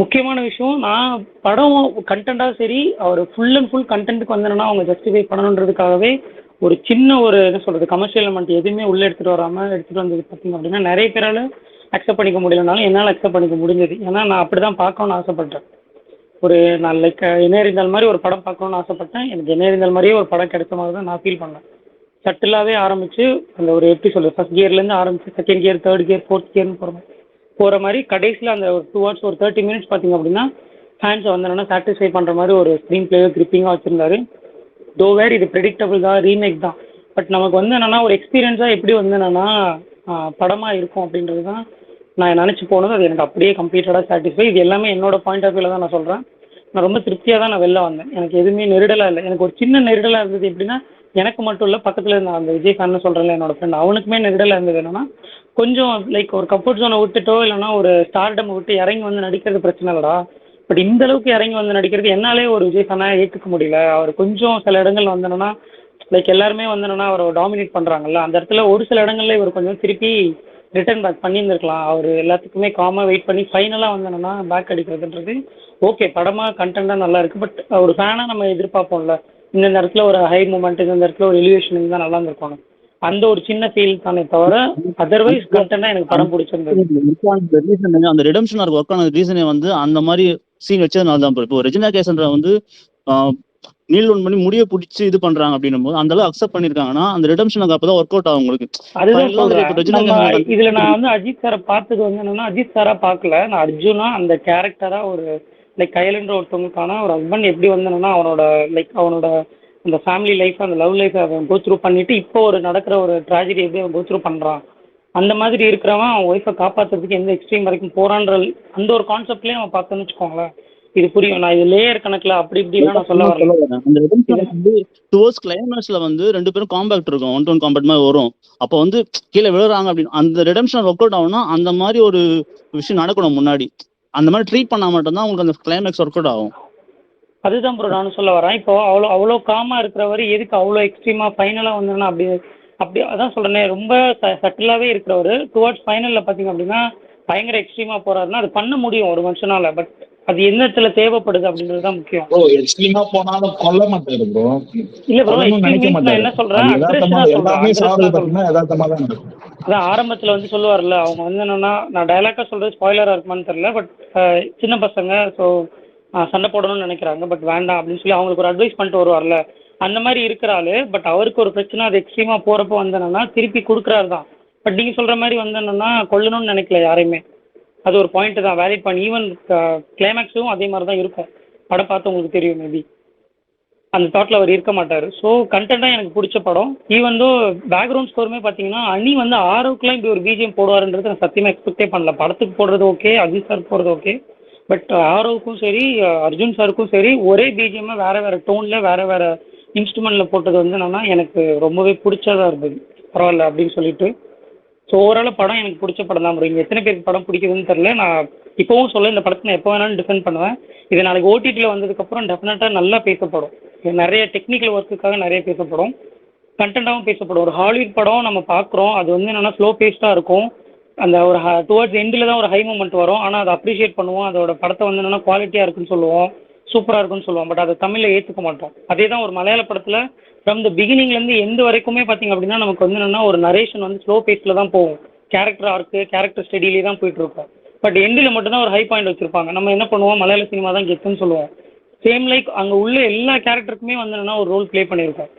முக்கியமான விஷயம், நான் படம் கண்டென்ட்டாக சரி, அவர் ஃபுல் அண்ட் ஃபுல் கண்டென்ட்டுக்கு வந்தேன்னா அவங்க ஜஸ்டிஃபை பண்ணணுன்றதுக்காகவே ஒரு சின்ன ஒரு என்ன சொல்கிறது கமர்ஷியல் எலமெண்ட் எதுவுமே உள்ளே எடுத்துகிட்டு வராமல் எடுத்துகிட்டு வந்தது பார்த்திங்க அப்படின்னா நிறைய பேரால் அக்செப்ட் பண்ணிக்க முடியலனாலும் என்னால் அக்செப்ட் பண்ணிக்க முடிஞ்சது. ஏன்னா நான் அப்படி தான் பார்க்கணுன்னு ஆசைப்பட்டேன். ஒரு நான் லைக் என்ன இருந்தால் மாதிரி ஒரு படம் பார்க்கணுன்னு ஆசைப்பட்டேன். எனக்கு என்ன இருந்தால் மாதிரியே ஒரு படம் கிடைச்ச மாதிரி தான் நான் ஃபீல் பண்ணேன். சட்டிலாகவே ஆரம்பித்து அந்த ஒரு எப்படி சொல்கிறது ஃபஸ்ட் கியர்லேருந்து ஆரம்பித்து second gear, third gear, fourth கியர்னு போகிற மாதிரி கடைசியில் அந்த ஒரு 2 hours ஒரு 30 minutes பார்த்திங்க அப்படின்னா ஃபேன்ஸை வந்தோன்னா சாட்டிஸ்ஃபை பண்ணுற மாதிரி ஒரு ஸ்க்ரீன் பிளேயர் கிரிப்பிங்காக வச்சுருந்தாரு. தோ வேர் இது ப்ரெடிக்டபிள் தான், ரீமேக் தான். பட் நமக்கு வந்து என்னென்னா ஒரு எக்ஸ்பீரியன்ஸாக எப்படி வந்து என்னென்னா படமாக இருக்கும் அப்படின்றது தான் நான் நினச்சி போனது. அது எனக்கு அப்படியே கம்ப்ளீட்டடாக சாட்டிஸ்ஃபை. இது எல்லாமே என்னோட பாயிண்ட் ஆஃப் வியூவில் தான் நான் சொல்கிறேன். நான் ரொம்ப திருப்தியாக தான் நான் வெளில வந்தேன். எனக்கு எதுவுமே நெருடலாக இல்லை. எனக்கு ஒரு சின்ன நெருடலாக இருந்தது எப்படின்னா, எனக்கு மட்டும் இல்லை, பக்கத்தில் இருந்த அந்த விஜய் ஃபேன்னு சொல்கிறேன்ல என்னோட ஃப்ரெண்ட், அவனுக்குமே நெருடலாக இருந்தது. என்னென்னா கொஞ்சம் லைக் ஒரு கம்ஃபர்ட் ஜோனை விட்டுட்டோ இல்லைனா ஒரு ஸ்டார்டம் விட்டு இறங்கி வந்து நடிக்கிறது பிரச்சனை இல்லைடா, பட் இந்த அளவுக்கு இறங்கி வந்து நடிக்கிறது என்னாலே ஒரு விஜய் ஃபேனாக ஏற்றுக்க முடியல. அவர் கொஞ்சம் சில இடங்கள் வந்தோன்னா லைக் எல்லாருமே வந்தோன்னா அவரை டாமினேட் பண்ணுறாங்கல்ல, அந்த இடத்துல ஒரு சில இடங்கள்ல இவர் கொஞ்சம் திருப்பி ரிட்டர்ன் பேக் பண்ணியிருந்துருக்கலாம். அவர் எல்லாத்துக்குமே காமாக வெயிட் பண்ணி ஃபைனலாக வந்தோன்னா பேக் அடிக்கிறதுன்றது ஓகே, படமாக கண்டென்ட்டாக நல்லா இருக்குது. பட் ஒரு ஃபேனாக நம்ம எதிர்பார்ப்போம்ல, இந்த இடத்துல ஒரு ஹை மூமெண்ட், இந்த இடத்துல ஒரு எலிவேஷன் இருந்தால் நல்லா இருந்திருக்கணும். அந்த ஒரு சின்ன ஃபீல் தானே தவிர அதர்வைஸ் கண்டென்ட்டாக எனக்கு படம் பிடிச்சிருந்தது. அந்த ரிடம்ஷன் ஆர்க் ஒர்க் ஆன ரீசனே வந்து அந்த மாதிரி சீன் வச்சதுனால தான். இப்போ ரெஜினா கேசன்ட்ரா வந்து நீல் ஒன் பண்ணி முடிய பிடிச்சி இது பண்றாங்க அப்படின்னும் போது அந்த அளவு அக்செப்ட் பண்ணிருக்காங்கன்னா அந்த ரிடம்ஷனுக்கு அப்பதான் ஒர்க் அவுட் ஆகும் உங்களுக்கு. அதுதான் இதுல நான் வந்து அஜித் சாரை பார்த்தது வந்து என்னன்னா, அஜித் சாரா பார்க்கல, நான் அர்ஜுனா அந்த கேரக்டரா ஒரு லைக் கையலன்ற ஒருத்தவங்களுக்கான ஒரு ஹஸ்பண்ட் எப்படி வந்தேன்னா அவனோட லைக் அவனோட அந்த ஃபேமிலி லைஃப் அந்த லவ் லைஃப் அவன் கோ த்ரூ பண்ணிட்டு இப்போ ஒரு நடக்கிற ஒரு ட்ராஜடி எப்படி அவன் கோ த்ரூ பண்றான், அந்த மாதிரி இருக்கிறவன் அவன் ஒய்ஃபை காப்பாற்றுறதுக்கு எந்த எக்ஸ்ட்ரீம் வரைக்கும் போறான்ற அந்த ஒரு கான்செப்ட்லேயே அவன் பார்த்தோன்னு வச்சுக்கோங்களேன், இது புரியும். நான் இது லேயர் கணக்குல அப்படி இப்படிலாம் நான் சொல்ல வரேன். அந்த வந்து டுவர்ட்ஸ் கிளைமேக்ஸ்ல வந்து ரெண்டு பேரும் காம்பேக்ட் இருக்கும், 1-1 காம்பேக்ட் மாதிரி வரும். அப்போ வந்து கீழே விழுறாங்க அப்படின்னு அந்த ரிடம்ஷன் ஒர்க் அவுட் ஆகும்னா அந்த மாதிரி ஒரு விஷயம் நடக்கணும் முன்னாடி. அந்த மாதிரி ட்ரீட் பண்ணா மட்டும்தான் உங்களுக்கு அந்த கிளைமேக்ஸ் ஒர்க் அவுட் ஆகும். அதுதான் ப்ரோ நானும் சொல்ல வரேன். இப்போ அவ்வளோ காமா இருக்கிறவர் எதுக்கு அவ்வளோ எக்ஸ்ட்ரீமா ஃபைனலா வந்தோன்னா அப்படி அதான் சொல்றேனே, ரொம்ப சட்டிலாவே இருக்கிறவர் டுவர்ட்ஸ் ஃபைனல்ல பாத்தீங்க அப்படின்னா பயங்கர எக்ஸ்ட்ரீமா போறாருன்னா அது பண்ண முடியும் ஒரு மனுஷனால. பட் அது எந்த இடத்துல தேவைப்படுது அப்படின்றது தான் முக்கியம். ப்ரோ எக்ஸ்ட்ரீமா போனாலும் கொல்ல மாட்டாரு ப்ரோ, இல்ல ப்ரோ கொல்லணும்னு எக்ஸ்ட்ரீம் நினைக்க மீன்ஸ் நான் மாட்டாரு. என்ன அது சொல்றேன், யதார்த்தமா அக்ரெஷனா எல்லாமே சொல்றேன், சாவது அக்ரெஷனா சொல்றேன். பாத்தீங்கன்னா யதார்த்தமா தான் நடக்கும். அதான் ஆரம்பத்துல வந்து சொல்லுவார்ல, அவங்க வந்து என்னன்னா, நான் டைலாக்கா சொல்றது ஸ்பாய்லரா இருக்குமான்னு தெரியல, பட் சின்ன பசங்க ஸோ சண்டை போடணும்னு நினைக்கிறாங்க, பட் வேண்டாம் அப்படின்னு சொல்லி அவங்களுக்கு ஒரு அட்வைஸ் பண்ணிட்டு வருவார்ல, அந்த மாதிரி இருக்கிற ஆளு. பட் அவருக்கு ஒரு பிரச்சனை, அது எக்ஸ்ட்ரீமா போறப்போ வந்து என்னன்னா திருப்பி கொடுக்குறாரு தான். பட் நீங்க சொல்ற மாதிரி வந்து என்னன்னா கொல்லணும்னு நினைக்கல யாரையுமே. அது ஒரு பாயிண்ட் தான் வேலிட் பண்ணி. ஈவன் கிளைமேக்ஸும் அதே மாதிரி தான் இருக்கும். படம் பார்த்து உங்களுக்கு தெரியும் மேபி அந்த தாட்ல அவர் இருக்க மாட்டார். ஸோ கண்டென்ட்டாக எனக்கு பிடிச்ச படம். ஈவன் தோ பேக்ரவுண்ட் ஸ்கோருமே பார்த்தீங்கன்னா அனி வந்து ஆரோக்கெலாம் இப்படி ஒரு பிஜிஎம் போடுவாருன்றது நான் சத்தியமாக எக்ஸ்பெக்டே பண்ணல. படத்துக்கு போடுறது ஓகே, அஜித் சார் போடுறது ஓகே, பட் ஆரோவுக்கும் சரி அர்ஜுன் சாருக்கும் சரி ஒரே பிஜிஎம்மை வேறு வேறு டோனில் வேறு வேறு இன்ஸ்ட்ருமெண்ட்டில் போட்டது வந்து என்னன்னா எனக்கு ரொம்பவே பிடிச்சதாக இருந்தது. பரவாயில்ல அப்படின்னு சொல்லிட்டு. ஸோ ஓவரால் படம் எனக்கு பிடிச்ச படம் தான் ப்ரோ. இங்கே எத்தனை பேருக்கு படம் பிடிக்குதுன்னு தெரில. நான் இப்போவும் சொல்ல, இந்த படத்தை நான் எப்போ வேணாலும் டிஃபெண்ட் பண்ணுவேன். இது நாளைக்கு ஓடிடியில் வந்ததுக்கப்புறம் டெஃபினட்டாக நல்லா பேசப்படும். நிறைய டெக்னிக்கல் ஒர்க்குக்காக நிறைய பேசப்படும், கண்டென்ட்டாகவும் பேசப்படும். ஒரு ஹாலிவுட் படம் நம்ம பார்க்குறோம், அது வந்து என்னென்னா ஸ்லோ பேஸ்டாக இருக்கும். அந்த ஒரு டுவர்ட்ஸ் எண்டில் தான் ஒரு ஹை மூமெண்ட் வரும். ஆனால் அதை அப்ரிஷியேட் பண்ணுவோம். அதோட படத்தை வந்து என்னென்னா குவாலிட்டியாக இருக்குன்னு சொல்லுவோம், சூப்பராக இருக்குன்னு சொல்லுவோம். பட் அதை தமிழில் ஏற்றுக்க மாட்டோம். அதே தான் ஒரு மலையாள படத்தில் ஃப்ரம் த பிகினிங்லேருந்து எந்த வரைக்குமே பார்த்தீங்க அப்படின்னா நமக்கு வந்து என்னென்னா ஒரு நரேஷன் வந்து ஸ்லோ பேஸில் தான் போகும். கேரக்டர் ஆர்க்கு, கேரக்டர் ஸ்டடியிலே தான் போயிட்டுருக்கோம். பட் எண்டில் மட்டும்தான் ஒரு ஹை பாயிண்ட் வச்சுருப்பாங்க. நம்ம என்ன பண்ணுவோம், மலையாள சினிமா தான் கெத்துன்னு சொல்லுவோம். சேம் லைக் அங்கே உள்ள எல்லா கேரக்டருக்குமே வந்து என்னென்னா ஒரு ரோல் ப்ளே பண்ணியிருக்கோம்.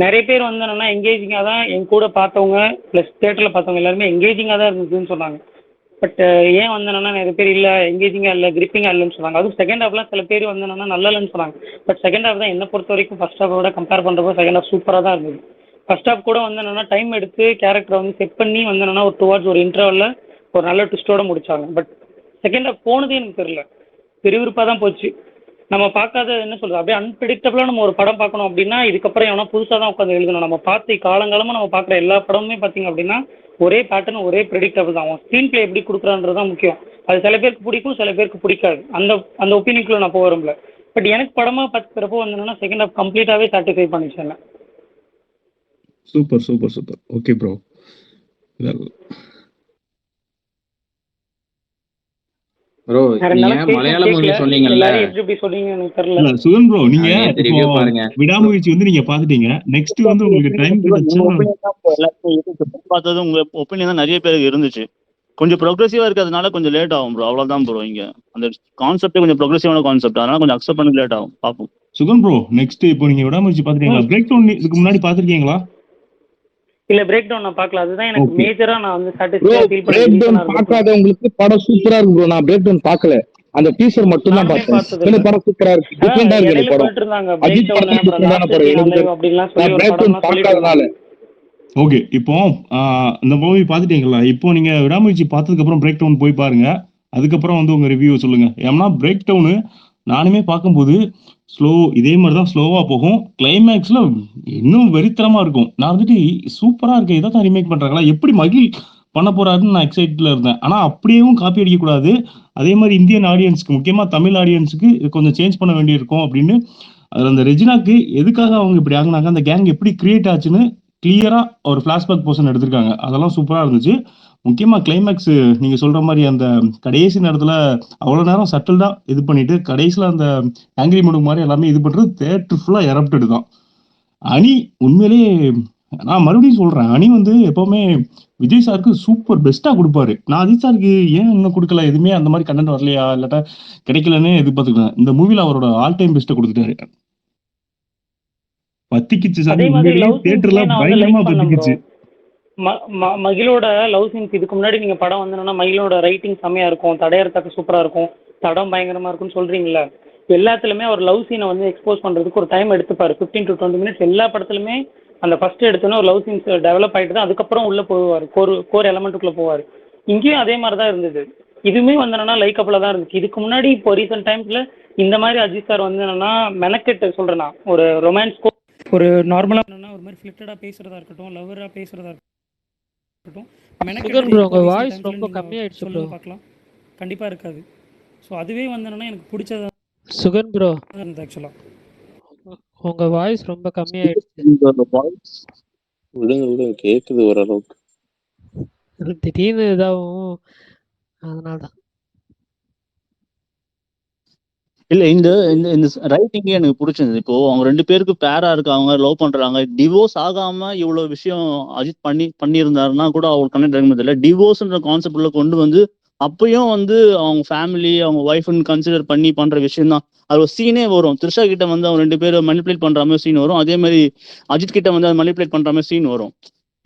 நிறைய பேர் வந்து என்னென்னா எங்கேஜிங்காக தான், என் கூட பார்த்தவங்க ப்ளஸ் தேட்டரில் பார்த்தவங்க எல்லாருமே எங்கேஜிங்காக தான் இருந்துச்சுன்னு சொன்னாங்க. பட் ஏன் வந்து என்னென்னா நிறைய பேர் இல்லை எங்கேஜிங்காக இல்லை, கிரிப்பிங்காக இல்லைன்னு சொன்னாங்க. அதுவும் செகண்ட் ஹாஃப்லாம் சில பேர் வந்து என்னென்னா நல்லா இல்லைன்னு சொன்னாங்க. பட் செகண்ட் ஹாஃப் தான் என்னை பொறுத்த வரைக்கும் ஃபஸ்ட் ஹாஃபோட கம்பேர் பண்ணுறப்போ செகண்ட் ஹாஃப் சூப்பராக தான் இருந்தது. ஃபஸ்ட் ஹாஃப் கூட வந்து என்னென்னா டைம் எடுத்து கேரக்டரை வந்து செட் பண்ணி வந்து என்னென்னா ஒரு டுவார்ட்ஸ் ஒரு இன்டர்வலில் ஒரு நல்ல ட்விஸ்ட்டோட முடிச்சாங்க. பட் செகண்ட் ஹாஃப் போனதே எனக்கு தெரியல, விறுவிறுப்பாக தான் போச்சு. நம்ம பார்க்காத என்ன சொல்கிறது, அப்படியே அன்பிரடிக்டபிளாக நம்ம ஒரு படம் பார்க்கணும் அப்படின்னா இதுக்கப்புறம் எவனா புதுசாக தான் உட்காந்து எழுதணும். நம்ம பார்த்து காலங்காலமாக நம்ம பார்க்குற எல்லா படமுமே பார்த்தீங்க அப்படின்னா ஒரே பேட்டர்ன், ஒரே ப்ரெடிக்டபிள் தான். அவன் ஸ்க்ரீன் பிளே எப்படி கொடுக்குறான்றது தான் முக்கியம். அது சில பேருக்கு பிடிக்கும், சில பேருக்கு பிடிக்காது. அந்த ஒப்பீனியனுக்குள்ளே நான் போக விரும்பல. பட் எனக்கு படமாக பார்த்துக்கிறப்போ வந்து என்னன்னா செகண்ட் ஹாஃப் கம்ப்ளீட்டாகவே சாட்டிஸ்ஃபை பண்ணிச்சு என்ன. Super super super. Okay bro. Bro நீங்க மலையாள மூவி சொன்னீங்கல்ல, எல்லாரும் எப்படி சொல்றீங்க எனக்கு தெரியல. இல்ல சுகன் ப்ரோ, நீங்க நேத்து ரிவ்யூ பாருங்க. விடாமுயற்சி வந்து நீங்க பாத்துட்டீங்க. நெக்ஸ்ட் வந்து உங்களுக்கு டைம் கிடைச்சா பார்த்தது உங்க ஒப்பீனியன் தான் நிறைய பேருக்கு இருந்துச்சு. கொஞ்சம் ப்ரோக்ரெசிவா இருக்கிறதுனால கொஞ்சம் லேட் ஆகும் ப்ரோ, அவ்வளவுதான் ப்ரோ. இங்க அந்த கான்செப்டே கொஞ்சம் ப்ரோக்ரெசிவான கான்செப்ட், அதனால கொஞ்சம் அக்செப்ட் பண்ண லேட் ஆகும். பார்ப்போம். சுகன் ப்ரோ, நெக்ஸ்ட் இப்போ நீங்க விடாமுயற்சி பாத்துட்டீங்களா? பிரேக் டவுன் இதுக்கு முன்னாடி பாத்துருக்கீங்களா? இல்ல பிரேக் டவுன் நான் பார்க்கல. அதுதான் எனக்கு மேஜரா நான் வந்து bro satisfy feel break down பண்ணேன். பார்க்காதவங்களுக்கு படம் சூப்பரா இருக்கு ப்ரோ. நான் பிரேக் டவுன் பார்க்கல, அந்த டீசர் மட்டும் தான் பார்த்தேன். படம் சூப்பரா இருக்கு, டிஃபரெண்டா இருக்கு இந்த படம். அஜித் படத்துல டிஃபரெண்டான படம் எனக்கு. நான் பிரேக் டவுன் பார்க்காதனால. ஓகே, இப்போ இந்த மூவி பாத்துட்டீங்களா? இப்போ நீங்க விடாமுயற்சி பார்த்ததுக்கு அப்புறம் பிரேக் டவுன் போய் பாருங்க. அதுக்கப்புறம் வந்து உங்க ரிவ்யூ சொல்லுங்க. ஏன்னா பிரேக் டவுனு நானுமே பார்க்கும்போது ஸ்லோ இதே மாதிரி தான் ஸ்லோவா போகும். கிளைமேக்ஸ்ல இன்னும் வெறித்தனமா இருக்கும். நான் வந்துட்டு சூப்பரா இருக்கு, இதை தான் ரீமேக் பண்றாங்களா, எப்படி மகிழ் பண்ண போறாருன்னு நான் எக்ஸைட்ல இருந்தேன். ஆனா அப்படியேவும் காப்பி அடிக்க கூடாது. அதே மாதிரி இந்தியன் ஆடியன்ஸ்க்கு, முக்கியமா தமிழ் ஆடியன்ஸுக்கு கொஞ்சம் சேஞ்ச் பண்ண வேண்டியிருக்கும் அப்படின்னு. அதுல அந்த ரெஜினாக்கு எதுக்காக அவங்க இப்படி ஆகுனாங்க, அந்த கேங் எப்படி கிரியேட் ஆச்சுன்னு கிளியரா ஒரு பிளாஷ்பேக் போர்ஷன் எடுத்திருக்காங்க. அதெல்லாம் சூப்பரா இருந்துச்சு. முக்கியமா கிளைமேக்ஸ் நீங்க சொல்ற மாதிரி அந்த கடைசி நேரத்துல அவ்வளவு நேரம் சட்டில்டா இது பண்ணிட்டு கடைசியில அந்த ஆங்கிரி மூடு மாதிரி எல்லாமே இது பண்றது தியேட்டர் ஃபுல்லா எரப்டட் தான். அணி உண்மையிலேயே நான் மறுபடியும் சொல்றேன், அணி வந்து எப்பவுமே விஜய் சாருக்கு சூப்பர் பெஸ்டா கொடுப்பாரு. நான் அஜித் சாருக்கு ஏன் இன்னும் கொடுக்கல, எதுவுமே அந்த மாதிரி கண்டென்ட் வரலையா இல்லாட்டா கிடைக்கலன்னு எதிர்பார்த்துக்கிறேன். இந்த மூவில அவரோட ஆல் டைம் பெஸ்ட்டை கொடுத்துட்டாரு. பத்திக்கிச்சு சார், உண்மையிலேயே தியேட்டர்ல பயங்கரமா பத்திக்கிச்சு. மகிழோட லவ் சீன்ஸ் இதுக்கு முன்னாடி நீங்க படம் வந்தோம்னா மகிழோட ரைட்டிங் செம்மையா இருக்கும், தடையறதுக்கு சூப்பரா இருக்கும், தடம் பயங்கரமா இருக்கும்னு சொல்றீங்களா? எல்லாத்துலயுமே ஒரு லவ் சீனை வந்து எக்ஸ்போஸ் பண்றதுக்கு ஒரு டைம் எடுத்துப்பாரு, 15 to 20 minutes. எல்லா படத்துலயுமே அந்த ஃபர்ஸ்ட் எடுத்தோன்னே ஒரு லவ் சீன்ஸ் டெவலப் ஆயிட்டு தான் அதுக்கப்புறம் உள்ள போவார், கோர் எலமெண்ட்டுக்குள்ள போவார். இங்கேயும் அதே மாதிரி தான் இருந்தது. இதுவுமே வந்து என்னன்னா லைக்கபிளா தான் இருந்துச்சு. இதுக்கு முன்னாடி இப்போ ரீசெண்ட் டைம்ஸ்ல இந்த மாதிரி அஜித் சார் வந்து என்னன்னா மெனக்கெட்டு சொல்றேன்னா ஒரு ரொமான்ஸ் ஒரு நார்மலா என்னன்னா ஒரு மாதிரி ஃபிளிட்டடா பேசுறதா இருக்கட்டும், லவ்வரா பேசுறதா இருக்கட்டும், சுகன் ப்ரோ உங்க வாய்ஸ் ரொம்ப கம்மியாயிடுச்சு ப்ரோ. பார்க்கலாம் கண்டிப்பா இருக்காது. ஸோ அதுவே வந்து என்னன்னா எனக்கு பிடிச்சதா சுகன் ப்ரோ இருந்தது ஆக்சுவலாக. உங்க வாய்ஸ் ரொம்ப கம்மியாயிடுச்சு. விடுங்க விடுங்க, கேக்குது ஓரளவுக்கு. திடீர்னு இதாகவும் அதனால தான். இல்ல இந்த இந்த இந்த ரைட்டிங்கே எனக்கு பிடிச்சிருந்தது. இப்போ அவங்க 2 பேருக்கு பேரா இருக்காங்க, லவ் பண்றாங்க. டிவோர்ஸ் ஆகாம இவ்வளவு விஷயம் அஜித் பண்ணியிருந்தாருன்னா கூட அவங்களுக்கு கனெக்ட் ஆகும் தெரியல. டிவோர்ஸ்ன்ற கான்செப்ட் உள்ள கொண்டு வந்து அப்பயும் வந்து அவங்க ஃபேமிலி அவங்க ஒய்ஃப்னு கன்சிடர் பண்ணி பண்ற விஷயம் தான். அது ஒரு சீனே வரும். த்ரிஷா கிட்ட வந்து அவங்க 2 பேரும் மனிப்புலேட் பண்ற மாதிரி சீன் வரும். அதே மாதிரி அஜித் கிட்ட வந்து மனிப்புலேட் பண்ற மாதிரி சீன் வரும்.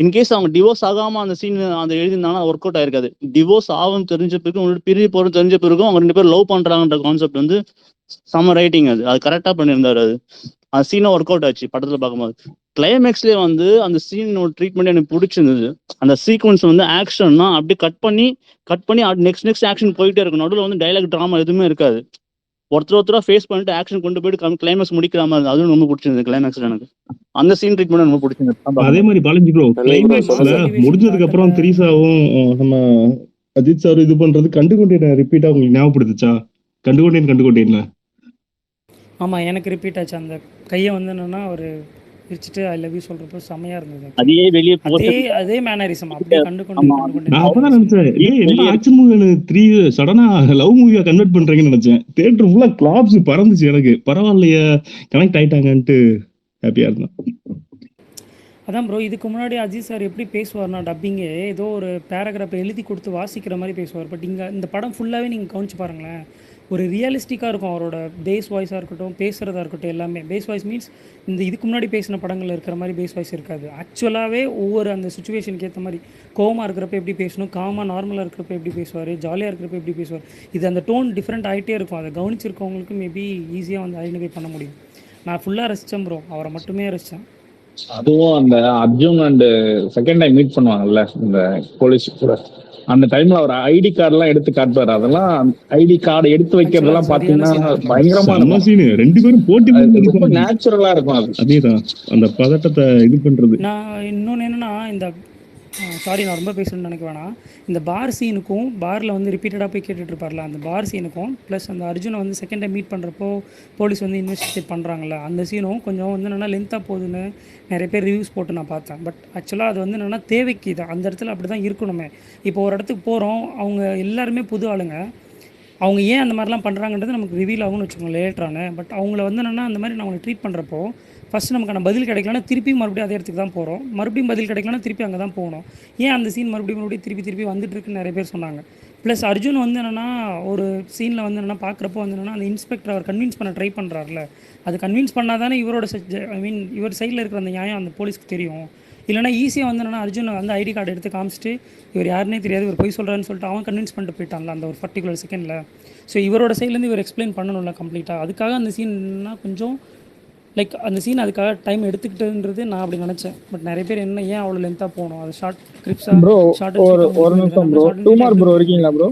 இன்கேஸ் அவங்க டிவோர்ஸ் ஆகாம அந்த சீன் அந்த எழுதியிருந்தாங்கன்னா ஒர்க் அவுட் ஆயிருக்காது. டிவோர்ஸ் ஆகும் தெரிஞ்ச பிறகு உங்களுக்கு பிரிய போறது தெரிஞ்ச பிறகும் அவங்க 2 பேரும் லவ் பண்றாங்கன்ற கான்செப்ட் வந்து செம ரைட்டிங். அது கரெக்டா பண்ணியிருந்தாரு. அது சீனும் ஒர்க் அவுட் ஆச்சு படத்துல பார்க்கும்போது. கிளைமேக்ஸ்லயே வந்து அந்த சீனோட ட்ரீட்மெண்ட் எனக்கு பிடிச்சிருந்தது. அந்த சீக்வன்ஸ் வந்து ஆக்ஷன்னா அப்படியே கட் பண்ணி நெக்ஸ்ட் ஆக்ஷன் போயிட்டே இருக்கும். நடுவில் வந்து டைலாக் டிராமா எதுவுமே இருக்காது. ஒருத்தரா ஃபேஸ் பண்ணிட்டு ஆக்ஷன் கொண்டு போயிட்டு கிளைமேக்ஸ் முடிக்கிற மாதிரி. அதுவும் ரொம்ப பிடிச்சிருந்தது கிளைமேக்ஸ்ல எனக்கு. அந்த சீன் ட்ரீட்மெண்ட் ரொம்ப பிடிச்சிருந்தது. அதே மாதிரி பாலாஜி ப்ரோ கிளைமேக்ஸ்ல முடிஞ்சதுக்கு அப்புறம் திரிசாவும் நம்ம அஜித் சார் இது பண்றது கண்டுகொண்டேன் ரிப்பீட்டா உங்களுக்கு ஞாபகப்படுத்துச்சா? கண்டுகொண்டேன்ல. ஆமாம், எனக்கு ரிப்பீட் ஆச்சு. அந்த கையை வந்து என்னன்னா ஒரு பிரிச்சுட்டு ஐ லவ் யூ சொல்றப்போ செமையா இருந்தது. அதே வெளியே அதே மேனரிசம் அப்படியே நான் அப்பதான் நினைச்சேன், என்ன ஆக்ஷன் மூவி 3 சடனா லவ் மூவியா கன்வெர்ட் பண்றீங்கன்னு நினைச்சேன். தியேட்டர் ஃபுல்லா கிளாப்ஸ் பறந்துச்சு. எனக்கு பரவாயில்லையே கனெக்ட் ஆயிட்டாங்கன்ட்டு ஹாப்பியா இருந்தேன். அதான் ப்ரோ, இதுக்கு முன்னாடி அஜித் சார் எப்படி பேசுவார்னா டப்பிங்கே ஏதோ ஒரு பேராகிராஃப் எழுதி கொடுத்து வாசிக்கிற மாதிரி பேசுவார். பட் இங்கே இந்த படம் ஃபுல்லாகவே நீங்கள் கவனிச்சு பாருங்களேன், ஒரு ரியலிஸ்டிக்காக இருக்கும். அவரோட பேஸ் வாய்ஸாக இருக்கட்டும், பேசுகிறதா இருக்கட்டும், எல்லாமே பேஸ் வாய்ஸ் மீன்ஸ் இதுக்கு முன்னாடி பேசின படங்களில் இருக்கிற மாதிரி பேஸ் வாய்ஸ் இருக்காது. ஆக்சுவலாகவே ஒவ்வொரு அந்த சுச்சுவேஷனுக்கு ஏற்ற மாதிரி கோவமாக இருக்கிறப்ப எப்படி பேசணும், காமாக நார்மலாக இருக்கிறப்ப எப்படி பேசுவார், ஜாலியாக இருக்கிறப்ப எப்படி பேசுவார், இது அந்த டோன் டிஃப்ரெண்ட் ஆகிட்டே இருக்கும். அதை கவனிச்சிருக்கவங்களுக்கு மேபி ஈஸியாக வந்து ஐடென்டிஃபை பண்ண முடியும். நான் ஃபுல்லாக ரசித்தேன் ப்ரோ, அவரை மட்டுமே ரசித்தேன். அதுவும் அந்த Arjun and second time meet பண்ணுவாங்கல்ல இந்த போலீஸ் கூட, அந்த டைம்ல அவர் ஐடி கார்டு எல்லாம் எடுத்து காட்டுவாரு. அதெல்லாம் ஐடி கார்டு எடுத்து வைக்கிறதெல்லாம் பாத்தீங்கன்னா பயங்கரமா இருக்கும். 2 பேரும் போட்டி ரொம்ப நேச்சுரலா இருக்கும். அது அதேதான் அந்த பதட்டத்தை இது பண்றது. நான் இன்னொன்று என்னன்னா, இந்த சாரி நான் ரொம்ப பேசணும்னு நினைக்க வேணாம், இந்த பார் சீனுக்கும் பாரில் வந்து ரிப்பீட்டடாக போய் கேட்டுட்டு இருப்பார்ல அந்த பார் சீனுக்கும் ப்ளஸ் அந்த அர்ஜுனை வந்து செகண்ட் டைம் மீட் பண்ணுறப்போ போலீஸ் வந்து இன்வெஸ்டிகேட் பண்ணுறாங்கல்ல அந்த சீனும் கொஞ்சம் வந்து என்னென்னா லென்த்தாக போகுதுன்னு நிறைய பேர் ரிவ்யூஸ் போட்டு நான் பார்த்தேன். பட் ஆக்சுவலாக அது வந்து என்னென்னா தேவைக்கு தான், அந்த இடத்துல அப்படி தான் இருக்கணுமே. இப்போ ஒரு இடத்துக்கு போகிறோம், அவங்க எல்லாருமே புது ஆளுங்க, அவங்க ஏன் அந்த மாதிரிலாம் பண்ணுறாங்கன்றது நமக்கு ரிவீல் ஆகும்னு வச்சுக்கோங்க லேட்டரான. பட் அவங்கள வந்து என்னென்னா அந்த மாதிரி நான் ட்ரீட் பண்ணுறப்போ ஃபஸ்ட்டு நமக்கான பதில் கிடைக்கலன்னா திருப்பி மறுபடியும் அதே இடத்துக்கு தான் போகிறோம், மறுபடியும் பதில் கிடைக்கலன்னா திருப்பி அங்கே தான் போகணும். ஏன் அந்த சீன் மறுபடியும் திருப்பி வந்துட்டுருக்குன்னு நிறைய பேர் சொன்னாங்க. ப்ளஸ் அர்ஜுன் வந்து என்னென்னா ஒரு சீனில் வந்து என்னென்னா பார்க்குறப்போ வந்து என்னென்னா அந்த இன்ஸ்பெக்டர் அவர் கன்வின்ஸ் பண்ண ட்ரை பண்ணுறாருல, அது கன்வின்ஸ் பண்ணால் தானே இவரோட இவர் சைடில் இருக்கிற அந்த நியாயம் அந்த போலீஸ்க்கு தெரியும். இல்லைனா ஈஸியாக வந்து என்னென்னா அர்ஜுன் வந்து ஐடி கார்டு எடுத்து காமிச்சிட்டு இவர் யாருன்னே தெரியாது இவர் போய் சொல்கிறான்னு சொல்லிட்டு அவன் கன்வின்ஸ் பண்ணிட்டு போயிட்டான்ல அந்த ஒரு பர்டிகுலர் செகண்டில். ஸோ இவரோட சைட்லேருந்து இவர் எக்ஸ்பிளைன் பண்ணணும்ல கம்ப்ளீட்டாக. அதுக்காக அந்த சீன்னா கொஞ்சம் லைக் அந்த சீன் அதுக்காக டைம் எடுத்துக்கிட்டுன்றது நான் அப்படி நினச்சேன். பட் நிறைய பேர் என்ன ஏன் அவ்வளோ லென்த்தாக போகணும், அது ஷார்ட் கிளிப்ஸாக ப்ரோ ஒரு நிமிஷம் ப்ரோ, 2 மார்க் ப்ரோ இருக்கீங்களா ப்ரோ?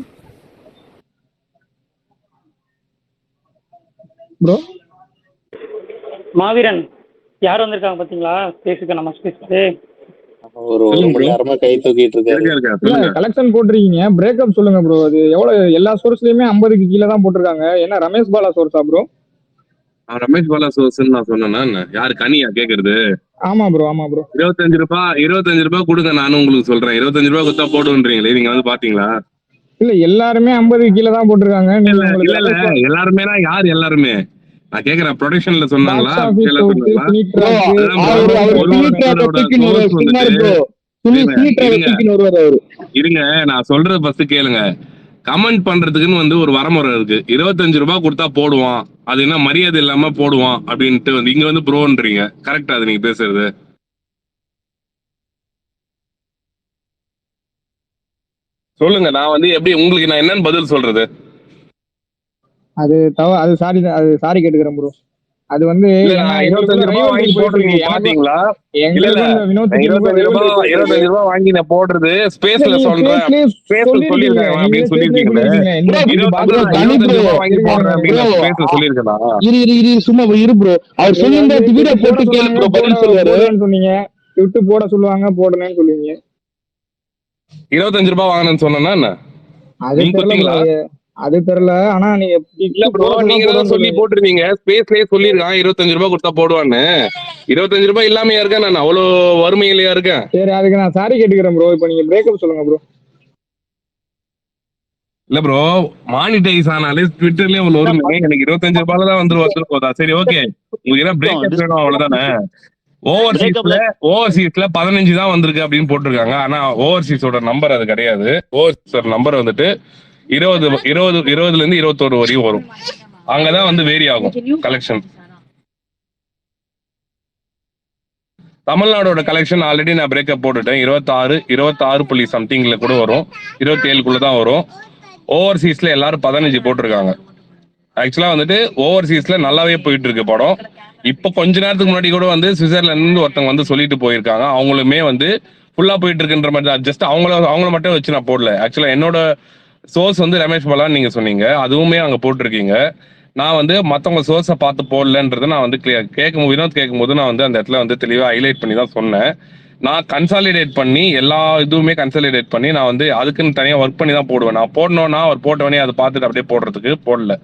ப்ரோ மாவீரன் யார் வந்திருக்காங்க பார்த்தீங்களா ஸ்பேஸுக்கு, நம்ம ஸ்பேஸுக்கு ஒரு மணி நேரமா கை தூக்கிட்டு இருக்காரு. கலெக்ஷன் போட்டிருக்கீங்க, பிரேக்கப் சொல்லுங்க ப்ரோ. அது எவ்வளவு எல்லா சோர்ஸ்லயுமே 50க்கு கீழே தான் போட்டிருக்காங்க. என்ன ரமேஷ் பாலா சோர்ஸா ப்ரோ? ரமேஷ் பாலா சோர்ஸ்ன்னு நான் சொன்னேன்னா யாரு கனியா கேக்குறது? ஆமா ப்ரோ ஆமா ப்ரோ. 25 ரூபாய் கொடுங்க, நானும் உங்களுக்கு சொல்றேன். 25 ரூபாய் கொடுத்தா போடுன்றீங்களே, நீங்க வந்து பாத்தீங்களா? இல்ல எல்லாருமே 50க்கு கீழே தான் போட்டிருக்காங்க. இல்ல எல்லாருமே யாரு எல்லாருமே நான் கேக்குறேன், ப்ரொடக்ஷன்ல சொன்னாங்களா? இருங்க நான் சொல்றது ஃபர்ஸ்ட் கேளுங்க. கமெண்ட் பண்றதுக்குன்னு வந்து ஒரு வரமுறை இருக்கு. 25 ரூபாய் கொடுத்தா போடுவான், அது என்ன மரியாதை இல்லாம போடுவான் அப்படின்ட்டு வந்து இங்க வந்து ப்ரோன்றீங்க. கரெக்டா அது நீங்க பேசுறது? சொல்லுங்க, நான் வந்து எப்படி உங்களுக்கு நான் என்னன்னு பதில் சொல்றது? அது சாரி கேட்டுக்கிறேன் ப்ரோ. அது வந்து 25 ரூபாய் வாங்கி போடுறீங்க பாத்தீங்களா? இல்ல 25 ரூபாய் வாங்கி நான் போடுறது ஸ்பேஸ்ல சொல்றேன், ஸ்பேஸ்ல சொல்லிருக்கேன் அப்படின்னு சொல்லிருக்கீங்களே. 25 ரூபாய் வாங்கி போடுறேன் அப்படின்னு ஸ்பேஸ்ல சொல்லிருக்கேன். சும்மா இரு ப்ரோ, அவர் சொல்லியிருந்த வீடியோ போட்டு கேளுங்க ப்ரோ, பதில் சொல்லுவாரு சொன்னீங்க. விட்டு போட சொல்லுவாங்க, போடுறேன்னு சொல்லுவீங்க. 25 ரூபாய் வாங்கணும்னு சொன்னா என்ன? அது தெரியல. ஆனா நீங்க இல்ல ப்ரோ, நீங்க தான் சொல்லி போட்டிருந்தீங்க ஸ்பேஸ்லயே சொல்லிருக்கான் 25 ரூபாய் கொடுத்தா போடுவான்னு. 25 ரூபாய் இல்லாமையா இருக்கேன் நான், அவ்வளவு வறுமையிலயா இருக்கேன். சரி, அதுக்கு நான் சாரி கேட்டுக்கிறேன் ப்ரோ. இப்போ நீங்க பிரேக்கப் சொல்லுங்க ப்ரோ. இல்ல ப்ரோ, மானிட்டைஸ் ஆனாலே ட்விட்டர்லயே அவ்வளவு வருமே. எனக்கு 25 ரூபாயில தான் வந்துட்டு போதா? சரி ஓகே, உங்களுக்கு என்ன பிரேக்கப் வேணும் அவ்வளவுதானே. ஓவர்சீஸ்ல 15 தான் வந்திருக்கு அப்படின்னு போட்டிருக்காங்க. ஆனா ஓவர்சீஸோட நம்பர் அது கிடையாது. ஓவர்சீஸோட நம்பர் வந்துட்டு 20 இருந்து 21 வரையும் வரும். அங்கதான் வந்து வேரி ஆகும் கலெக்ஷன். தமிழ்நாடோட கலெக்ஷன் ஆல்ரெடி நான் பிரேக்கப் போட்டுட்டேன். 26 சம்திங்ல கூட வரும், 27 தான் வரும். ஓவர்சீஸ்ல எல்லாரும் 15 போட்டிருக்காங்க. ஆக்சுவலா வந்துட்டு ஓவர்சீஸ்ல நல்லாவே போயிட்டு இருக்கு படம். இப்போ கொஞ்ச நேரத்துக்கு முன்னாடி கூட வந்து சுவிட்சர்லாந்துல இருந்து ஒருத்தவங்க வந்து சொல்லிட்டு போயிருக்காங்க, அவங்களுமே வந்து ஃபுல்லா போயிட்டு இருக்குன்ற மாதிரி தான். ஜஸ்ட் அவங்கள மட்டும் வச்சு நான் போடல. ஆக்சுவலா என்னோட சோர்ஸ் வந்து ரமேஷ் பாலான்னு நீங்க சொன்னீங்க, அதுவுமே அங்க போட்டிருக்கீங்க. நான் வந்து மத்தவங்க சோர்ஸை பார்த்து போடலன்றதை நான் வந்து வினோத் கேட்கும்போது நான் வந்து அந்த இடத்துல வந்து தெளிவாக ஹைலைட் பண்ணி தான் சொன்னேன். நான் கன்சாலிடேட் பண்ணி எல்லா இதுவுமே கன்சாலிடேட் பண்ணி நான் வந்து அதுக்குன்னு தனியாக ஒர்க் பண்ணி தான் போடுவேன். நான் போடணும்னா அவர் போட்டவனே அதை பார்த்துட்டு அப்படியே போடுறதுக்கு போடல.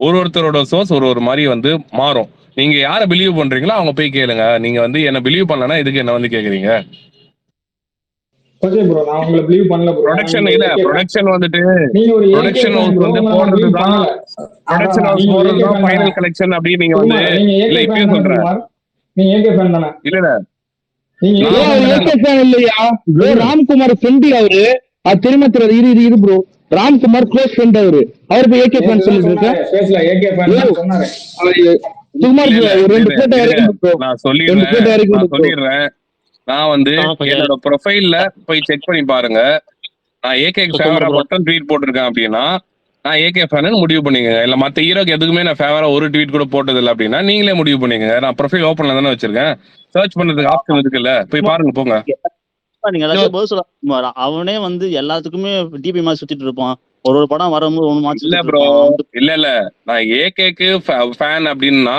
ஒருத்தரோட சோர்ஸ் ஒரு மாதிரி வந்து மாறும். நீங்க யாரை பிலீவ் பண்றீங்களோ அவங்க போய் கேளுங்க. நீங்க வந்து என்ன பிலீவ் பண்ணலன்னா இதுக்கு என்ன வந்து கேக்குறீங்க? ஓகே ப்ரோ, நான் உங்களை பிலீவ் பண்ணல ப்ரோ. ப்ரொடக்ஷன் இல்ல, ப்ரொடக்ஷன் வந்துட்டு நீங்க ஒரு ப்ரொடக்ஷன் ஹவுஸ் வந்து போடுறது தான், ப்ரொடக்ஷன் ஹவுஸ் போடுறது தான் ஃபைனல் கலெக்ஷன் அப்படி நீங்க வந்து இல்ல இப்பயும் சொல்றேன். நீங்க ஏகே ஃபேன் தானே? இல்ல நீங்க ஏகே ஃபேன் இல்லையா ப்ரோ? ராம்குமார் ஃப்ரெண்ட் அவரு, அது தெரியுமா தெரியாது? இரு ப்ரோ, ராம்குமார் க்ளோஸ் ஃப்ரெண்ட் அவரு போய் ஏகே ஃபேன் சொல்லிட்டு இருக்கேன். பேசல ஏகே ஃபேன் சொன்னாரு. சுமார் ரெண்டு போட்டோ இறக்கி நான் சொல்லிடுறேன். நான் வந்து என்னோட ப்ரொஃபைல்ல போய் செக் பண்ணி பாருங்க. நான் ஏகே ஃபேவரா மட்டும் ட்வீட் போட்டிருக்கேன் அப்படின்னா நான் ஏகே ஃபேன் முடிவு பண்ணிக்கங்க. இல்ல மத்த ஹீரோக்கு எதுக்குமே நான் ஃபேவரா ஒரு ட்வீட் கூட போட்டது இல்லை அப்படின்னா நீங்களே முடிவு பண்ணிக்கங்க. நான் ப்ரொஃபைல் ஓப்பன்ல தானே வச்சிருக்கேன், சர்ச் பண்றதுக்கு ஆப்ஷன் இருக்குல்ல, போய் பாருங்க போங்க. நீங்க எல்லாத்தையும் பதில் சொல்ல, அவனே வந்து எல்லாத்துக்குமே டிபி மாதிரி சுத்திட்டு இருப்பான். ஒரு படம் வரும்போது ஒண்ணு மாத்தி இல்ல ப்ரோ, இல்ல நான் ஏகேக்கு ஃபேன் அப்படின்னா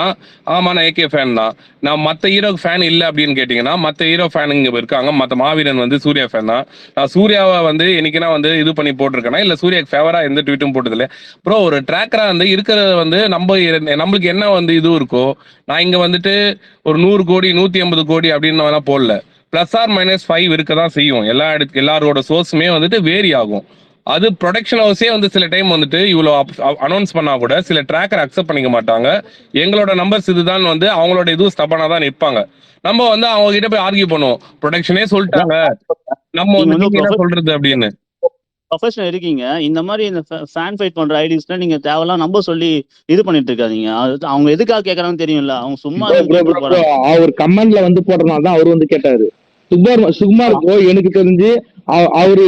ஆமா நான் ஏகே ஃபேன் தான். நான் மத்த ஹீரோக்கு ஃபேன் இல்ல அப்படின்னு கேட்டீங்கன்னா மத்த ஹீரோ ஃபேன் இங்க இருக்காங்க. மத்த மாவீரன் வந்து சூர்யா ஃபேன் தான். நான் சூர்யாவை வந்து என்னைக்குன்னா வந்து இது பண்ணி போட்டிருக்கேன்னா இல்ல சூர்யாக்கு ஃபேவரா எந்த ட்வீட்டும் போட்டது இல்லை ப்ரோ. ஒரு ட்ராக்கரா வந்து இருக்கிறத வந்து நம்மளுக்கு என்ன வந்து இது இருக்கோ, நான் இங்க வந்துட்டு ஒரு 100 கோடி 150 கோடி அப்படின்னு வேணா போடல. +or-5 இருக்கதான் செய்யும். எல்லாரோட சோர்ஸுமே வந்துட்டு வேரி ஆகும். அது ப்ரொடக்ஷன் ஹவுஸே வந்து சில டைம் வந்துட்டு இவ்வளோ அனௌன்ஸ் பண்ணா கூட சில ட்ராக்கர் அக்செப்ட் பண்ணிக்க மாட்டாங்க. எங்களோட நம்பர்ஸ் இதுதான் வந்து அவங்களோட இதுவும் ஸ்டபனா தான் நிற்பாங்க. நம்ம வந்து அவங்க கிட்ட போய் ஆர்கியூ பண்ணுவோம், ப்ரொடக்ஷனே சொல்லிட்டாங்க நம்ம வந்து நீங்க என்ன சொல்றது அப்படின்னு. ப்ரொஃபஷனல் இருக்கீங்க, இந்த மாதிரி இந்த ஃபேன் ஃபைட் பண்ற ஐடிஸ்ல நீங்க தேவையெல்லாம் நம்ப சொல்லி இது பண்ணிட்டு இருக்காதீங்க. அவங்க எதுக்காக கேட்கறாங்கன்னு தெரியும்ல, அவங்க சும்மா அவர் கமெண்ட்ல வந்து போடுறதுனால தான் அவர் வந்து கேட்டாரு. சுகுமார் ப்ரோ எனக்கு தெரிஞ்சு அவரு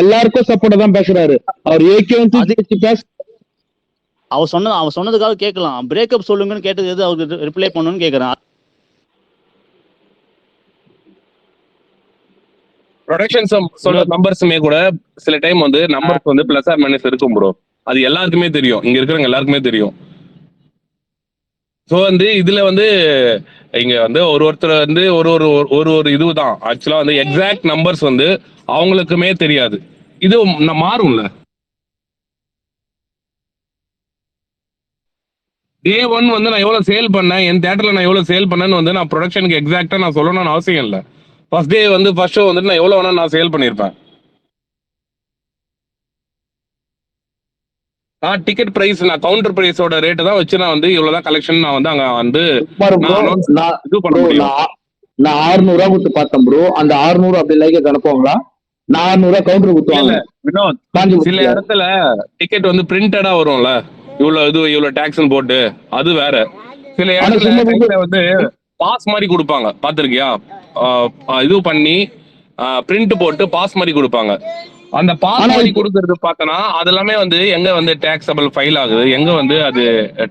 எல்லாருக்கும் சப்போர்ட்டா தான் பேசுறாரு. அவர் அவர் சொன்னதுக்காக கேட்கலாம். பிரேக்கப் சொல்லுங்கன்னு கேட்டது எது அவருக்கு ரிப்ளை பண்ணணும்னு கேக்குறேன். ப்ரொடக்ஷன் சொல்ற நம்பர்ஸுமே கூட சில டைம் வந்து நம்பர்ஸ் வந்து +or- இருக்கும் ப்ரோ. அது எல்லாருக்குமே தெரியும், இங்க இருக்கிறவங்க எல்லாருக்குமே தெரியும். ஸோ வந்து இதுல வந்து இங்க வந்து ஒருத்தர் வந்து ஒரு இதுதான் ஆக்சுவலா வந்து எக்ஸாக்ட் நம்பர்ஸ் வந்து அவங்களுக்குமே தெரியாது. இது மாறும்ல. Day 1 வந்து நான் எவ்வளவு சேல் பண்ணேன், என் தியேட்டர்ல நான் எவ்வளவு சேல் பண்ணேன்னு வந்து நான் ப்ரொடக்ஷனுக்கு எக்ஸாக்டா நான் சொல்லணும்னு அவசியம் இல்லை. ஃபர்ஸ்ட் டே வந்து ஃபர்ஸ்ட் ஷோ வந்துட்டு நான் எவ்வளவு வேணா நான் சேல் பண்ணியிருப்பேன். நான் டிக்கெட் பிரைஸ் நான் கவுண்டர் பிரைஸோட ரேட்டு தான் வச்சு நான் வந்து இவ்வளவுதான் கலெக்ஷன் நான் வந்து அங்க வந்து இது பண்ண முடியும். நான் 600 கொடுத்து பார்த்தேன் ப்ரோ. அந்த 600 அப்படி லைக் அனுப்புவாங்களா? நான் 600 கவுண்டர் கொடுத்துவாங்க. வினோத், சில இடத்துல டிக்கெட் வந்து பிரிண்டடா வரும்ல, இவ்வளவு டாக்ஸ் போட்டு, அது வேற. சில இடத்துல வந்து பாஸ் மாதிரி கொடுப்பாங்க, பாத்திருக்கியா? இது பண்ணி பிரிண்ட் போட்டு பாஸ் மாதிரி கொடுப்பாங்க. அந்த பாஸ் மாதிரி கொடுக்கறது பார்த்தனா அதெல்லாமே வந்து எங்க வந்து டாக்ஸபிள் ஃபைல் ஆகுது, எங்க வந்து அது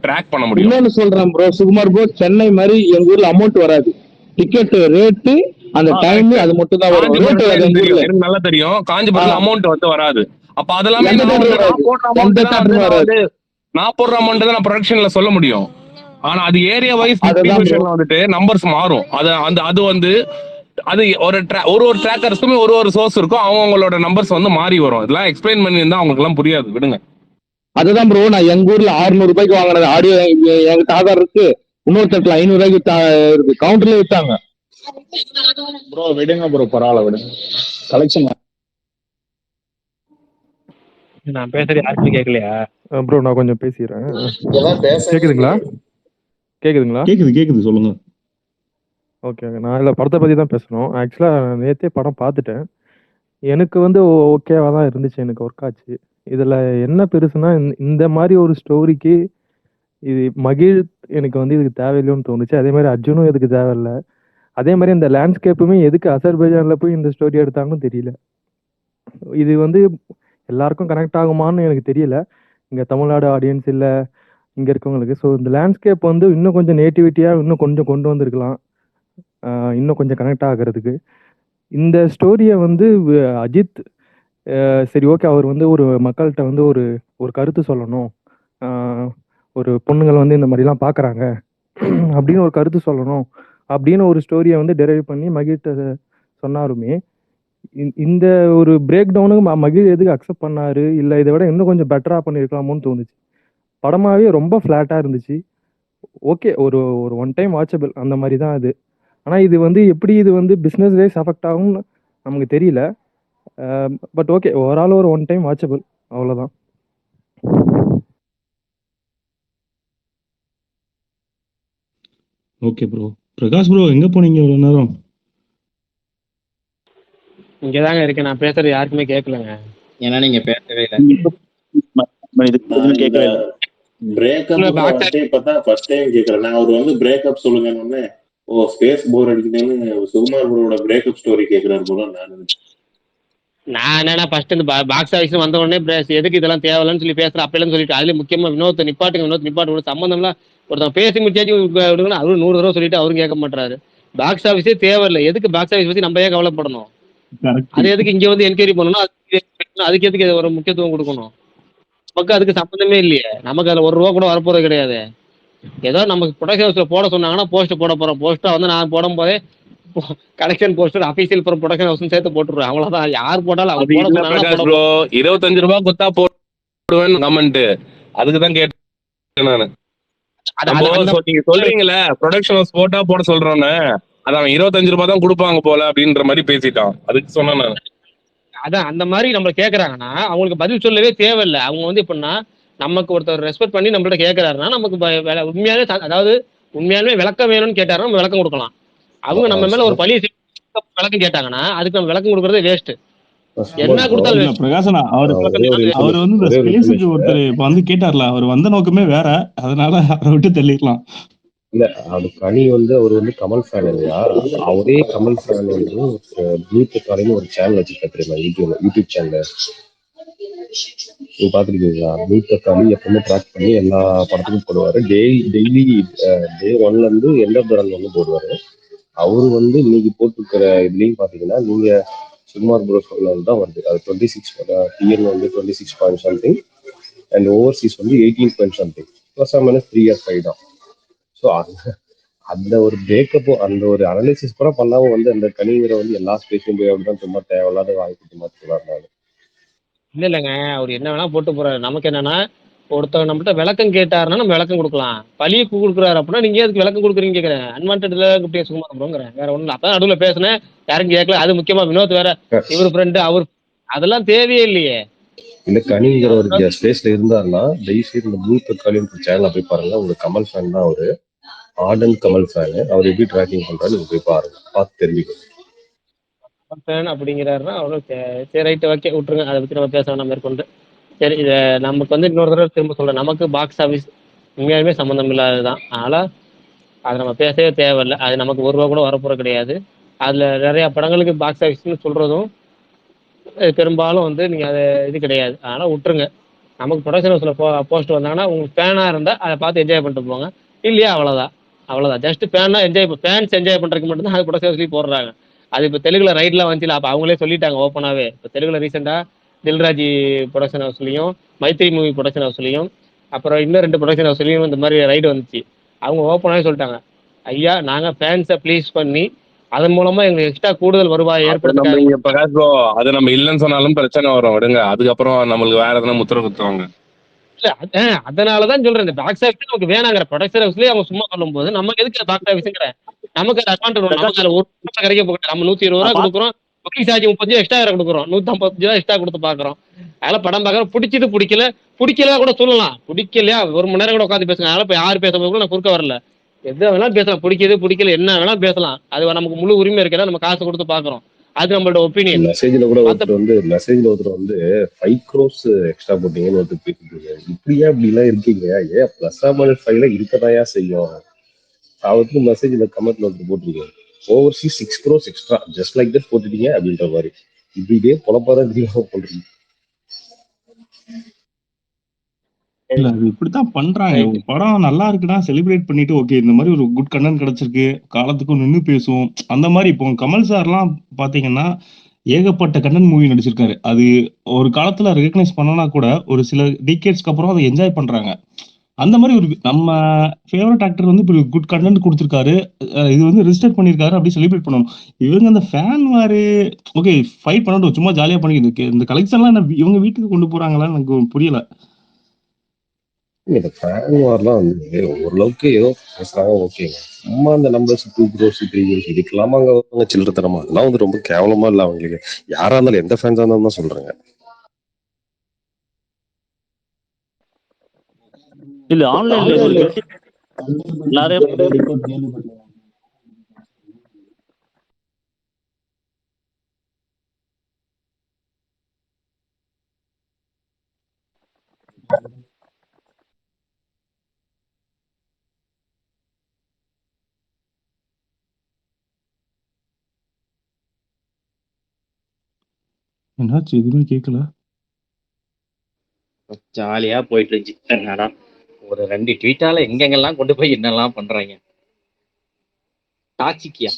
ட்ராக் பண்ண முடியும். இன்னொன்னு சொல்றேன் ப்ரோ, சுகுமார் ப்ரோ, சென்னை மாதிரி எங்க ஊர்ல அமௌண்ட் வராது. டிக்கெட் ரேட்டு அந்த டைம் அது மட்டும் தான் வரும். எனக்கு நல்லா தெரியும், காஞ்சிபுரத்துல அமௌண்ட் வந்து வராது. அப்ப அதெல்லாம் நான் போடுற அமௌண்ட் தான் நான் ப்ரொடக்ஷன்ல சொல்ல முடியும். ஆனா அது ஏரியா வைஸ் டிஸ்ட்ரிபியூஷன்ல வந்துட்டு நம்பர்ஸ் மாறும். அது வந்து அது ஒரு ட்ராக்கர்ஸ்க்குமே ஒரு சோர்ஸ் இருக்கும், அவங்களோட நம்பர்ஸ் வந்து மாறி வரும். இதெல்லாம் எக்ஸ்பிளைன் பண்ணி இருந்தா அவங்களுக்கு எல்லாம் புரியாது, விடுங்க. அதுதான் ப்ரோ நான் எங்க ஊர்ல 600 ரூபாய்க்கு வாங்கினது ஆடியோ என்கிட்ட ஆதார் இருக்கு. இன்னொருத்தட்டில் 500 ரூபாய்க்கு இருக்கு, கவுண்டர்ல வித்தாங்க. ப்ரோ விடுங்க ப்ரோ, பரவாயில்ல விடுங்க. கலெக்ஷன் நான் பேசுறது யாருக்குமே கேட்கலையா? ப்ரோ நான் கொஞ்சம் பேசிடுறேன். ஏதாவது பேச கேக்குதுங்களா? கேக்குதுங்களா? கேக்குது சொல்லுங்க. ஓகே, நான் இல்லை படத்தை பற்றி தான் பேசணும். ஆக்சுவலாக நேற்றே படம் பார்த்துட்டேன். எனக்கு வந்து ஓகேவாக தான் இருந்துச்சு, எனக்கு ஒர்க் ஆச்சு. இதில் என்ன பெருசுனா இந்த மாதிரி ஒரு ஸ்டோரிக்கு இது மகிழ் எனக்கு வந்து இதுக்கு தேவையில்லைன்னு தோணுச்சு. அதே மாதிரி அர்ஜுனும் இதுக்கு தேவையில்லை. அதே மாதிரி இந்த லேண்ட்ஸ்கேப்புமே எதுக்கு அசர்பைஜானில் போய் இந்த ஸ்டோரி எடுத்தாங்கன்னு தெரியல. இது வந்து எல்லாருக்கும் கனெக்ட் ஆகுமான்னு எனக்கு தெரியல, இங்கே தமிழ்நாடு ஆடியன்ஸ் இல்லை இங்கே இருக்கவங்களுக்கு. ஸோ இந்த லேண்ட்ஸ்கேப் வந்து இன்னும் கொஞ்சம் நேட்டிவிட்டியாக இன்னும் கொஞ்சம் கொண்டு வந்திருக்கலாம், இன்னும் கொஞ்சம் கனெக்ட் ஆகிறதுக்கு. இந்த ஸ்டோரியை வந்து அஜித் சரி ஓகே, அவர் வந்து ஒரு மக்கள்கிட்ட வந்து ஒரு ஒரு கருத்து சொல்லணும், ஒரு பொண்ணுங்கள் வந்து இந்த மாதிரிலாம் பார்க்குறாங்க அப்படின்னு ஒரு கருத்து சொல்லணும் அப்படின்னு ஒரு ஸ்டோரியை வந்து டெரைவ் பண்ணி மகிழ்கிட்ட சொன்னாருமே, இந்த ஒரு பிரேக் டவுனுக்கு மகிழ் எதுக்கு அக்செப்ட் பண்ணாரு, இல்லை இதை விட இன்னும் கொஞ்சம் பெட்டராக பண்ணியிருக்கலாமோன்னு தோணுச்சு. படமாகவே ரொம்ப ஃப்ளாட்டாக இருந்துச்சு. ஓகே, ஒரு ஒரு ஒன் டைம் வாட்சபிள் அந்த மாதிரி தான் அது. ஆனால் இது வந்து எப்படி இது வந்து பிஸ்னஸ் வைஸ் அஃபெக்ட் ஆகும்னு நமக்கு தெரியல. பட் ஓகே, ஓவரால் ஒரு ஒன் டைம் வாட்சபிள், அவ்வளோதான். Okay bro. பிரகாஷ் ப்ரோ எங்க போனீங்க இவ்வளவு நேரம்? இங்கதாங்க இருக்கேன். நான் பேசுறது யாருக்குமே கேட்கலங்க. ஏன்னா நீங்க பேசவே இல்லை. கேட்கவே இல்லை. பிரேக்கப் வந்துட்டு இப்பதான் ஃபர்ஸ்ட் டைம் கேக்குறேன் நான். அவர் வந்து பிரேக்கப் சொல்லுங்கன்னு ஓ ஸ்பேஸ் போர் அடிக்குதுன்னு சுகுமார் ப்ரோட பிரேக்கப் ஸ்டோரி கேக்குறாரு போல நான் என்னன்னா ஃபர்ஸ்ட் இந்த பாக்ஸ் ஆஃபீஸ் வந்த உடனே எதுக்கு இதெல்லாம் தேவையில்லைன்னு சொல்லி பேசுறேன் அப்பெல்லாம் சொல்லிட்டு, அதுல முக்கியமா வினோத்தை நிப்பாட்டு சம்பந்தம்லாம் ஒருத்தன் பேசி முடிச்சாச்சு விடுங்கன்னா அவரு 100 தடவை சொல்லிட்டு அவரும் கேட்க மாட்டாரு. பாக்ஸ் ஆஃபீஸே தேவையில்லை, எதுக்கு பாக்ஸ் ஆஃபீஸ் பத்தி நம்ம ஏன் கவலைப்படணும்? அது எதுக்கு இங்க வந்து என்கொயரி பண்ணணும்? அதுக்கு எதுக்கு ஒரு முக்கியத்துவம் கொடுக்கணும்? நமக்கு அதுக்கு சம்பந்தமே இல்லையே. நமக்கு அதுல 1 ரூபா கூட வரப்போறது கிடையாது. ஏதோ நமக்கு ப்ரொடக்ஷன் ஹவுஸ்ல போட சொன்னாங்கன்னா போஸ்ட் போட போறோம். போஸ்டா வந்து நான் போடும் போதே collection poster official production house சேர்த்து போட்டுருவேன், அவ்வளவுதான். யார் போட்டாலும் அவங்க போட சொன்னாங்கன்னா ப்ரோ 25 ரூபாய் கொடுத்தா போடுவேன் கமெண்ட். அதுக்குதான் கேட்டேன் நானு. நீங்க சொல்றீங்களே ப்ரொடக்ஷன் ஹவுஸ் போட்டா போட சொல்றோன்னு, அதான் 25 ரூபாய் தான் கொடுப்பாங்க போல அப்படின்ற மாதிரி பேசிட்டான். அதுக்கு சொன்னேன் நான். அதான் அந்த மாதிரி நம்ம கேட்கறாங்கன்னா அவங்களுக்கு பதில் சொல்லவே தேவையில்லை. அவங்க வந்து எப்படின்னா நமக்கு ஒருத்தர் ரெஸ்பெக்ட் பண்ணி நம்மள்ட்ட கேட்கறாருன்னா நமக்கு உண்மையாவே, அதாவது உண்மையாலுமே விளக்கம் வேணும்னு கேட்டாருன்னா நம்ம விளக்கம் கொடுக்கலாம். அவங்க நம்ம மேல ஒரு பழி விளக்கம் கேட்டாங்கன்னா அதுக்கு நம்ம விளக்கம் கொடுக்கறதே வேஸ்ட். என்ன கொடுத்தாலும் பிரகாசனா அவர் வந்து இந்த ஸ்பேஸுக்கு ஒருத்தர் இப்ப வந்து கேட்டார்ல, அவர் வந்த நோக்கமே வேற, அதனால அவரை விட்டு தள்ளிடலாம். இல்ல அது கனி வந்து அவர் வந்து கமல் ஃபேன் இல்லையா, அவரே கமல் ஃபேன் வந்து ப்ளூடூத் காலையில ஒரு சேனல் வச்சுருக்காரு தெரியுமா, யூடியூப் சேனல் நீங்க பாத்துருக்கீங்களா? ப்ளூடூத் காலி எப்பவுமே ட்ராக் பண்ணி எல்லா படத்துக்கும் போடுவாரு. டெய்லி டே 1ல இருந்து எண்ட் ஆஃப் த ரன் வந்து போடுவாரு. அவரு வந்து இன்னைக்கு போட்டுருக்கிற இதுலயும் பாத்தீங்கன்னா நீங்க சுகுமார் ப்ரோ சொன்னது தான் வருது. அது 26 டிஎன் வந்து 26 பாயிண்ட் சம்திங் அண்ட் ஓவர்சீஸ் வந்து 18 point something plus minus 3 or 5 தான். ஸோ அந்த ஒரு பிரேக்கப்பும் அந்த ஒரு அனாலிசிஸ் கூட பண்ணாம வந்து அந்த கனிங்கிற வந்து எல்லா ஸ்பேஸும் போய் அப்படிதான் சும்மா தேவையில்லாத வாய்ப்பு மாற்றினாரு. இல்லைங்க, அவர் என்ன வேணா போட்டு போறாரு. நமக்கு என்னன்னா ஒருத்தர் நம்மகிட்ட விளக்கம் கேட்டாருன்னா நம்ம விளக்கம் கொடுக்கலாம். பழியை கொடுக்குறாரு அப்படின்னா நீங்க அதுக்கு விளக்கம் கொடுக்குறீங்க கேட்கறேன். அன்வான்டட்ல கூப்பிட்டு சுகுமார் ப்ரோங்கிறேன், வேற ஒண்ணும். அப்பதான் நடுவில் பேசுனேன், யாரும் கேட்கல. அது முக்கியமா வினோத் வேற இவர் ஃப்ரெண்டு அவர், அதெல்லாம் தேவையே இல்லையே. இந்த கனிங்கிற ஒரு ஸ்பேஸ்ல இருந்தாருன்னா தயவுசெய்து இந்த ப்ளூ தக்காளின்னு ஒரு சேனலை போய் பாருங்க. உங்களுக்கு கமல் ஃபேன் தான் அவரு, ஆர்டன் கமல் ஃபேனு. அவர் எப்படி ட்ராக்கிங் பண்றாரு நீங்க போய் பாருங்க, பார்த்து தெரிஞ்சுக்கணும். ஃபேன் அப்படிங்கிறாருன்னா அவ்வளோ சரி ரைட்டு ஓகே விட்டுருங்க, அதை பற்றி நம்ம பேச வேணாம் மேற்கொண்டு. சரி, இதை நமக்கு வந்து இன்னொரு தடவை திரும்ப சொல்கிறேன், நமக்கு பாக்ஸ் ஆஃபீஸ் உண்மையாலுமே சம்மந்தம் இல்லாததுதான். அதனால் அதை நம்ம பேசவே தேவையில்லை. அது நமக்கு 1 ரூபா கூட வரப்போகிற கிடையாது. அதில் நிறையா படங்களுக்கு பாக்ஸ் ஆஃபீஸ்னு சொல்கிறதும் பெரும்பாலும் வந்து நீங்கள் அதை இது கிடையாது. அதனால் விட்டுருங்க. நமக்கு ப்ரொடக்ஷன் ஹவுஸில் போஸ்ட் வந்தாங்கன்னா உங்களுக்கு ஃபேனாக இருந்தால் அதை பார்த்து என்ஜாய் பண்ணிட்டு போங்க. இல்லையா அவ்வளோதான். ஜஸ்ட் ஃபேன்ஸ் என்ஜாய் பண்ணுறதுக்கு மட்டும்தான் அது ப்ரொடக்ஷன் ஹவுஸ்லேயும் போடுறாங்க. அது இப்போ தெலுங்குல ரைட்லாம் வந்துச்சுல, அப்போ அவங்களே சொல்லிட்டாங்க ஓப்பனாகவே. இப்போ தெலுங்குல ரீசெண்டாக தில்ராஜி ப்ரொடக்ஷன் ஹவுஸ்லையும் மைத்ரி மூவி ப்ரொடக்ஷன் ஹவுஸ்லையும் அப்புறம் இன்னும் 2 ப்ரொடக்ஷன் ஹவுஸ்லையும் இந்த மாதிரி ரைடு வந்துச்சு. அவங்க ஓப்பனாகவே சொல்லிட்டாங்க, ஐயா நாங்கள் ஃபேன்ஸை ப்ளீஸ் பண்ணி அதன் மூலமா எங்களுக்கு எக்ஸ்ட்ரா கூடுதல் வருவாய் ஏற்படுத்த. பிரகாஷ் ப்ரோ அது நம்ம இல்லைன்னு சொன்னாலும் பிரச்சனை வரும், விடுங்க. அதுக்கப்புறம் நம்மளுக்கு வேற எதனா முத்திர குத்துவாங்க. அதனாலதான் சொல்றேன், இந்த பாக்ஸ் ஆஃபீஸ் நமக்கு வேணாங்கிற ப்ரொடக்ஷன் ஹவுஸ்லயே அவங்க சும்மா சொல்லும் போது நமக்கு எதுக்கு பாக்ஸ் ஆஃபீஸ்ங்கிற, நமக்கு அது அக்கௌண்ட் நமக்கு அதுல ஒரு கிடைக்க போகிற நம்ம 120 ரூபா கொடுக்குறோம், புக்கிங் சார்ஜ் 30 எக்ஸ்ட்ரா கொடுக்குறோம், 155 ரூபா எக்ஸ்ட்ரா கொடுத்து பாக்குறோம். அதெல்லாம் படம் பாக்குறோம், பிடிச்சது பிடிக்கல கூட சொல்லலாம், பிடிக்கலையா 1 மணி நேரம் கூட உட்காந்து பேசுங்க. அதனால இப்ப யாரு பேசும்போது கூட நான் குறுக்க வரல, எதை வேணாலும் பேசலாம், பிடிக்கல என்ன வேணாலும் பேசலாம், அது நமக்கு முழு உரிமை இருக்கிறதா, நம்ம காசு கொடுத்து பாக்குறோம், அது நம்மளோட ஒப்பீனியன். மெசேஜ்ல ஒருத்தர் வந்து 5 crores எக்ஸ்ட்ரா போட்டீங்கன்னு ஒருத்தர் பேசிட்டு இப்படியா இப்படி எல்லாம் இருக்கீங்க, ஏன் பிளஸ் -5 இருக்கதாயா செய்யும். அவருக்கு மெசேஜ்ல கமெண்ட்ல ஒருத்தர் போட்டிருக்கேன், overseas 6 crores extra just like that போட்டுட்டீங்க அப்படின்ற மாதிரி. இப்படியே குழப்பாதான் தெரியாம பண்றீங்க. இல்ல அது இப்படித்தான் பண்றாங்க. ஒரு படம் நல்லா இருக்குன்னா செலிப்ரேட் பண்ணிட்டு ஓகே இந்த மாதிரி ஒரு குட் கண்டென்ட் கிடைச்சிருக்கு, காலத்துக்கும் நின்னு பேசுவோம். அந்த மாதிரி இப்போ கமல் சார்லாம் பாத்தீங்கன்னா ஏகப்பட்ட கண்டென்ட் மூவி நடிச்சிருக்காரு. அது ஒரு காலத்துல ரெகக்னைஸ் பண்ணனா கூட ஒரு சில டிகேட்ஸ்க்கு அப்புறம் அதை என்ஜாய் பண்றாங்க. அந்த மாதிரி ஒரு நம்ம ஃபேவரட் ஆக்டர் வந்து இப்படி குட் கண்டென்ட் கொடுத்துருக்காரு, இது வந்து ரிஜிஸ்டர் பண்ணியிருக்காரு, அப்படி செலிப்ரேட் பண்ணணும். இவங்க அந்த ஃபேன் வாரு ஓகே ஃபைட் பண்ணட்டும், சும்மா ஜாலியா பண்ணிக்கிது. இந்த கலெக்ஷன்லாம் என்ன இவங்க வீட்டுக்கு கொண்டு போறாங்களான்னு எனக்கு புரியல. இந்த ஃபேன் வார்லாம் வந்து ஓரளவுக்கு ஏதோ பேசுறாங்க ஓகேங்க. சும்மா அந்த நம்பர்ஸ் 2 crores 3 crores இதுக்கெல்லாமா அவங்க சில்லறத்தனமா, அதெல்லாம் வந்து ரொம்ப கேவலமா இல்ல அவங்களுக்கு. யாரா இருந்தாலும் எந்த ஃபேன்ஸா இருந்தாலும் தான் சொல்றாங்க. இல்ல ஆன்லைன்ல நிறைய என்னாச்சு எதுவுமே கேட்கல. ஜாலியா போயிட்டு இருந்துச்சு. என்னடா ஒரு 2 ட்வீட்டால எங்கெங்கெல்லாம் கொண்டு போய் என்னெல்லாம் பண்றாங்க. டாக்ஸிக்கியா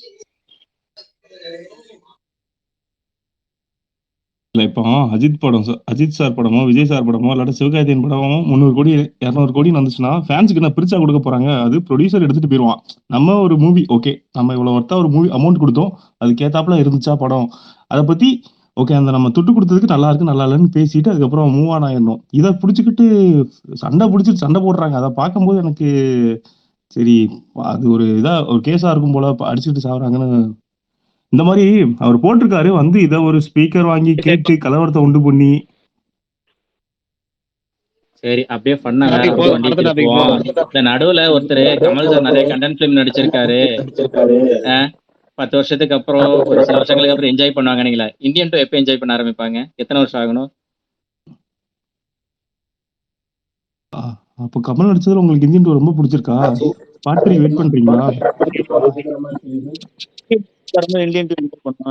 இல்ல இப்போ அஜித் சார் படமோ விஜய் சார் படமோ இல்லாட்ட சிவகார்த்தியன் படமோ 300 கோடி 200 கோடி வந்துச்சுன்னா ஃபேன்ஸுக்கு என்ன பிரிச்சா கொடுக்க போறாங்க? அது ப்ரொடியூசர் எடுத்துட்டு போயிடுவான். நம்ம ஒரு மூவி ஓகே நம்ம இவ்வளவு ஒர்த்தா ஒரு மூவி அமௌண்ட் கொடுத்தோம், அதுக்கேத்தாப்புல இருந்துச்சா படம், அதை பத்தி ஓகே அந்த நம்ம துட்டு கொடுத்ததுக்கு நல்லா இருக்கு நல்லா இல்லைன்னு பேசிட்டு அதுக்கப்புறம் மூவ் ஆன் ஆயிடணும். இதை பிடிச்சிக்கிட்டு சண்டை போடுறாங்க. அதை பார்க்கும்போது எனக்கு சரி அது ஒரு ஒரு கேஸா இருக்கும் போல அடிச்சுட்டு சாகுறாங்கன்னு. இந்த மாதிரி அவர் போட்டிருக்காரு வந்து இதை ஒரு ஸ்பீக்கர் வாங்கி கேட்டு கலவரத்தை உண்டு பண்ணி. சரி அப்படியே பண்ணாங்க. இந்த நடுவுல ஒருத்தர் கமல் சார் நிறைய கண்டென்ட் பிலிம் நடிச்சிருக்காரு, 10 வருஷத்துக்கு அப்புறம் ஒரு சில வருஷங்களுக்கு அப்புறம் என்ஜாய் பண்ணுவாங்க. நீங்களா இந்தியன் 2 எப்போ என்ஜாய் பண்ண ஆரம்பிப்பாங்க? எத்தனை வருஷம் ஆகணும்? அப்போ கமல் நடிச்சதுல உங்களுக்கு இந்தியன் 2 ரொம்ப பிடிச்சிருக்கா? பாட்டு வெயிட் பண்றீங்களா?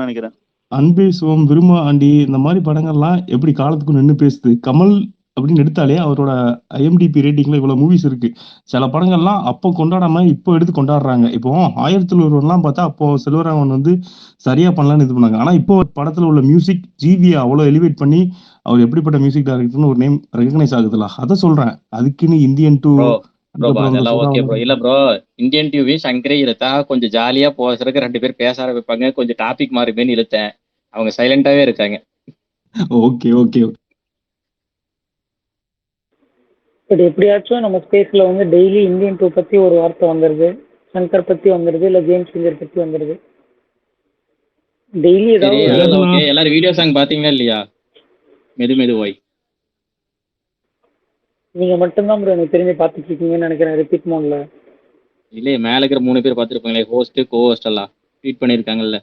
நினைக்கிறேன் அன்பே சிவம், விரும்ப ஆண்டி இந்த மாதிரி படங்கள்லாம் எப்படி காலத்துக்கு நின்று பேசுது. கமல் அப்படின்னு எடுத்தாலே அவரோட IMDb ரேட்டிங்ல இவ்வளவு மூவிஸ் இருக்கு. சில படங்கள்லாம் அப்போ கொண்டாடாம இப்போ எடுத்து கொண்டாடுறாங்க. இப்போ 1001 பார்த்தா அப்போ செல்வராகவன் வந்து சரியா பண்ணலான்னு இது பண்ணாங்க. ஆனா இப்போ படத்துல உள்ள மியூசிக் ஜிவியை அவ்வளவு எலிவேட் பண்ணி அவர் எப்படிப்பட்ட மியூசிக் டைரக்டர்னு ஒரு நேம் ரெகக்னைஸ் ஆகுதுல்ல, அதை சொல்றேன். அதுக்குன்னு இந்தியன் 2 அதெல்லாம் ஓகே ப்ரோ. இல்ல ப்ரோ இந்தியன் டிவி சங்கரே இழுத்தா கொஞ்சம் ஜாலியா போறதுக்கு 2 பேர் பேச ஆரம்பிப்பாங்க, கொஞ்சம் டாபிக் மாறுமேன்னு இழுத்தேன். அவங்க சைலண்டாவே இருக்காங்க. ஓகே ஓகே பட் எப்படியாச்சும் நம்ம ஸ்பேஸ்ல வந்து டெய்லி இந்தியன் 2 பத்தி ஒரு வார்த்தை வந்துருது, சங்கர் பத்தி வந்துருது, இல்ல ஜேம்ஸ் விஞ்சர் பத்தி வந்துருது. டெய்லி ஏதாவது ஓகே. எல்லாரும் வீடியோ சாங் பாத்தீங்களா இல்லையா? மெதுவாய் நீங்க மட்டும்தான் ப்ரோ எனக்கு தெரிஞ்சு பார்த்துட்டு இருக்கீங்கன்னு நினைக்கிறேன் ரிப்பீட் மோட்ல. இல்லையே மேல இருக்கிற 3 பேர் பார்த்துருப்பாங்களே, ஹோஸ்ட் கோஹோஸ்ட் எல்லாம் ட்வீட் பண்ணிருக்காங்கல்ல.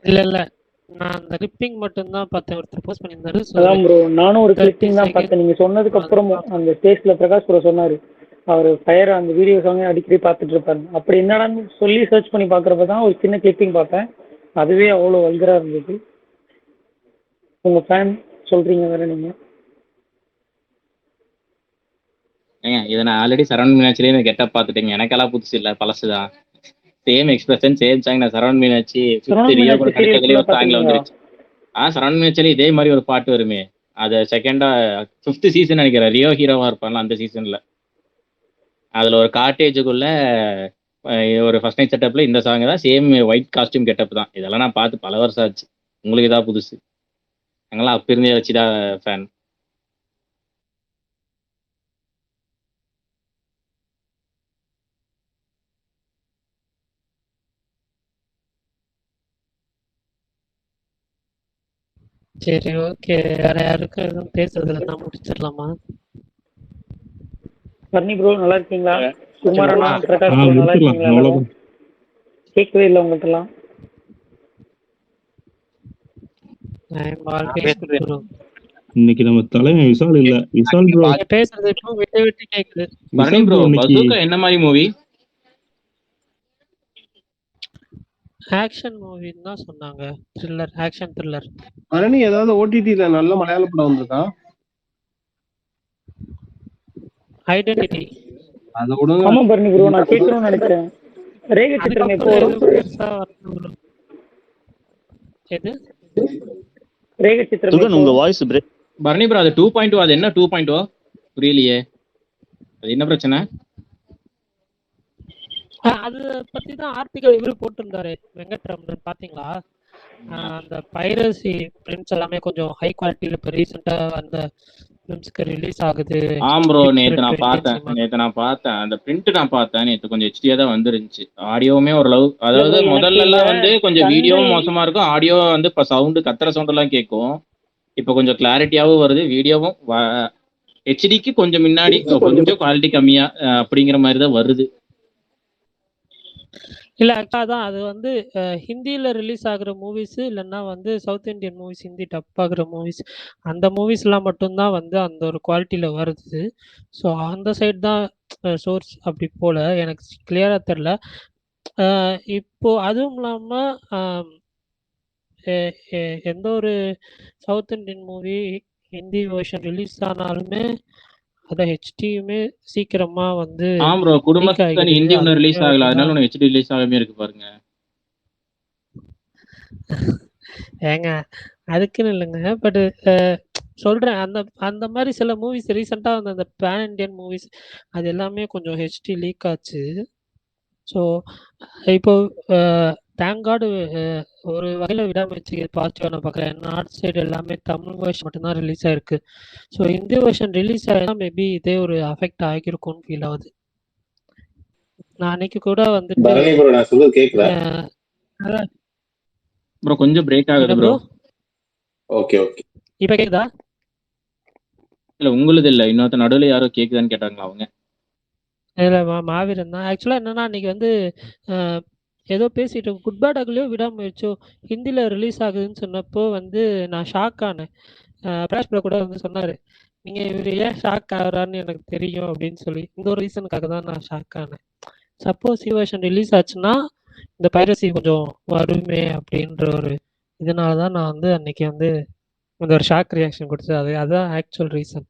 இல்ல நான் அந்த கிளிப்பிங் மட்டும் தான் பார்த்தேன், ஒருத்தர் போஸ்ட் பண்ணியிருந்தாரு. அதான் ப்ரோ நானும் ஒரு கிளிப்பிங் தான் பார்த்தேன். நீங்க சொன்னதுக்கு அப்புறம் அந்த ஸ்பேஸ்ல பிரகாஷ் ப்ரோ சொன்னாரு அவர் ஃபயர் அந்த வீடியோ சாங் அடிக்கடி பார்த்துட்டு இருப்பாரு. அப்படி என்னடான்னு சொல்லி சர்ச் பண்ணி பார்க்குறப்ப தான் ஒரு சின்ன கிளிப்பிங் பார்த்தேன். அதுவே அவ்வளோ வல்கரா இருந்தது. உங்க ஃபேன் சொல்றீங்க வேற நீங்க. இதை நான் ஆல்ரெடி சரவண் மீனாட்சிலேயே கெட்டப் பார்த்துட்டேங்க. எனக்கெல்லாம் புதுசு இல்லை, பழசுதான். Same expression same song. நான் சரவண் மீனாட்சி ரியோ கூட கிடைக்கிறதுலேயே ஒரு சாங்ல வந்துருச்சு. சரவண் மீனாட்சியில இதே மாதிரி ஒரு பாட்டு வருமே, அது செகண்டா 5th சீசன் நினைக்கிறேன், ரியோ ஹீரோவா இருப்பாங்க அந்த சீசன்ல. அதுல ஒரு காட்டேஜுக்குள்ள ஒரு ஃபர்ஸ்ட் நைட் செட்டப்ல இந்த சாங் தான், சேம் ஒயிட் காஸ்டியூம் கெட்டப் தான். இதெல்லாம் நான் பார்த்து பல வருஷம் ஆச்சு. உங்களுக்கு இதான் புதுசு. நாங்களாம் அப்ப இருந்தே வச்சுதான் ஃபேன். சரி, ஓகே. வேற யாருக்கும் எதுவும் பேசுறது இல்லைன்னா முடிச்சிடலாமா? பர்னி ப்ரோ நல்லா இருக்கீங்களா? குமார் அண்ணா, ஆ பிரகாஷ் ப்ரோ நல்லா முடிச்சிடலாம், இருக்கீங்களா எல்லாரும்? அவ்வளவுதான். கேட்கவே இல்லை உங்கள்கிட்டலாம். I'm always good bro. இன்னைக்கு நம்ம தலைமை விஷால் இல்ல. விஷால் ப்ரோ, நீங்க பேசுறது இப்போ விட்டு விட்டு கேக்குது. பரணி விஷால் ப்ரோ, ப்ரோ இன்னைக்கு பசூக்கா என்ன மாதிரி மூவி? ஆக்ஷன் மூவின்னு தான் சொன்னாங்க. Thriller, action thriller. பரணி ஏதாவது ஓடிடில நல்ல மலையாள படம் வந்திருக்கா? ஐடென்டிட்டி. அதை விடுங்க. ஆமா பர்னி ப்ரோ, நான் கேட்கணும்னு நினைச்சேன். ரேக சித்திரம் எப்போ அதுக்கப்புறம் வரும்? எதுவும் பெருசா வரணும் bro. எது? ரேக சித்திரம் துகன் எப்போ உங்க வரும்? Voice break. பரணி ப்ரோ, அது 2.0, அது என்ன 2.0 புரியலையே, அது என்ன பிரச்சனை? அது பத்தி தான் ஆர்டிகல் இவரு போட்டிருந்தாரு வெங்கட்ராமன், பாத்தீங்களா? அந்த பைரசி பிரிண்ட்ஸ் எல்லாமே கொஞ்சம் ஹை குவாலிட்டியில இப்போ ரீசெண்டா அந்த பிரிண்ட்ஸ்க்கு ரிலீஸ் ஆகுது. ஆம் ப்ரோ, பிக் நேற்று பிரிண்ட் நான் இந்தியன் பார்த்தேன் சினிமா. அந்த பிரிண்ட் நான் பார்த்தேன். நேற்று கொஞ்சம் ஹெச்டியா தான் வந்துருந்துச்சு. ஆடியோவுமே ஓரளவு, இல்ல அதாவது ப்ரோ, எனக்கு முதல்ல இந்த எல்லாம் வந்து கொஞ்சம் சண்டை வீடியோவும் மோசமா இருக்கும், ஆடியோ வந்து இப்போ சவுண்டு கத்துற சவுண்ட் எல்லாம் கேட்கும். இப்போ கொஞ்சம் கிளாரிட்டியாவும் வருது, வீடியோவும் ஹெச்டிக்கு கொஞ்சம் முன்னாடி கொஞ்சம் குவாலிட்டி கம்மியா அப்படிங்கிற மாதிரி தான் வருது. இல்ல ஆக்சுவலா தான் அது வந்து ஹிந்தியில ரிலீஸ் ஆகுற மூவிஸ், இல்லைன்னா வந்து south Indian movies, Hindi dub ஆகுற மூவிஸ், அந்த மூவிஸ்லாம் மட்டும்தான் வந்து அந்த ஒரு குவாலிட்டியில வருது. ஸோ அந்த சைடு தான் சோர்ஸ் அப்படி போல எனக்கு கிளியரா தெரில. இப்போ அதுவும் இல்லாமல் எந்த ஒரு south Indian movie Hindi version release ஆனாலுமே அதை ஹெச்டியுமே சீக்கிரமா வந்து ஆம் ப்ரோ, லீக் குடும்பஸ்தன் ஆகிடுது. ஹிந்தி ஒன்று ரிலீஸ் அதுவுமே ஆகல, ஒரு அதனால ஒன்று ஹெச்டி ரிலீஸ் ஆகாமே இருக்கு பாருங்க. ஏங்க அதுக்குன்னு இல்லைங்க, பட் சொல்றேன், அந்த அந்த மாதிரி சில மூவிஸ் ரீசெண்டாக வந்து அந்த பேன் இண்டியன் மூவிஸ் அது எல்லாமே கொஞ்சம் ஹெச்டி லீக் ஆச்சு. ஸோ இப்போ தேங்க் காட் ஒரு வகையில் விடாமுயற்சி பாசிட்டிவாக நான் பார்க்குறேன். நார்த் சைடு எல்லாமே தமிழ் வெர்ஷன் மட்டும்தான் ரிலீஸ் ஆயிருக்கு. ஸோ இந்தி வெர்ஷன் ரிலீஸ் ஆகினா மேபி இதே ஒரு அஃபெக்ட் ஆகிருக்கும்னு ஃபீல் ஆகுது. நான் அன்னைக்கு கூட வந்துட்டு பரணி ப்ரோ, நான் சொல்றது கேக்குதா? அதான் ப்ரோ கொஞ்சம் பிரேக் ஆகுது என்ன ப்ரோ. Bro okay okay. இப்போ கேக்குதா? இல்ல உங்களுது இல்ல, இன்னொருத்த நடுவில் யாரோ கேக்குதான்னு கேட்டாங்களா அவங்க? இல்லை மாவீரன் தான். ஆக்சுவலாக என்னன்னா அன்னைக்கு வந்து ஏதோ பேசிட்டு இருக்கோம், குட் பேட் அகலையோ விடாமுயற்சியோ ஹிந்தியில் ரிலீஸ் ஆகுதுன்னு சொன்னப்போ வந்து நான் ஷாக் ஆனேன். பிரகாஷ் ப்ரோ கூட வந்து சொன்னார், நீங்கள் இவர் ஏன் ஷாக் ஆகிறான்னு எனக்கு தெரியும் அப்படின்னு சொல்லி. இந்த ஒரு ரீசனுக்காக தான் நான் ஷாக் ஆனேன். சப்போஸ் வெர்ஷன் ரிலீஸ் ஆச்சுன்னா இந்த பைரசி கொஞ்சம் வருமே அப்படின்ற ஒரு இதனால தான் நான் வந்து அன்னைக்கு வந்து இந்த ஒரு ஷாக் ரியாக்ஷன் கொடுத்தது. அதுதான் ஆக்சுவல் ரீசன்.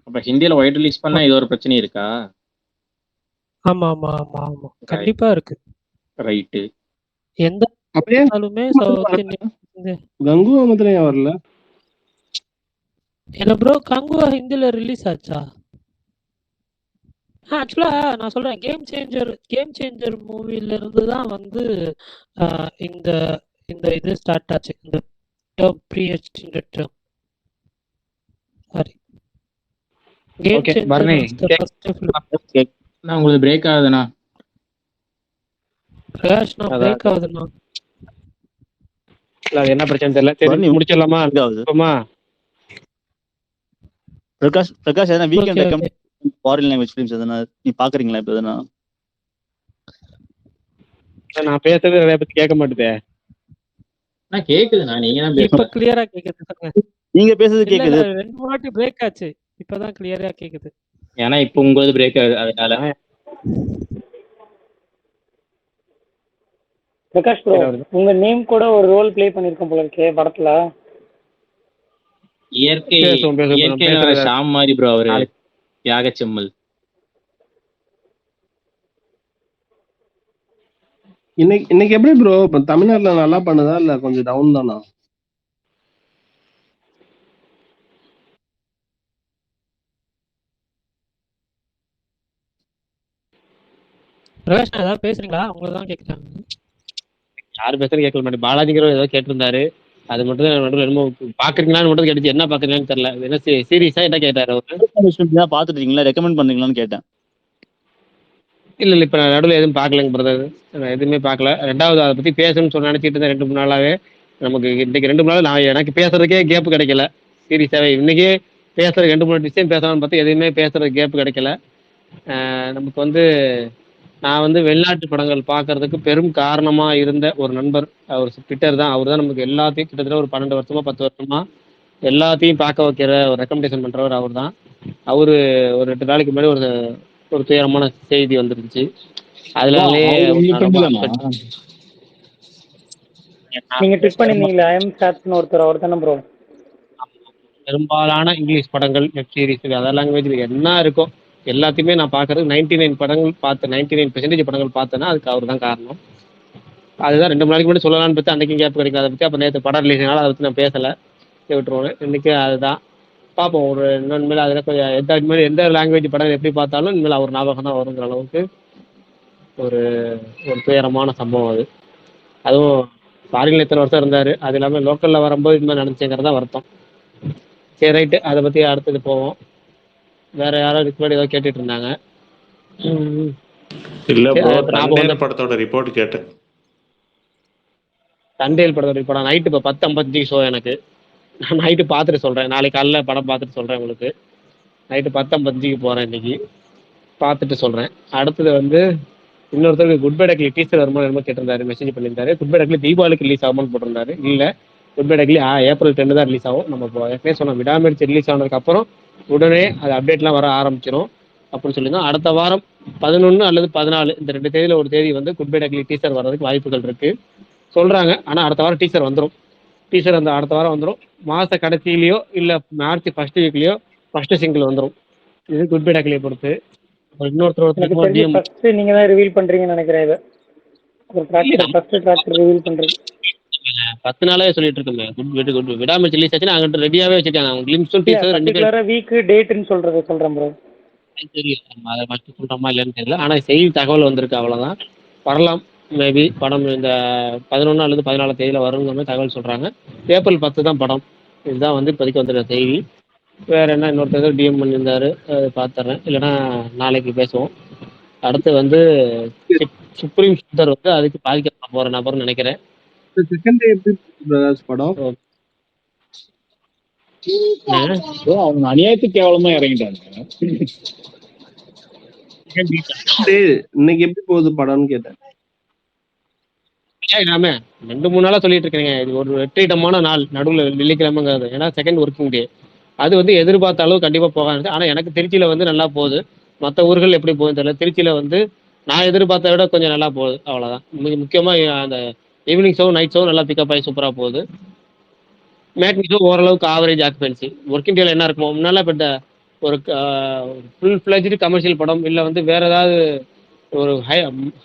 அப்ப ஹிந்தியில ஒயிட் ரிலீஸ் பண்ணா இது ஒரு பிரச்சனை இருக்கா? ஆமா ஆமா ஆமா ஆமா, கண்டிப்பா இருக்கு. ரைட்டு. எந்த அப்படியே சவுத் இந்தியன் கங்கு அமத்துல ஏன் வரல? என்ன ப்ரோ, கங்குவா ஹிந்தில ரிலீஸ் ஆச்சா? ஆக்சுவலா நான் சொல்றேன், கேம் சேஞ்சர் மூவில இருந்து தான் வந்து இந்த இந்த இது ஸ்டார்ட் ஆச்சு, இந்த டேர்ம் ப்ரீஹெச்டின்ற term. Sorry, game okay changer Barani, was the first film. நான் உங்களுக்கு பிரேக் ஆகுதுண்ணா. பிரகாஷ் நான் பிரேக் ஆகுதுண்ணா. இல்ல அது என்ன பிரச்சனை தெரியல. சரி முடிச்சிடலாமா? ஆமா பிரகாஷ் எதனா weekend okay okay. Recommend foreign language films எதனா நீ பாக்குறீங்களா இப்போ எதனா? நான் பேசுறது நிறைய பத்தி கேட்க மாட்டேதே. நான் கேக்குதுண்ணா, நீங்க தான் இப்ப பேசுங்க. கிளியரா கேக்குது. நீங்க பேசுறது இல்ல கேக்குது. இல்ல, 2 வாட்டி பிரேக் ஆச்சு, இப்பதான் கிளியரா கேக்குது. ஏன்னா இப்போ உங்களுக்கு பிரேக் ஆகுது அதனால. பிரகாஷ் ப்ரோ, உங்க நேம் கூட ஒரு ரோல் ப்ளே பண்ணிருக்கோம் போல இருக்கே படத்துல. இயற்கை ஷாம் மாதிரி ப்ரோ அவரு, தியாகச்செம்மல். இன்னைக்கு எப்படி ப்ரோ இப்ப தமிழ்நாட்டுல நல்லா பண்ணுதா இல்ல கொஞ்சம் டவுன் தானா? பிரகாஷ் ஏதாவது பேசுறீங்களா? உங்களுக்கு தான் கேக்குறாங்க. யாரு பேசுறது கேட்க மாட்டேன். பாலாஜிங்கிற ஏதோ கேட்டிருந்தாரு, அது மட்டும் தான் என்னமோ பாக்குறீங்களான்னு மட்டும் கேட்டுச்சு. என்ன பாக்குறீங்கன்னு தெரியல. என்ன சீரியஸா என்ன கேட்டாரு அவரு? பாத்துட்டு இருக்கீங்களா, ரெக்கமெண்ட் பண்றீங்களான்னு கேட்டேன். இல்ல இப்ப நான் நடுவில் எதுவும் பார்க்கலங்க பிரதர். நான் எதுவுமே பார்க்கல. 2வது அதை பத்தி பேசணும்னு சொல்லி நினைச்சிட்டு இருந்தேன் 2 3 நாளாவே. நமக்கு இன்னைக்கு 2 3 நாள் நான் எனக்கு பேசுறதுக்கே கேப் கிடைக்கல. சீரியஸாவே இன்னைக்கே பேசுறது 2 3 விஷயம் பேசலாம்னு பார்த்தா எதுவுமே பேசுறதுக்கு கேப் கிடைக்கல. நமக்கு வந்து நான் வந்து வெளிநாட்டு படங்கள் பார்க்கறதுக்கு பெரும் காரணமா இருந்த ஒரு நண்பர் அவர் ட்விட்டர் தான். அவர் தான் நமக்கு எல்லாத்தையும் கிட்டத்தட்ட ஒரு 12 வருஷமா 10 வருஷமா எல்லாத்தையும் பார்க்க வைக்கிற ஒரு ரெக்கமெண்டேஷன் பண்றவர் அவர் தான். அவரு ஒரு 2 நாளைக்கு முன்னாடி ஒரு துயரமான செய்தி வந்துருந்துச்சு. அதனாலே நான் ரொம்ப நீங்க ட்விட் பண்ணிருந்தீங்களா ஐஎம் சாட்ஸ்னு ஒருத்தர், அவர் தானே ப்ரோ? பெரும்பாலான இங்கிலீஷ் படங்கள், வெப் சீரிஸ், அதர் லாங்குவேஜ் என்ன இருக்கோ எல்லாத்தையுமே நான் பார்க்கறது 99 படங்கள் பார்த்தேன். 99% படங்கள் பார்த்தேன்னா அதுக்கு அவர் தான் காரணம். அதுதான் 2 நாளைக்கு முன்னாடி சொல்லலாம்னு பார்த்து அன்னைக்கும் கேப் கிடைக்கல. அதை பற்றி அப்போ நேற்று படம் ரிலீஸ்னால அதை பற்றி நான் பேசலை, விட்டுருவேன். இன்னைக்கு அதுதான் பார்ப்போம். ஒரு இனிமேல் அதில் கொஞ்சம் எந்த லாங்குவேஜ் படம் எப்படி பார்த்தாலும் இனிமேல் அவர் ஞாபகம் தான் வருங்கிற அளவுக்கு ஒரு ஒரு துயரமான சம்பவம் அது. அதுவும் ஃபாரின்ல இத்தனை வருஷம் இருந்தார், அது இல்லாமல் லோக்கலில் வரும்போது இந்த மாதிரி நினச்சிங்கிறது தான் வருத்தம். சரி ரைட்டு, அதை பற்றி அடுத்தது போவோம். வேற யாராவது இதுக்கு முன்னாடி ஏதாவது கேட்டுட்டு இருந்தாங்க? இல்ல ப்ரோ, தண்டேல் படத்தோட ரிப்போர்ட் கேட்டேன். தண்டேல் படத்தோட ரிப்போர்ட் நைட்டு இப்போ 10:55 ஷோ எனக்கு. நான் நைட்டு பார்த்துட்டு சொல்கிறேன். நாளைக்கு காலைல படம் பார்த்துட்டு சொல்கிறேன் உங்களுக்கு. நைட்டு 10:55 போகிறேன் இன்னைக்கு, பார்த்துட்டு சொல்கிறேன். அடுத்தது வந்து இன்னொருத்தருக்கு குட் பை டக்லி டீசர் வரும்போது என்னமோ கேட்டிருந்தாரு, மெசேஜ் பண்ணியிருந்தாரு. குட் பை டக்லி தீபாவளிக்கு ரிலீஸ் ஆகும்னு போட்டிருந்தாரு. இல்லை, குட் பை டக்லி ஏப்ரல் 10 தான் ரிலீஸ் ஆகும். நம்ம ஏற்கனவே சொன்னோம், விடாமுயற்சி ரிலீஸ் ஆனதுக்கப்புறம் உடனே அது அப்டேட்லாம் வர ஆரம்பிச்சிடும் அப்படின்னு சொல்லியிருந்தோம். அடுத்த வாரம் 11 அல்லது 14 இந்த 2 தேதியில் ஒரு தேதி வந்து குட் பை டக்லி டீசர் வர்றதுக்கு வாய்ப்புகள் இருக்கு சொல்றாங்க. ஆனால் அடுத்த வாரம் டீசர் வந்துடும். டீசர் அந்த அடுத்த வாரம் வந்துடும். மாத கடைசியிலையோ இல்லை மார்ச் ஃபர்ஸ்ட் வீக்லேயோ ஃபர்ஸ்ட் சிங்கிள் வந்துடும். இது குட் பை டக்லியை பொறுத்து. ஃபர்ஸ்ட் நீங்க தான் ரிவீல் பண்றீங்கன்னு நினைக்கிறேன். இதை ஒரு ட்ராக்டர் ஃபர்ஸ்ட் ட்ராக்டர் ரிவீல் பண்றீங்க. 10 நாளாவே சொல்லிட்டு இருக்கேன். விடாமுயற்சி ரிலீஸ் ஆச்சுன்னா அங்கிட்ட ரெடியாவே வச்சிருக்காங்க. அவங்க கிளிம்ஸும் டீசர் 2 பேரும் வீக் டேட்னு சொல்றேன் ப்ரோ. தெரியும், அதை ஃபர்ஸ்ட் சொல்றோமா இல்லைன்னு தெரியல. ஆனால் செய்தி தகவல் வந்திருக்கு, அவ்வளோதான். வரலாம், மேபி படம் இந்த 11 அல்லது 14 தேதியில் வருங்கிற மாதிரி தகவல் சொல்றாங்க. ஏப்ரல் 10 தான் படம். இதுதான் வந்து இப்போதைக்கு வந்துருக்க செய்தி. வேற என்ன, இன்னொருத்தர் டிஎம் பண்ணியிருந்தாரு, அதை பார்த்துறேன். இல்லைன்னா நாளைக்கு பேசுவோம். அடுத்து வந்து சுப்ரீம் சுந்தர் வந்து அதுக்கு பாதிக்கப்பட போற நபர்னு நினைக்கிறேன். படம் அவங்க அநியாயத்துக்கு கேவலமா இறங்கிட்டாங்க. இன்னைக்கு எப்படி போகுது படம்னு கேட்டேன். நாம 2 3 நாளா சொல்லிட்டு இருக்கேங்க, இது ஒரு வெற்றிடமான நாள் நடுவில் வெள்ளிக்கிழமைங்கிறது. ஏன்னா செகண்ட் ஒர்க்கிங் டே. அது வந்து எதிர்பார்த்த அளவு கண்டிப்பா போகாது. ஆனா எனக்கு திருச்சியில வந்து நல்லா போகுது. மற்ற ஊர்கள் எப்படி போகுதுன்னு தெரியல. திருச்சியில வந்து நான் எதிர்பார்த்த விட கொஞ்சம் நல்லா போகுது, அவ்வளவுதான். முக்கியமா அந்த ஈவினிங் ஷோ நைட் ஷோ நல்லா பிக்கப் ஆகி சூப்பரா போகுது. மேட்னி ஷோ ஓரளவுக்கு ஆவரேஜ் ஆக்குபென்சி. ஒர்க்கிங் டேல என்ன இருக்குமோ முன்னால இப்ப ஒரு ஃபுல் ஃபிளஜ்டு கமர்ஷியல் படம் இல்லை வந்து வேற ஏதாவது ஒரு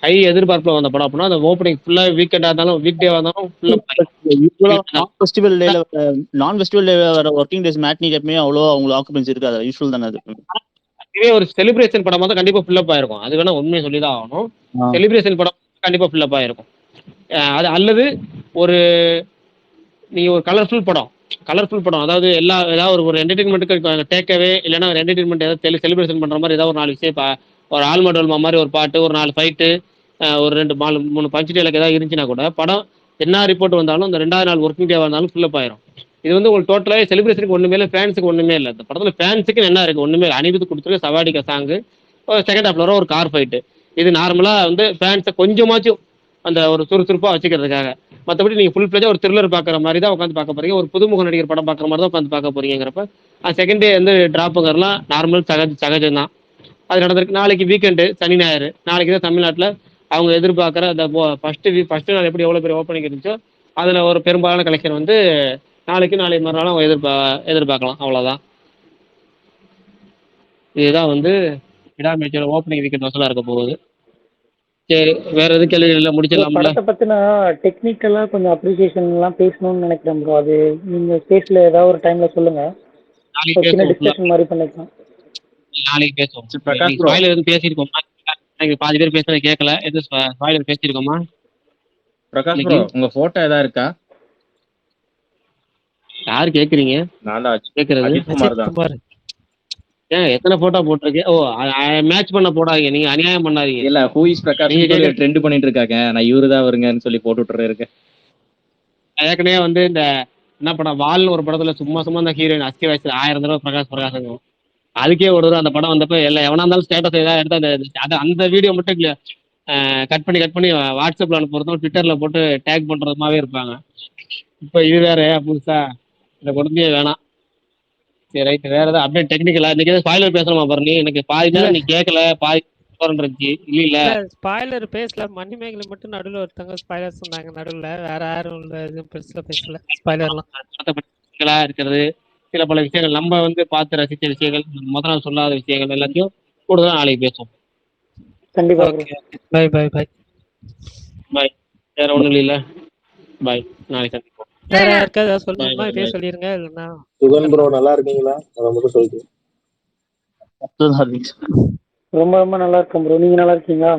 ஹை எதிர்பார்ப்புல வந்த படம் அப்படின்னா அந்த ஓப்பனிங் ஃபுல்லா வீக்கெண்டா இருந்தாலும் வீக் டேவா இருந்தாலும் நான் ஃபெஸ்டிவல் வர ஒர்க்கிங் டேஸ் மேட்னி எப்பவுமே அவ்வளோ அவங்களுக்கு ஆக்குபென்சி இருக்காது. யூஸ்வல் தானே அது. இதே ஒரு செலிப்ரேஷன் படமா தான் கண்டிப்பா ஃபில்லப் ஆயிருக்கும். அது வேணா உண்மையை சொல்லிதான் ஆகணும். செலிப்ரேஷன் படம் கண்டிப்பா ஃபில்லப் ஆயிருக்கும். அது அல்லது ஒரு நீங்க ஒரு கலர்ஃபுல் படம் அதாவது ஏதாவது ஒரு என்டர்டைன்மெண்ட்டுக்கு டேக்கவே இல்லைன்னா ஒரு என்டர்டைன்மெண்ட் ஏதாவது செலிப்ரேஷன் பண்ற மாதிரி ஏதாவது ஒரு 4 விஷயம், ஒரு ஆல்மடோல்மா மாதிரி ஒரு பாட்டு, ஒரு 4 ஃபைட்டு, ஒரு 2 3 பஞ்சு டேலுக்கு ஏதாவது இருந்துச்சுன்னா கூட படம் என்ன ரிப்போர்ட் வந்தாலும் அந்த 2வது நாள் ஒர்க்கிங் டே வந்தாலும் ஃபில்லப் ஆயிரும். இது வந்து உங்களுக்கு டோட்டலாக செலிப்ரேஷனுக்கு ஒன்றுமே இல்லை, ஃபேன்ஸுக்கு ஒன்றுமே இல்லை. இந்த படத்தில் ஃபேன்ஸுக்கு என்ன இருக்குது, ஒன்றுமே இல்லை. அனிருத் கொடுத்துருக்க சவாடிக்க சாங்கு, செகண்ட் ஹாஃப்ல வர ஒரு கார் ஃபைட்டு. இது நார்மலாக வந்து ஃபேன்ஸை கொஞ்சமாச்சும் அந்த ஒரு சுறுசுறுப்பாக வச்சுக்கிறதுக்காக. மற்றபடி நீங்கள் ஃபுல் ஃப்ளெஜாக ஒரு த்ரில்லர் பார்க்குற மாதிரி தான் உட்காந்து பார்க்க போறீங்க. ஒரு புதுமுக நடிகர் படம் பார்க்குற மாதிரி தான் உட்காந்து பார்க்க போறீங்கிறப்ப செகண்ட் டே வந்து டிராப்புங்கிறலாம் நார்மல் சகஜம் தான். அது நடந்திருக்கு. நாளைக்கு வீக்கெண்டு, சனி ஞாயிறு. நாளைக்கு தான் தமிழ்நாட்டில் அவங்க எதிர்பார்க்குற அந்த ஃபர்ஸ்ட் நாள் எப்படி எவ்வளோ பேர் ஓப்பனிங் இருந்துச்சோ அதில் ஒரு பெரும்பாலான கலெக்ஷன் வந்து நாளைக்கு மறுநாளும் அவங்க எதிர்பார்க்கலாம், அவ்வளோதான். இதுதான் வந்து விடாமுயற்சியோட ஓப்பனிங் வீக்கெண்ட் வசூலாக இருக்க போகுது. சரி, வேற எது கேள்வி இல்லை, முடிச்சிடலாம்ல. படத்தை பத்தின டெக்னிக்கலா கொஞ்சம் அப்ரிசியேஷன் எல்லாம் பேசணும்னு நினைக்கிறேன் ப்ரோ. அது நீங்க ஸ்பேஸ்ல ஏதாவது ஒரு டைம்ல சொல்லுங்க, டிஸ்கஷன் மாதிரி பண்ணிக்கலாம். நாளைக்கு பேசுவோம். ஸ்பாயிலர் எதுவும் பேசியிருக்கோமா? பாதி பேர் பேசுறத கேட்கல. எது ஸ்பாயிலர் பேசியிருக்கோமா? பிரகாஷ் ப்ரோ, உங்க போட்டோ ஏதா இருக்கா? யாரு கேக்குறீங்க? நான் தான் கேக்குறது அஜித் குமார் தான். ஏன் எத்தனை போட்டோ போட்டிருக்கு? ஓ மேட்ச் பண்ண போடாதீங்க, நீங்க அநியாயம் பண்ணாதீங்க. இல்ல ஹூ இஸ் பிரகாஷ் நீங்க கேட்க ட்ரெண்ட் பண்ணிட்டு இருக்காங்க, நான் இவரு தான் வருங்கன்னு சொல்லி போட்டு விட்டுறேன். ஏற்கனவே வந்து இந்த என்ன படம் வால்னு ஒரு படத்துல சும்மா சும்மா அந்த ஹீரோயின் அஸ்கி வயசு 1000 தடவை பிரகாஷ் அதுக்கே ஒரு தடவை அந்த படம் வந்தப்ப எல்லாம் எவனா இருந்தாலும் ஸ்டேட்டஸ் ஏதாவது எடுத்து அந்த வீடியோ மட்டும் கட் பண்ணி வாட்ஸ்அப்ல அனுப்புறதும் ட்விட்டர்ல போட்டு டேக் பண்றதுமாவே இருப்பாங்க. இப்ப இது வேற புதுசா இந்த கொடுமையே வேணாம். சரி ரைட், வேற ஏதாவது அப்டேட் டெக்னிக்கலா இன்னைக்கு ஏதாவது ஸ்பாயிலர் பேசணுமா பாரு? எனக்கு பாதி நேரம் நீ கேட்கல, பாதி இருந்துச்சு இல்ல ஸ்பாயிலர் பேசல. மணிமேகலை மட்டும் நடுவில் ஒருத்தவங்க ஸ்பாயிலர் சொன்னாங்க நடுவில், வேற யாரும் எதுவும் பெருசா பேசல ஸ்பாயிலர்லாம். இருக்கிறது சில பல விஷயங்கள் நம்ம வந்து பார்த்து ரசித்த விஷயங்கள், முதல்ல சொல்லாத விஷயங்கள் எல்லாத்தையும் கூடுதலா நாளைக்கு பேசுவோம். கண்டிப்பா. Bye bye bye bye. வேற ஒண்ணும் இல்ல. பாய், நாளைக்கு சந்திப்போம். வேற யாருக்காவது சொல்லணுமா இதே சொல்லிருங்க. இல்லைன்னா சுகன் ப்ரோ நல்லா இருக்கீங்களா? அதை மட்டும் சொல்லிட்டு ரொம்ப ரொம்ப நல்லா இருக்கேன் ப்ரோ. நீங்க நல்லா இருக்கீங்களா?